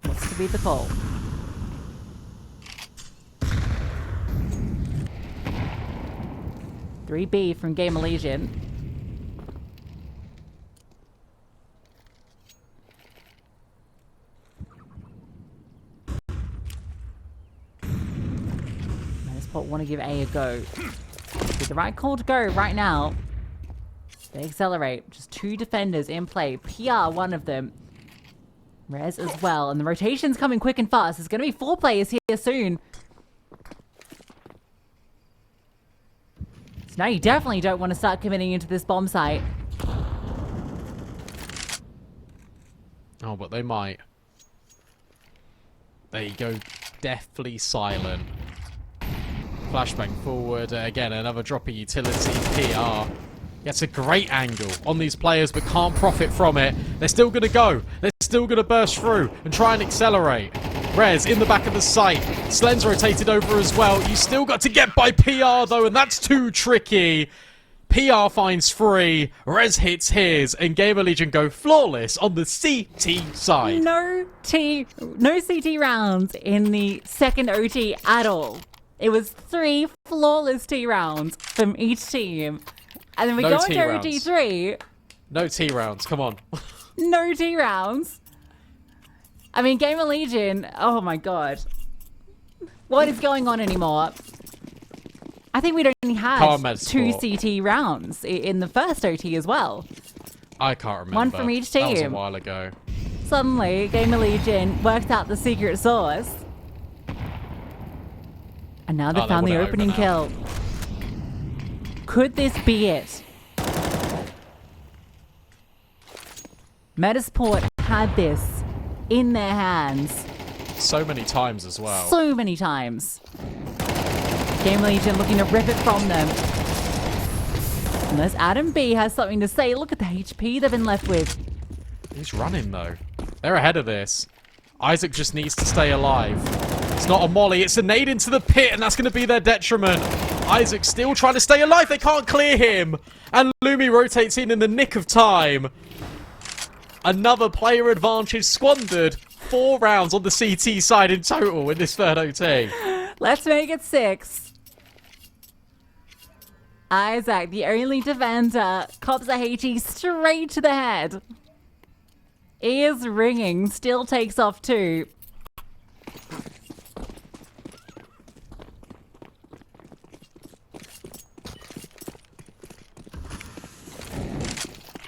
What's to be the call? $3B from GamerLegion. Metizport want to give A go. Be the right call to go right now. They accelerate. Just 2 defenders in play. PR, one of them. Rez as well. And the rotation's coming quick and fast. There's going to be 4 players here soon. So now you definitely don't want to start committing into this bomb site. Oh, but they might. There you go. Deathly silent. Flashbang forward. Again, another drop of utility. PR. Gets a great angle on these players, but can't profit from it. They're still going to go. They're still going to burst through and try and accelerate. Rez in the back of the site. Slen's rotated over as well. You still got to get by PR, though, and that's too tricky. PR finds 3. Rez hits his, and GamerLegion go flawless on the CT side. No CT rounds in the second OT at all. It was 3 flawless T rounds from each team. And then we go into OT3. No T rounds, come on. No T rounds. I mean, GamerLegion, oh my god. What is going on anymore? I think we'd only had 2 CT rounds in the first OT as well. I can't remember. 1 from each team. That was a while ago. Suddenly, GamerLegion worked out the secret sauce. And now they found the opening kill. Could this be it? Metizport had this in their hands. So many times as well. So many times. GamerLegion looking to rip it from them. Unless adamb has something to say. Look at the HP they've been left with. He's running though. They're ahead of this. Isaac just needs to stay alive. It's not a molly, it's a nade into the pit, and that's going to be their detriment. Isaac still trying to stay alive. They can't clear him. And Lumi rotates in the nick of time. Another player advantage squandered. 4 rounds on the CT side in total in this third OT. Let's make it 6. Isaac, the only defender, cops a HE straight to the head. Ears ringing, still takes off 2.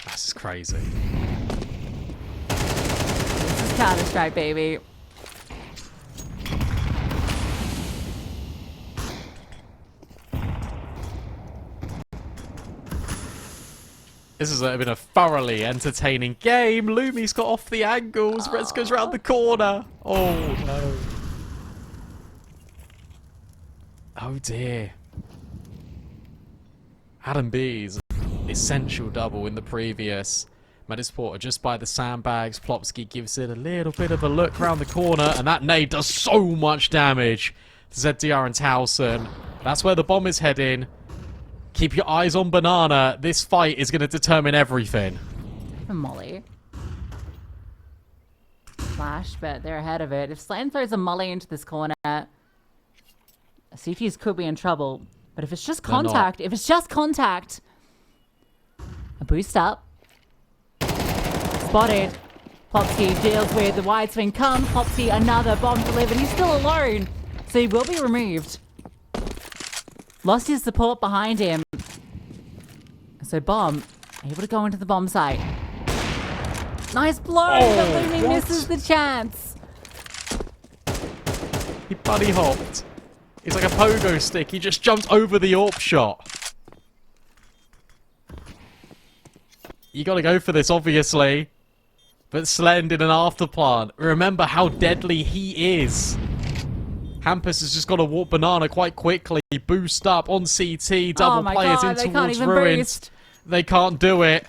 This is crazy. This is Counter-Strike, baby. This has been a thoroughly entertaining game. Lumi's got off the angles. Rez goes round the corner. Oh, no. Oh, dear. adamb's essential double in the previous. Metizport are just by the sandbags. Plopsky gives it a little bit of a look around the corner, and that nade does so much damage to ZDR and Towson. That's where the bomb is heading. Keep your eyes on Banana. This fight is going to determine everything. Molly. Flash, but they're ahead of it. If Slan throws a molly into this corner, CTs could be in trouble. But if it's just contact, a boost up. Spotted. Plopsky deals with the wide swing comes. Plopsky, another bomb delivered. He's still alone, so he will be removed. Lost his support behind him. So Bomb, able to go into the bomb site. Nice blow, but Lumi misses the chance. He buddy hopped. It's like a pogo stick. He just jumped over the AWP shot. You gotta go for this, obviously. But Slend in an afterplant. Remember how deadly he is. Hampus has just got to walk banana quite quickly. Boost up on CT. Double players in towards ruins. They can't do it.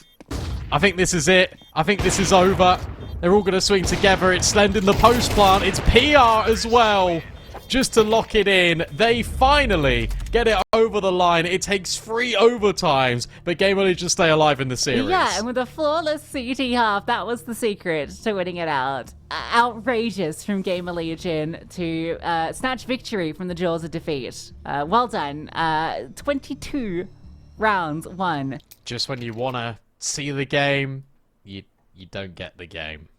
I think this is it. I think this is over. They're all going to swing together. It's Slend in the post plant. It's PR as well. Just to lock it in. They finally get it over the line. It takes 3 overtimes, but GamerLegion stay alive in the series. Yeah, and with a flawless CT half, that was the secret to winning it out. Outrageous from GamerLegion to snatch victory from the jaws of defeat. Well done. 22 rounds won. Just when you want to see the game, you don't get the game.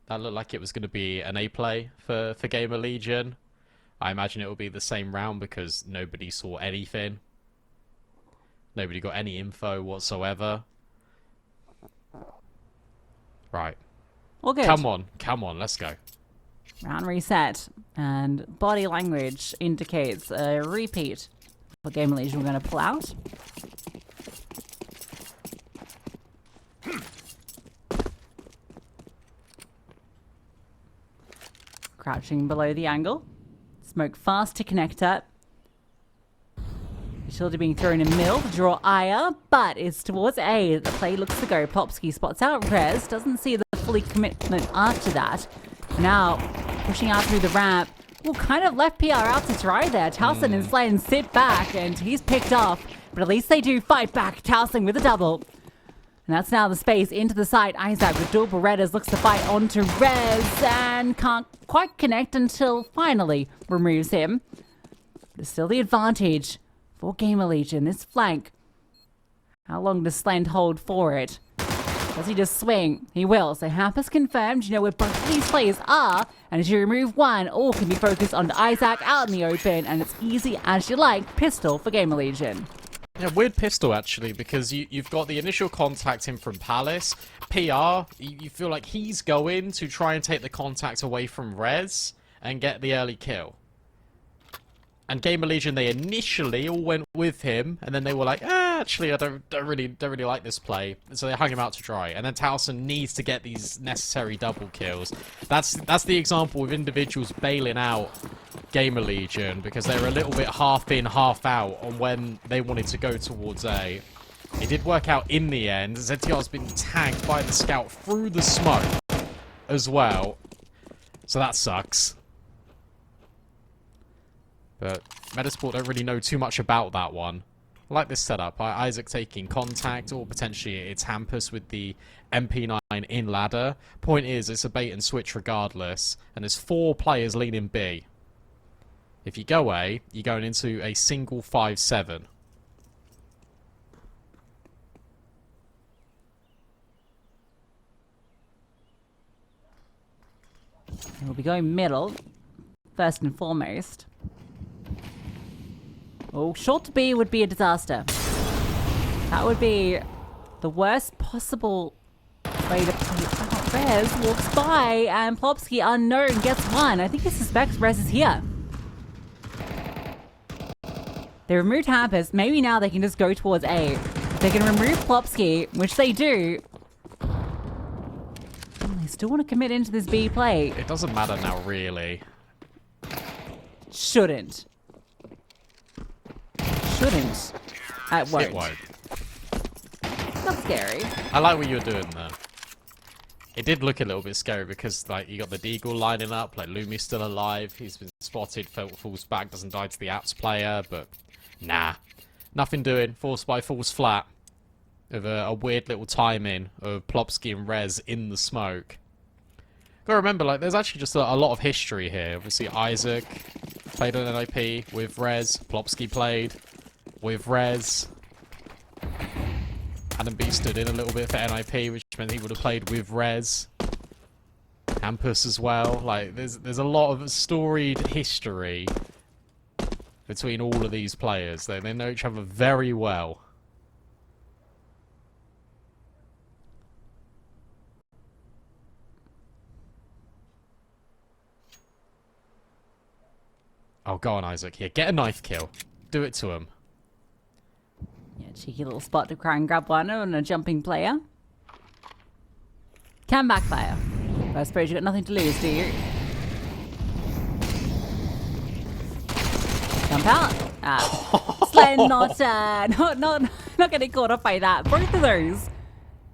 That looked like it was going to be an A play for GamerLegion. I imagine it will be the same round because nobody saw anything. Nobody got any info whatsoever. Right. All good. Come on, let's go. Round reset. And body language indicates a repeat for GamerLegion we're going to pull out. Crouching below the angle. Smoke fast to connector. Shieldy being thrown in middle to draw Aya, but it's towards A. The play looks to go. Plopsky spots out Rez, doesn't see the fully commitment after that. Now, pushing out through the ramp. Ooh, kind of left PR out to dry there. Towson and Slend sit back, and he's picked off. But at least they do fight back. Towson with a double. And that's now the space into the side. Isaac with dual Berettas looks to fight onto Rez and can't quite connect until finally removes him. But it's still the advantage for GamerLegion. This flank. How long does Slend hold for it? Does he just swing? He will. So Hampus confirmed. You know where both of these players are. And as you remove one, all can be focused on Isaac out in the open. And it's easy as you like. Pistol for GamerLegion. Yeah, weird pistol actually, because you've got the initial contact in from Palace. PR, you feel like he's going to try and take the contact away from Rez and get the early kill. And GamerLegion, they initially all went with him, and then they were like, actually, I don't really like this play. So they hung him out to dry. And then Towson needs to get these necessary double kills. That's the example of individuals bailing out GamerLegion because they were a little bit half in, half out on when they wanted to go towards A. It did work out in the end. ZTR's been tagged by the scout through the smoke as well. So that sucks. But Metizport don't really know too much about that one. I like this setup. Isaac taking contact, or potentially it's Hampus with the MP9 in ladder. Point is, it's a bait and switch regardless, and there's 4 players leaning B. If you go A, you're going into a single 5-7. We'll be going middle, first and foremost. Oh, short to B would be a disaster. That would be the worst possible way to play out. Rez walks by, and Plopsky, unknown, gets one. I think he suspects Rez is here. They removed Hampus. Maybe now they can just go towards A. If they can remove Plopsky, which they do. They still want to commit into this B play. It doesn't matter now, really. Shouldn't. It won't. It won't. Not scary. I like what you were doing there. It did look a little bit scary because, like, you got the Deagle lining up, like, Lumi's still alive, he's been spotted, falls back, doesn't die to the apps player, but nah. Nothing doing, falls flat. With a weird little timing of Plopsky and Rez in the smoke. Gotta remember, like, there's actually just a lot of history here. Obviously, Isaac played on NIP with Rez, Plopsky played with Rez. adamb stood in a little bit for NIP, which meant he would have played with Rez. Hampus as well. Like, there's a lot of storied history between all of these players. They know each other very well. Oh, go on, Isaac. Here, get a knife kill. Do it to him. Yeah, Cheeky little spot to try and grab one on a jumping player. Can backfire. But I suppose you've got nothing to lose, do you? Jump out. Slen not getting caught up by that. Both of those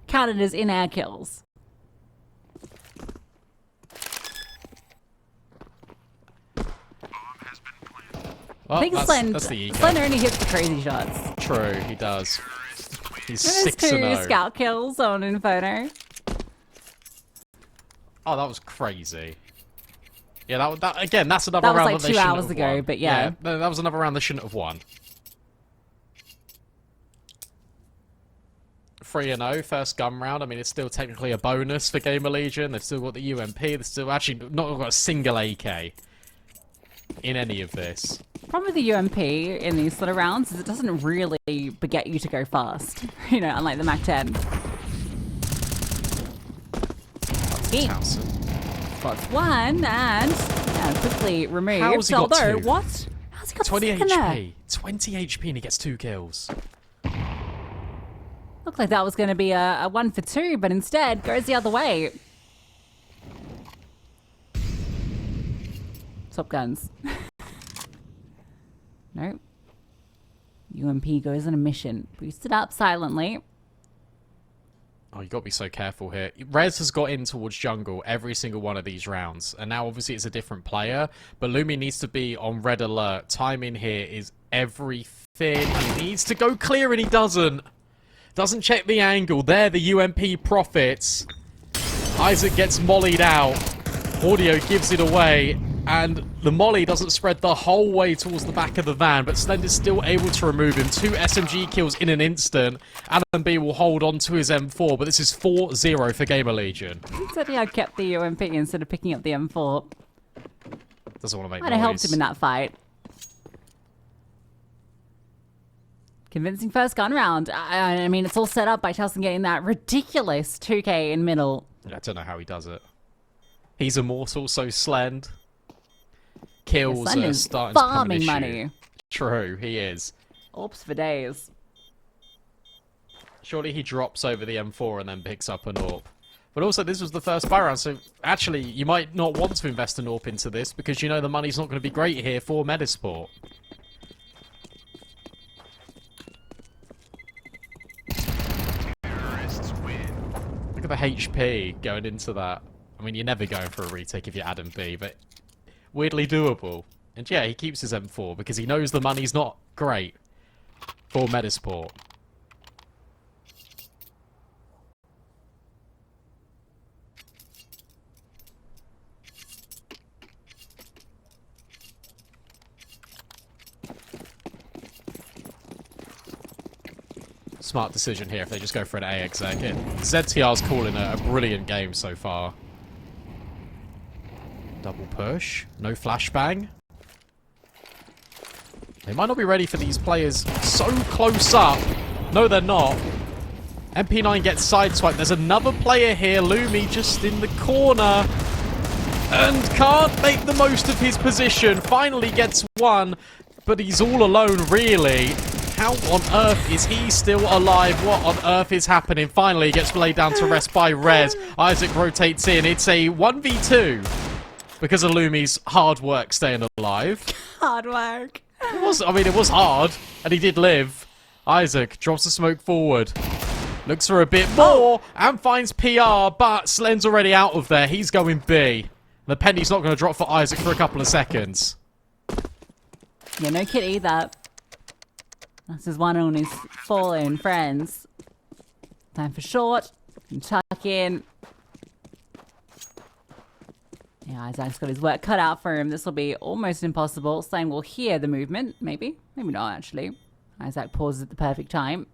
counted as in-air kills. Well, I think that's the eco. Slen only hits the crazy shots. True, he does. He's There's 6-0. 2 scout kills on Inferno. Oh, that was crazy. Yeah, that again, that's another round That was like that they 2 shouldn't hours have ago, won. but yeah. That was another round they shouldn't have won. 3-0, first gun round. I mean, it's still technically a bonus for GamerLegion. They've still got the UMP. They've still actually not got a single AK in any of this. Problem with the UMP in these sort of rounds is it doesn't really beget you to go fast. You know, unlike the MAC-10. Towson. Spots one and quickly removed. How's he got Although, 2? what? How's he got 20 2 in there? HP. 20 HP and he gets 2 kills. Looked like that was going to be a 1 for 2, but instead goes the other way. Top guns. Nope. UMP goes on a mission. Boosted up silently. Oh, you got to be so careful here. Rez has got in towards jungle every single one of these rounds, and now obviously it's a different player, but Lumi needs to be on red alert. Timing here is everything. He needs to go clear, and he doesn't. Doesn't check the angle. There, the UMP profits. Isaac gets mollied out. Audio gives it away, and the molly doesn't spread the whole way towards the back of the van, but Slender's still able to remove him. 2 SMG kills in an instant. adamb will hold on to his M4, but this is 4-0 for GamerLegion. Certainly I kept the UMP instead of picking up the M4. Doesn't want to make Might noise. have helped him in that fight. Convincing first gun round. I mean, it's all set up by Towson getting that ridiculous 2k in middle. I don't know how he does it. He's immortal, so Slend. Kills Slen are is starting to become an farming issue. money. True, he is. Orbs for days. Surely he drops over the M4 and then picks up an AWP. But also, this was the first buy round, so actually, you might not want to invest an AWP into this because you know the money's not going to be great here for Metizport. Terrorists win. Look at the HP going into that. I mean, you're never going for a retake if you're adamb, but weirdly doable. And yeah, he keeps his M4 because he knows the money's not great for Metizport. Smart decision here if they just go for an A exec. ZTR's calling a brilliant game so far. Double push. No flashbang. They might not be ready for these players so close up. No, they're not. MP9 gets sideswiped. There's another player here. Lumi just in the corner. And can't make the most of his position. Finally gets one. But he's all alone, really. How on earth is he still alive? What on earth is happening? Finally, he gets laid down to rest by Rez. Isaac rotates in. It's a 1v2 because of Lumi's hard work staying alive. Hard work. It was hard, and he did live. Isaac drops the smoke forward. Looks for a bit more and finds PR, but Slen's already out of there. He's going B. The penny's not going to drop for Isaac for a couple of seconds. Yeah, no kid either. This is one on his fallen friends. Time for short. And tuck in. Yeah, Isaac's got his work cut out for him. This will be almost impossible. Slang will hear the movement. Maybe. Maybe not, actually. Isaac pauses at the perfect time.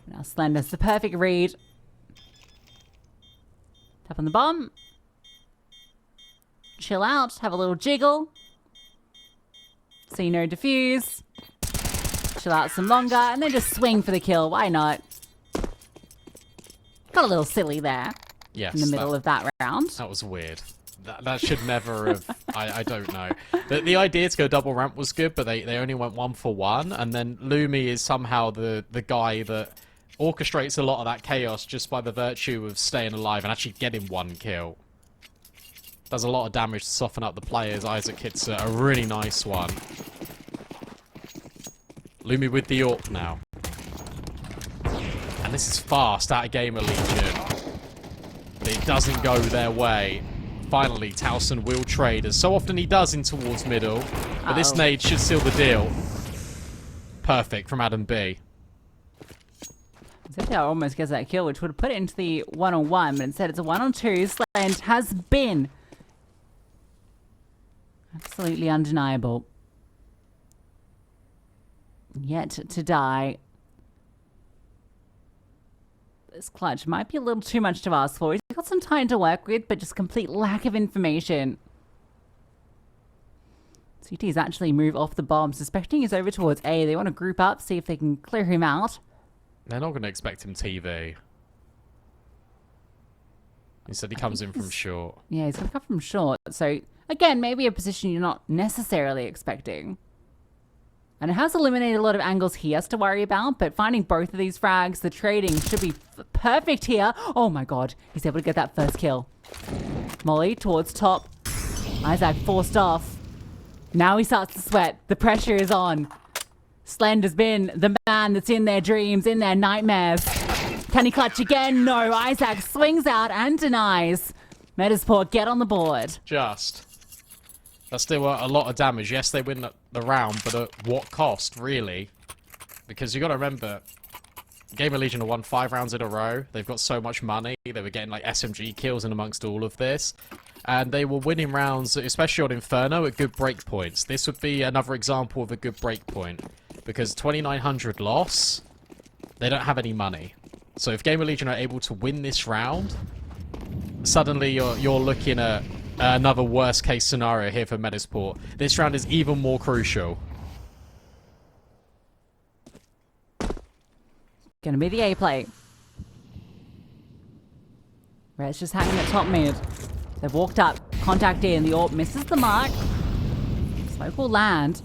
Now Slen does the perfect read. Tap on the bomb. Chill out. Have a little jiggle. See no diffuse. Chill out some longer. And then just swing for the kill. Why not? Got a little silly there. Yes. In the middle of that round. That was weird. That should never have... I don't know. The idea to go double ramp was good, but they only went 1-for-1, and then Lumi is somehow the guy that orchestrates a lot of that chaos just by the virtue of staying alive and actually getting 1 kill. Does a lot of damage to soften up the players. Isaac hits a really nice one. Lumi with the AWP now. And this is fast out of GamerLegion. But it doesn't go their way. Finally, Towson will trade, as so often he does in towards middle. But this nade should seal the deal. Perfect from adamb. Zephyr almost gets that kill, which would have put it into the 1-on-1, but instead it's a 1-on-2. Slant has been absolutely undeniable. Yet to die. This clutch might be a little too much to ask for. He's got some time to work with, but just complete lack of information. CT's actually move off the bomb, suspecting he's over towards A. They want to group up, see if they can clear him out. They're not going to expect him TV. Instead, he comes in from short. Yeah, he's going to come from short. So, again, maybe a position you're not necessarily expecting. And it has eliminated a lot of angles he has to worry about, but finding both of these frags, the trading should be perfect here. Oh my god, he's able to get that first kill. Molly towards top. Isaac forced off. Now he starts to sweat. The pressure is on. Slend has been the man that's in their dreams, in their nightmares. Can he clutch again? No. Isaac swings out and denies. Metizport get on the board. Just. That's still a lot of damage. Yes, they win the round, but at what cost, really? Because you got to remember, GamerLegion have won 5 rounds in a row. They've got so much money. They were getting like SMG kills in amongst all of this. And they were winning rounds, especially on Inferno, at good break points. This would be another example of a good break point. Because 2,900 loss, they don't have any money. So if GamerLegion are able to win this round, suddenly you're looking at another worst case scenario here for Metizport. This round is even more crucial. Gonna be the A play. Red's just hanging at top mid. They've walked up, contact in, the AWP misses the mark. Smoke will land.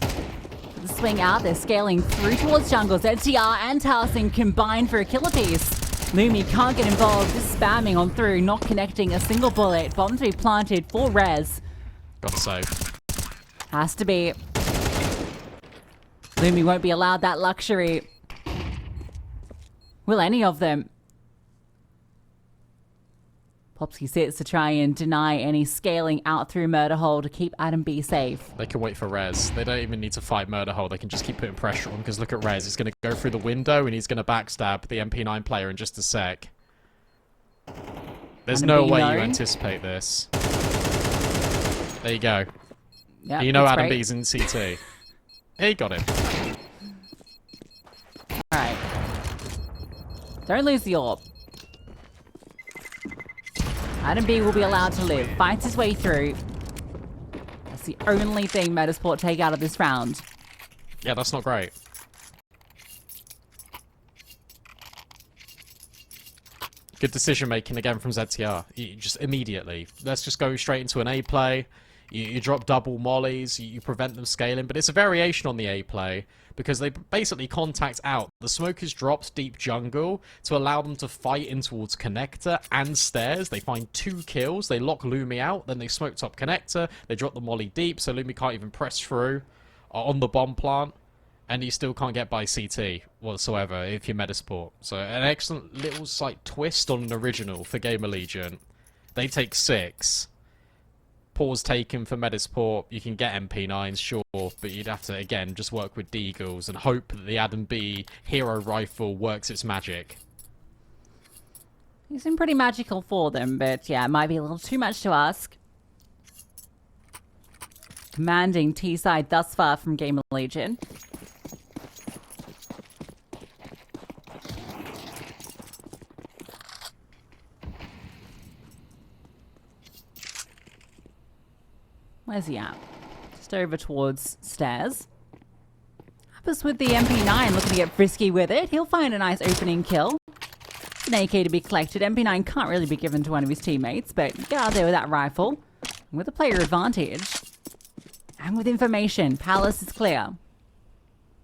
The swing out, they're scaling through towards jungle. ZTR and Towson combined for a kill apiece. Lumi can't get involved, just spamming on through, not connecting a single bullet. Bomb to be planted for res. Got to save. Has to be. Lumi won't be allowed that luxury. Will any of them? Popsky sits to try and deny any scaling out through Murder Hole to keep adamb safe. They can wait for Rez. They don't even need to fight Murder Hole. They can just keep putting pressure on, because look at Rez. He's going to go through the window and he's going to backstab the MP9 player in just a sec. There's no way you anticipate this. There you go. Yep, you know adamb is in CT. He got him. Alright. Don't lose the AWP. adamb will be allowed to live. Fights his way through. That's the only thing Metizport take out of this round. Yeah, that's not great. Good decision making again from ZTR. You just immediately. Let's just go straight into an A play. You drop double mollies, you prevent them scaling, but it's a variation on the A play because they basically contact out. The smoke is dropped deep jungle to allow them to fight in towards connector and stairs. They find 2 kills, they lock Lumi out, then they smoke top connector, they drop the molly deep so Lumi can't even press through on the bomb plant, and you still can't get by CT whatsoever if you're Metizport. So an excellent little slight twist on an original for GamerLegion. They take 6. Pause taken for Metizport. You can get MP9s, sure, but you'd have to, again, just work with Deagles and hope that the adamb hero rifle works its magic. He's been pretty magical for them, but yeah, it might be a little too much to ask. Commanding T-side thus far from GamerLegion. Where's he at? Just over towards stairs. Happens with the MP9 looking to get frisky with it. He'll find a nice opening kill. an AK to be collected. MP9 can't really be given to one of his teammates, but get out there with that rifle. With a player advantage. And with information, Palace is clear.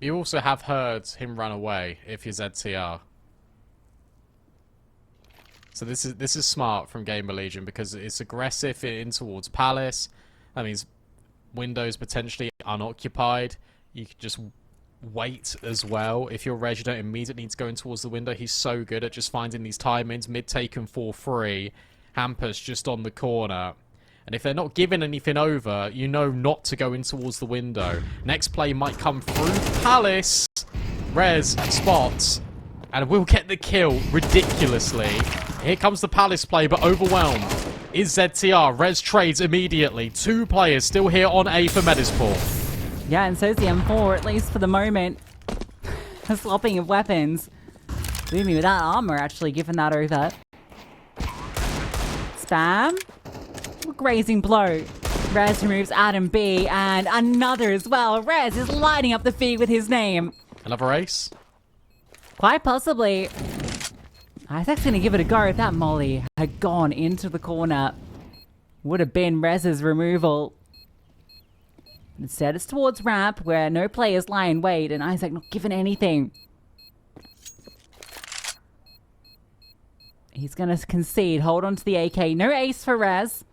You also have heard him run away if you're ZTR. So this is smart from GamerLegion because it's aggressive in towards Palace. That means windows potentially unoccupied. You could just wait as well. If you're Reg, you don't immediately need to go in towards the window. He's so good at just finding these timings. Mid taken 4-3. Hampus just on the corner. And if they're not giving anything over, you know not to go in towards the window. Next play might come through Palace. Rez spots. And will get the kill ridiculously. Here comes the Palace play, but overwhelmed is ZTR. Rez trades immediately. 2 players still here on A for Metizport. Yeah, and so's the M4, at least for the moment. A swapping of weapons. Lumi with that armor actually giving that over. Spam. Grazing blow. Rez removes adamb, and another as well. Rez is lighting up the feed with his name. Another ace? Quite possibly. Isaac's going to give it a go if that molly had gone into the corner. Would have been Rez's removal. Instead, it's towards ramp where no players lie in wait and Isaac not given anything. He's going to concede. Hold on to the AK. No ace for Rez.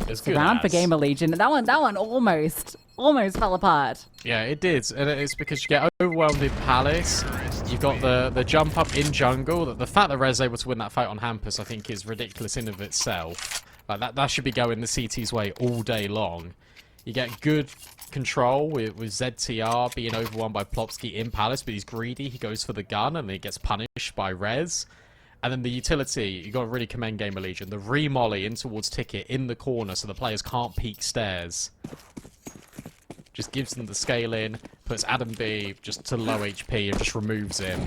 It's good Round for GamerLegion. That one almost fell apart. Yeah, it did. And it's because you get overwhelmed in Palace. You've got the jump up in jungle. The fact that Rez able to win that fight on Hampus, I think, is ridiculous in of itself. Like that should be going the CT's way all day long. You get good control with ZTR being overwhelmed by Plopsky in Palace, but he's greedy. He goes for the gun and he gets punished by Rez. And then the utility, you got to really commend GamerLegion. The re-molly in towards Ticket in the corner so the players can't peek stairs. Just gives them the scale in, puts adamb just to low HP and just removes him.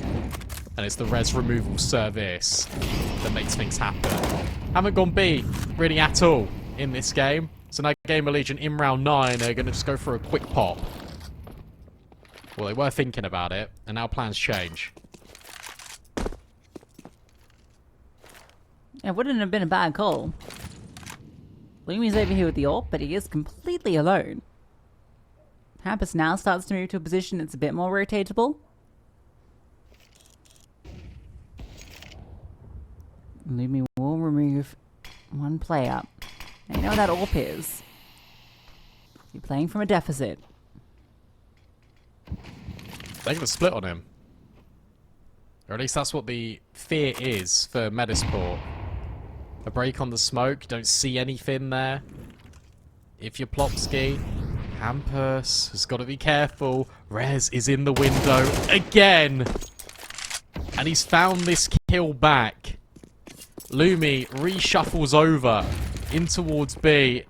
And it's the Rez removal service that makes things happen. Haven't gone B really at all in this game. So now GamerLegion in round 9 are going to just go for a quick pop. Well, they were thinking about it, and now plans change. It wouldn't have been a bad call. Lumi's over here with the AWP, but he is completely alone. Hampus now starts to move to a position that's a bit more rotatable. Lumi will remove one player. Now you know what that AWP is. You're playing from a deficit. They're going to split on him. Or at least that's what the fear is for Metizport. A break on the smoke, don't see anything there. If you're Plopsky, Hampus has got to be careful. Rez is in the window again. And he's found this kill back. Lumi reshuffles over in towards B.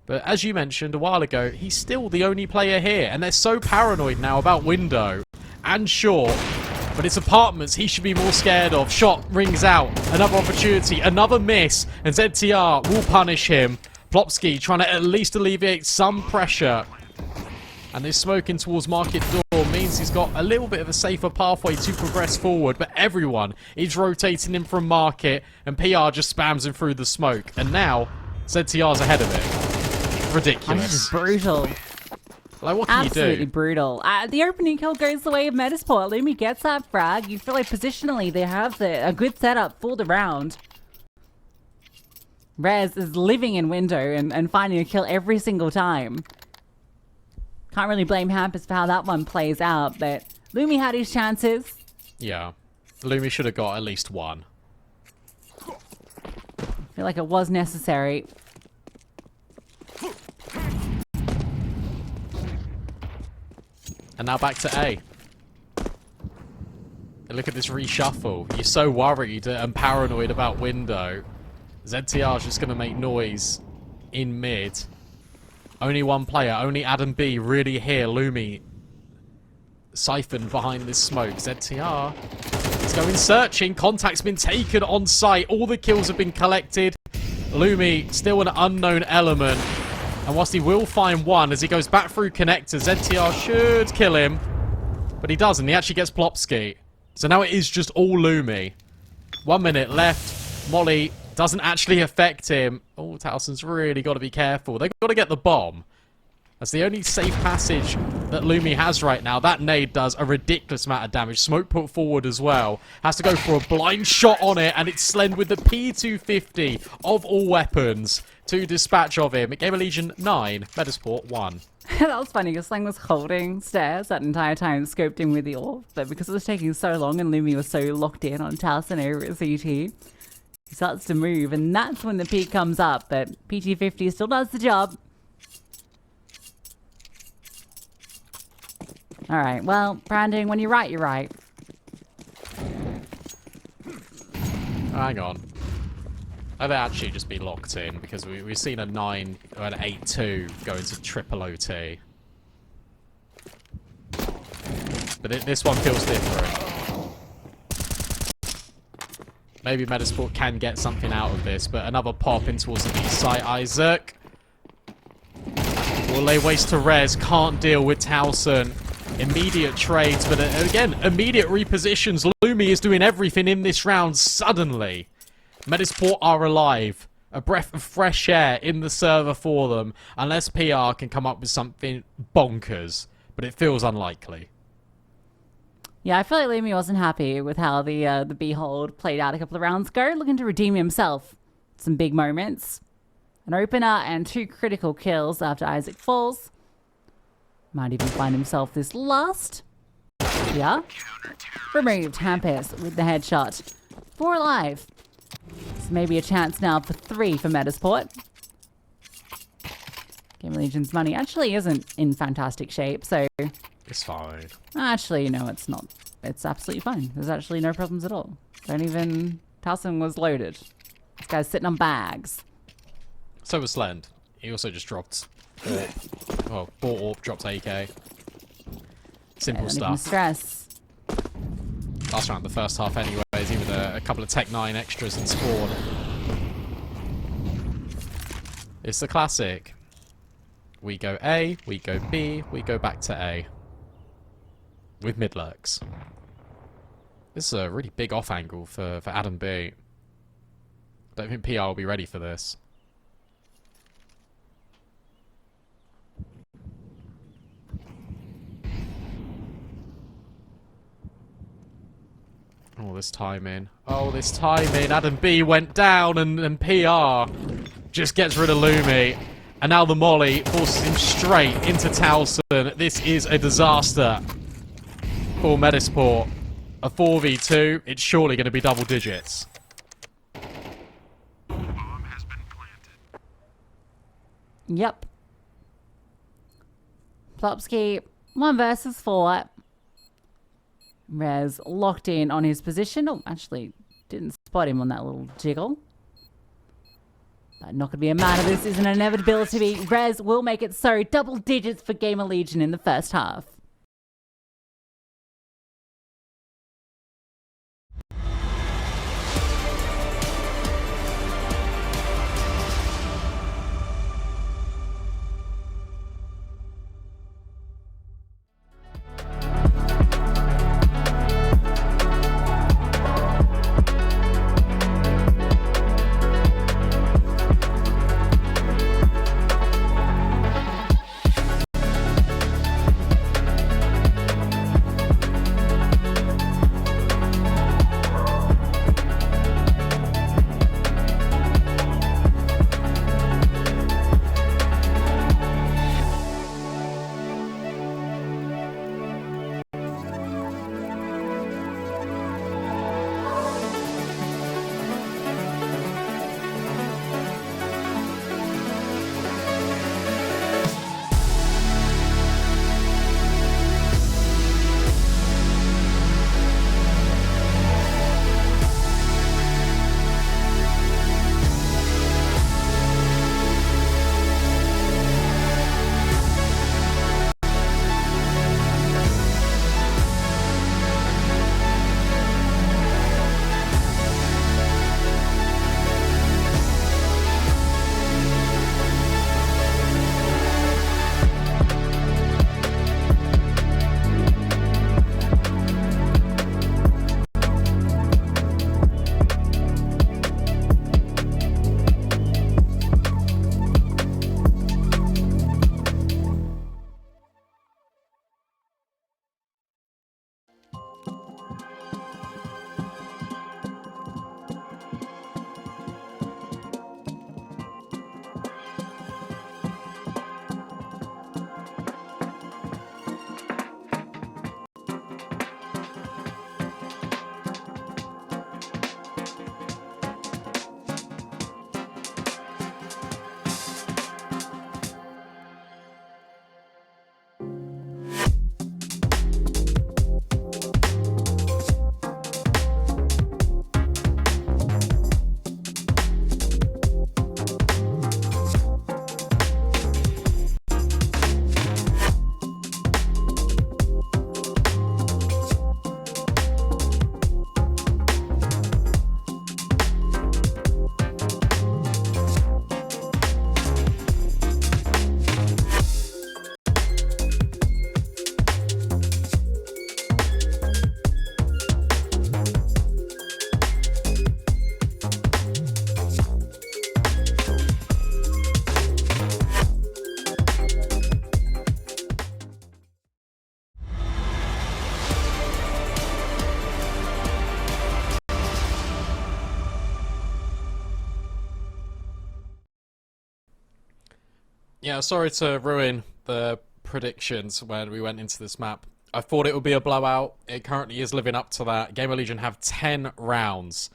But as you mentioned a while ago, he's still the only player here. And they're so paranoid now about window and short. But it's apartments he should be more scared of. Shot rings out. Another opportunity. Another miss. And ZTR will punish him. Plopsky trying to at least alleviate some pressure. And this smoking towards market door means he's got a little bit of a safer pathway to progress forward. But everyone is rotating him from market. And PR just spams him through the smoke. And now ZTR's ahead of it. Ridiculous. This is brutal. Like, what can Absolutely you do? brutal. The opening kill goes the way of Metizport. Lumi gets that frag. You feel like positionally they have a good setup for the round. Rez is living in window and finding a kill every single time. Can't really blame Hampus for how that one plays out, but Lumi had his chances. Yeah. Lumi should have got at least one. I feel like it was necessary. And now back to A. And look at this reshuffle. You're so worried and paranoid about window. ZTR's just going to make noise in mid. Only one player, only adamb really here. Lumi siphoned behind this smoke. ZTR is going searching. Contact's been taken on site. All the kills have been collected. Lumi still an unknown element. And whilst he will find one as he goes back through connector, ZTR should kill him. But he doesn't. He actually gets Plopsky. So now it is just all Lumi. 1 minute left. Molly doesn't actually affect him. Oh, Towson's really got to be careful. They've got to get the bomb. That's the only safe passage that Lumi has right now. That nade does a ridiculous amount of damage. Smoke put forward as well. Has to go for a blind shot on it, and it's Slend with the P250 of all weapons to dispatch of him. GamerLegion 9, Metizport 1. That was funny because Slang was holding stairs that entire time, scoped in with the orb, but because it was taking so long and Lumi was so locked in on Towson over at CT, he starts to move, and that's when the peak comes up, but PT50 still does the job. Alright, well, Brandon, when you're right, you're right. Hang on. I'd actually just be locked in because we've seen a 9 or an 8-2 go into triple OT. But this one feels different. Maybe Metizport can get something out of this, but another pop in towards the B site. Isaac will lay waste to res, can't deal with Towson. Immediate trades, but again, immediate repositions. Lumi is doing everything in this round suddenly. Metizport are alive. A breath of fresh air in the server for them, unless PR can come up with something bonkers, but it feels unlikely. Yeah, I feel like Lumi wasn't happy with how the Behold played out a couple of rounds ago, looking to redeem himself. Some big moments. An opener and 2 critical kills after Isaac falls. Might even find himself this last. Yeah. Removed Hampus with the headshot. 4 alive. So maybe a chance now for 3 for Metizport. GamerLegion's money actually isn't in fantastic shape, so... It's fine. Actually, no, it's not. It's absolutely fine. There's actually no problems at all. Don't even... Towson was loaded. This guy's sitting on bags. So was Slend. He also just dropped... Well, bought AWP, dropped AK. Simple stuff. Stress. Last round, the first half anyways, even with a couple of Tech 9 extras in spawn. It's the classic. We go A, we go B, we go back to A. With mid lurks. This is a really big off angle for adamb. I don't think PR will be ready for this. Oh, this timing. Oh, this timing. adamb went down and PR just gets rid of Lumi. And now the molly forces him straight into Towson. This is a disaster for Metizport. A 4v2. It's surely going to be double digits. Bomb has been planted. Yep. Plopsky, 1 versus 4. Rez locked in on his position. Oh, actually, didn't spot him on that little jiggle. But not going to be a matter. This is an inevitability. Rez will make it so. Double digits for GamerLegion in the first half. Yeah, sorry to ruin the predictions when we went into this map. I thought it would be a blowout. It currently is living up to that. GamerLegion have 10 rounds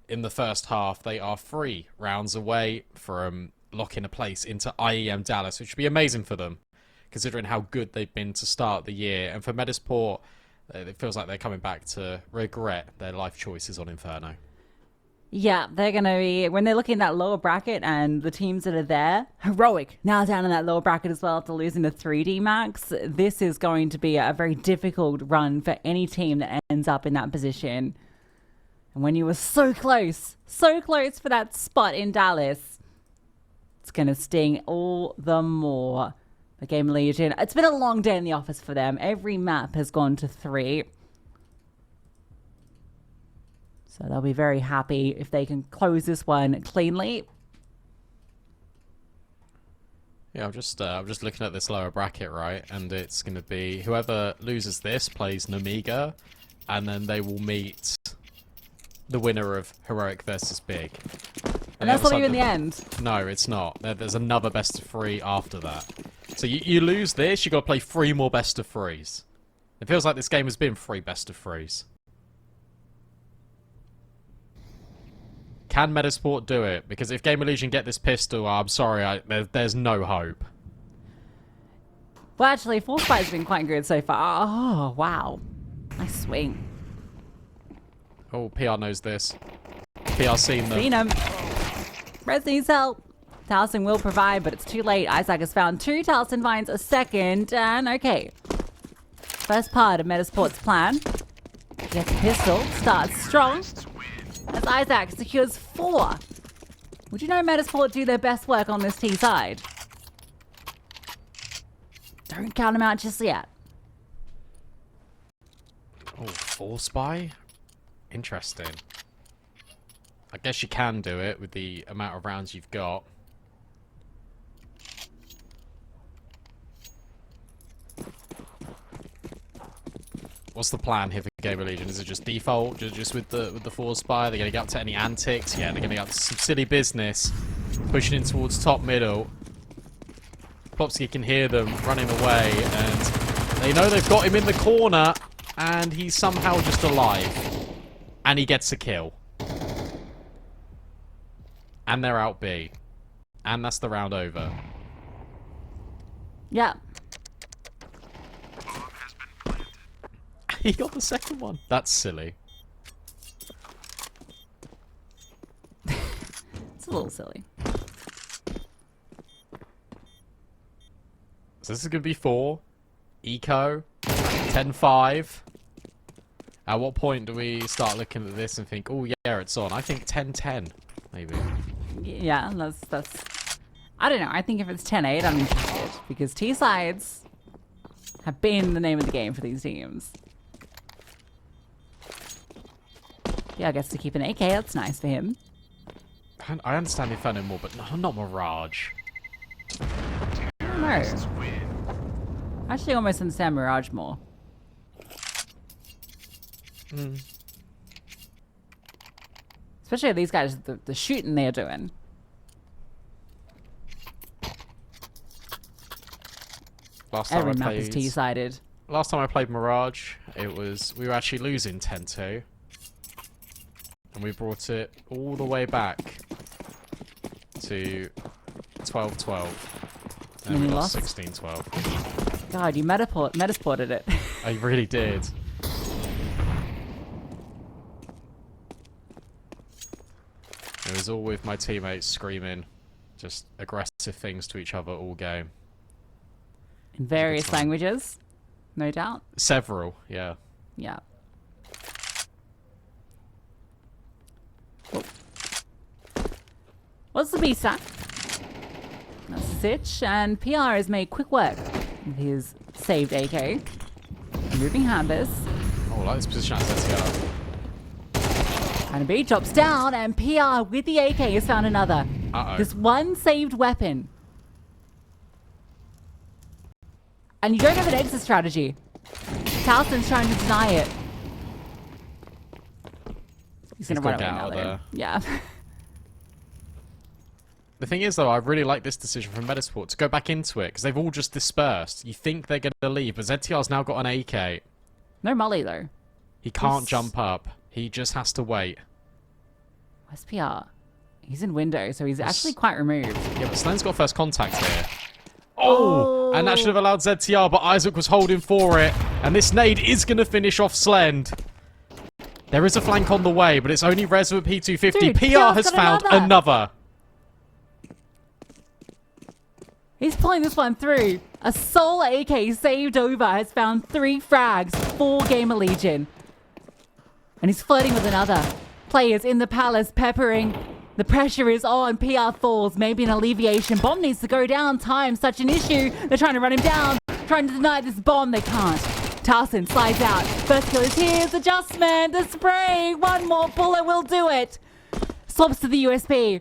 in the first half. They are 3 rounds away from locking a place into IEM Dallas, which would be amazing for them, considering how good they've been to start the year. And for Metizport, it feels like they're coming back to regret their life choices on Inferno. Yeah, they're going to be, when they're looking at that lower bracket and the teams that are there, Heroic, now down in that lower bracket as well after losing the 3D Max, this is going to be a very difficult run for any team that ends up in that position. And when you were so close for that spot in Dallas, it's going to sting all the more. The GamerLegion, it's been a long day in the office for them. Every map has gone to 3. So they'll be very happy if they can close this one cleanly. Yeah, I'm just looking at this lower bracket, right? And it's going to be whoever loses this plays Namiga, and then they will meet the winner of Heroic versus Big. And that's not even the end. No, it's not. There's another best of 3 after that. So you lose this, you got to play 3 more best of 3s. It feels like this game has been 3 best of 3s. Can Metizport do it? Because if GamerLegion get this pistol, I'm sorry, there's no hope. Well, actually, Force Fight's been quite good so far. Oh, wow. Nice swing. Oh, PR knows this. PR seen them. Seen him. Res needs help. Taliesin will provide, but it's too late. Isaac has found 2. Taliesin finds a second, and okay. First part of Metizport's plan. Gets a pistol, starts strong. As Isaac secures 4. Would you know Metizport do their best work on this T side? Don't count them out just yet. Oh, 4 spy? Interesting. I guess you can do it with the amount of rounds you've got. What's the plan here for GamerLegion? Is it just default, just with the 4 spy? They're gonna get up to any antics? Yeah, they're gonna get up to some silly business, pushing in towards top middle. Plopsky can hear them running away, and they know they've got him in the corner, and he's somehow just alive, and he gets a kill, and they're out B, and that's the round over. Yeah. He got the second one. That's silly. It's a little silly. So this is going to be 4. Eco. 10-5. At what point do we start looking at this and think, oh yeah, it's on? I think 10-10, maybe. Yeah, that's... I don't know. I think if it's 10-8, I'm interested. Because T-sides have been the name of the game for these teams. Yeah, I guess to keep an AK, that's nice for him. I understand Inferno more, but not Mirage. No. I actually almost understand Mirage more. Especially these guys, the shooting they're doing. Last time Every I map played, is T-sided. Last time I played Mirage, we were actually losing 10-2. And we brought it all the way back to 12-12. And we lost 16-12. God, you metasported it. I really did. It was all with my teammates screaming just aggressive things to each other all game. In various languages, no doubt. Several, yeah. Yeah. What's the B stat? That's Sitch, and PR has made quick work with his saved AK. Moving Hambers. Oh, I like this position at ZTR. And B drops down, and PR with the AK has found another. Uh-oh. This one saved weapon. And you don't have an exit strategy. Taliesin's trying to deny it. He's gonna run away now, though. Yeah. The thing is, though, I really like this decision from Metizport to go back into it, because they've all just dispersed. You think they're going to leave, but ZTR's now got an AK. No molly, though. He can't jump up. He just has to wait. Where's PR? He's in window, so he's actually quite removed. Yeah, but Slen's got first contact here. Oh! And that should have allowed ZTR, but Isaac was holding for it. And this nade is going to finish off Slend. There is a flank on the way, but it's only Rez with P250. Dude, PR has found another. He's pulling this one through. A sole AK saved over has found 3 frags for GamerLegion. And he's flirting with another. Players in the palace peppering. The pressure is on. PR falls. Maybe an alleviation. Bomb needs to go down. Time's such an issue. They're trying to run him down. Trying to deny this bomb. They can't. Tarsin slides out. First kill is here. Adjustment. The spray. One more bullet will do it. Swaps to the USP.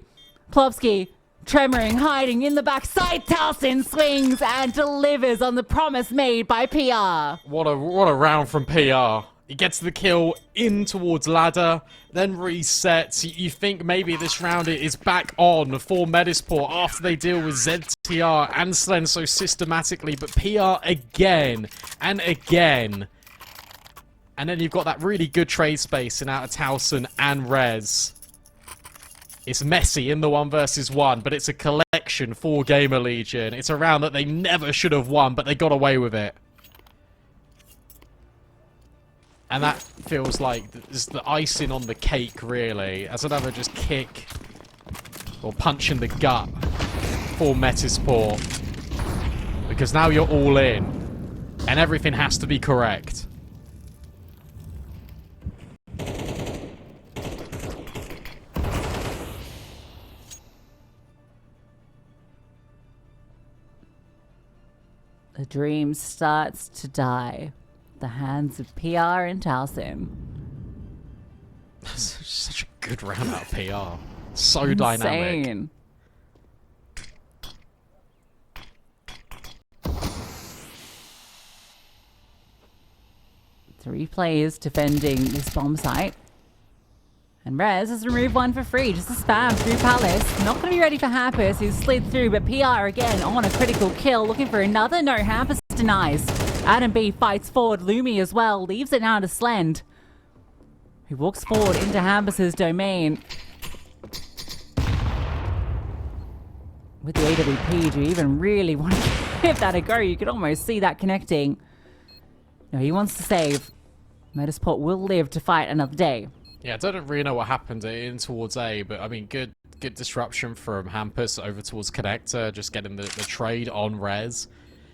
Plovsky tremoring, hiding in the backside. Tarsin swings and delivers on the promise made by PR. What a round from PR. He gets the kill in towards ladder, then resets. You think maybe this round is back on for Metizport after they deal with ZTR and Slen so systematically, but PR again and again. And then you've got that really good trade spacing out of Towson and Rez. It's messy in the 1 versus 1, but it's a collection for GamerLegion. It's a round that they never should have won, but they got away with it. And that feels like it's the icing on the cake, really. As another just kick or punch in the gut for Metizport. Because now you're all in. And everything has to be correct. The dream starts to die. The hands of PR and Towson. Such a good round out of PR. So dynamic. Insane. Three players defending this bomb site. And Rez has removed one for free, just a spam through Palace. Not going to be ready for Hampus, who's slid through, but PR again on a critical kill, looking for another. No, Hampus denies. adamb fights forward, Lumi as well, leaves it now to Slend, who walks forward into Hampus's domain. With the AWP, do you even really want to give that a go? You could almost see that connecting. No, he wants to save. Metizport will live to fight another day. Yeah, I don't really know what happened in towards A, but I mean, good disruption from Hampus over towards Connector, just getting the trade on Rez.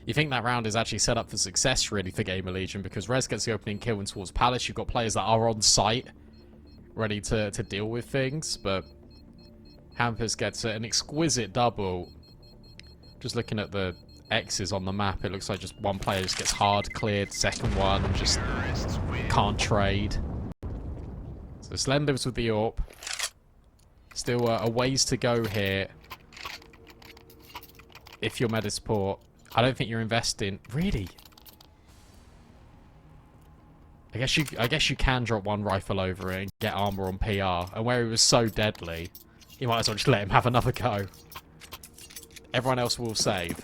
You think that round is actually set up for success, really, for GamerLegion, because Rez gets the opening kill in towards Palace. You've got players that are on site, ready to deal with things, but Hampus gets an exquisite double. Just looking at the X's on the map, it looks like just one player just gets hard cleared, second one just can't trade. So Slend lives with the AWP. Still a ways to go here. If you're Metizport, I don't think you're investing. Really? I guess you can drop one rifle over it and get armor on PR. And where he was so deadly, you might as well just let him have another go. Everyone else will save.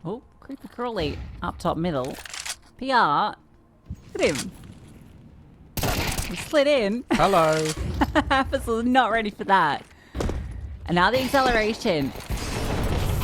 Oh, creepy crawly up top middle. PR, look at him. He slid in. Hello. Hampus was not ready for that. And now the acceleration.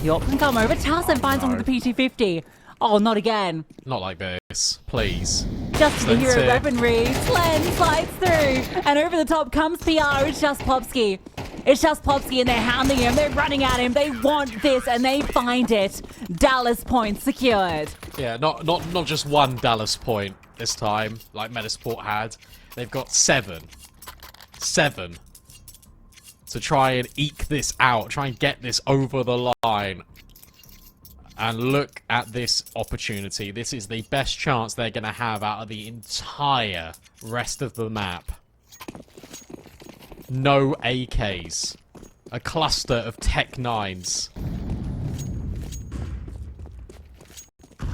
The AWP can come over. Towson finds one with the P250. Oh, not again. Not like this, please. Just the hero it. weaponry. Slend slides through. And over the top comes PR. It's just Plopsky. It's just Plopsky, and they're hounding him. They're running at him. They want this, and they find it. Dallas point secured. Yeah, not just one Dallas point this time, like Metizport had. They've got 7. 7. To try and eke this out. Try and get this over the line. And look at this opportunity. This is the best chance they're going to have out of the entire rest of the map. No AKs. A cluster of Tech 9s.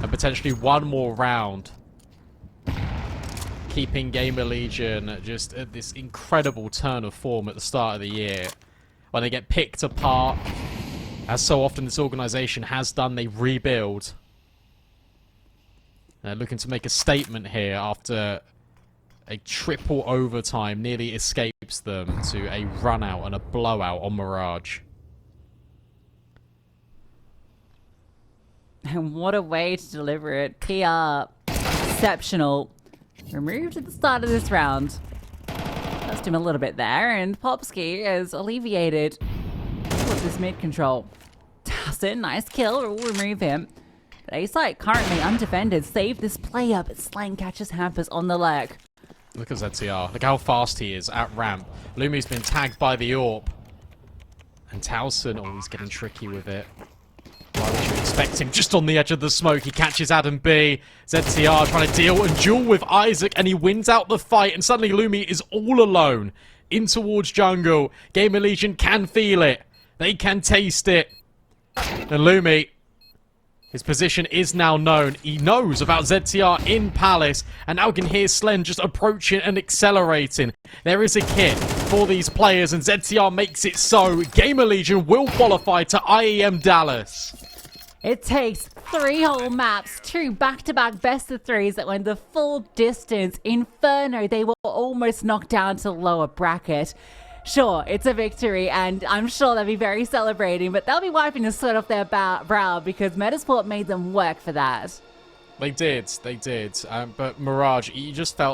And potentially one more round. Keeping GamerLegion just at this incredible turn of form at the start of the year. When they get picked apart, as so often this organisation has done, they rebuild. They're looking to make a statement here after a triple overtime nearly escapes them to a run out and a blowout on Mirage. And what a way to deliver it. PR. Exceptional. Removed at the start of this round. Lost him a little bit there, and Popsky has alleviated with this mid control. Towson, nice kill, we'll remove him. But A-Site currently undefended. Save this play up, but Slang catches Hampers on the leg. Look at ZTR. Look how fast he is at ramp. Lumi's been tagged by the AWP. And Towson, oh, he's getting tricky with it. Why would you expect him just on the edge of the smoke? He catches adamb. ZTR trying to deal and duel with Isaac, and he wins out the fight, and suddenly Lumi is all alone in towards jungle. GamerLegion can feel it. They can taste it. And Lumi, his position is now known. He knows about ZTR in Palace, and now can hear Slen just approaching and accelerating. There is a kit for these players, and ZTR makes it so. GamerLegion will qualify to IEM Dallas. It takes 3 whole maps, 2 back-to-back best-of-3s that went the full distance. Inferno, they were almost knocked down to the lower bracket. Sure, it's a victory, and I'm sure they'll be very celebrating, but they'll be wiping the sweat off their brow because Metizport made them work for that. They did. But Mirage, you just felt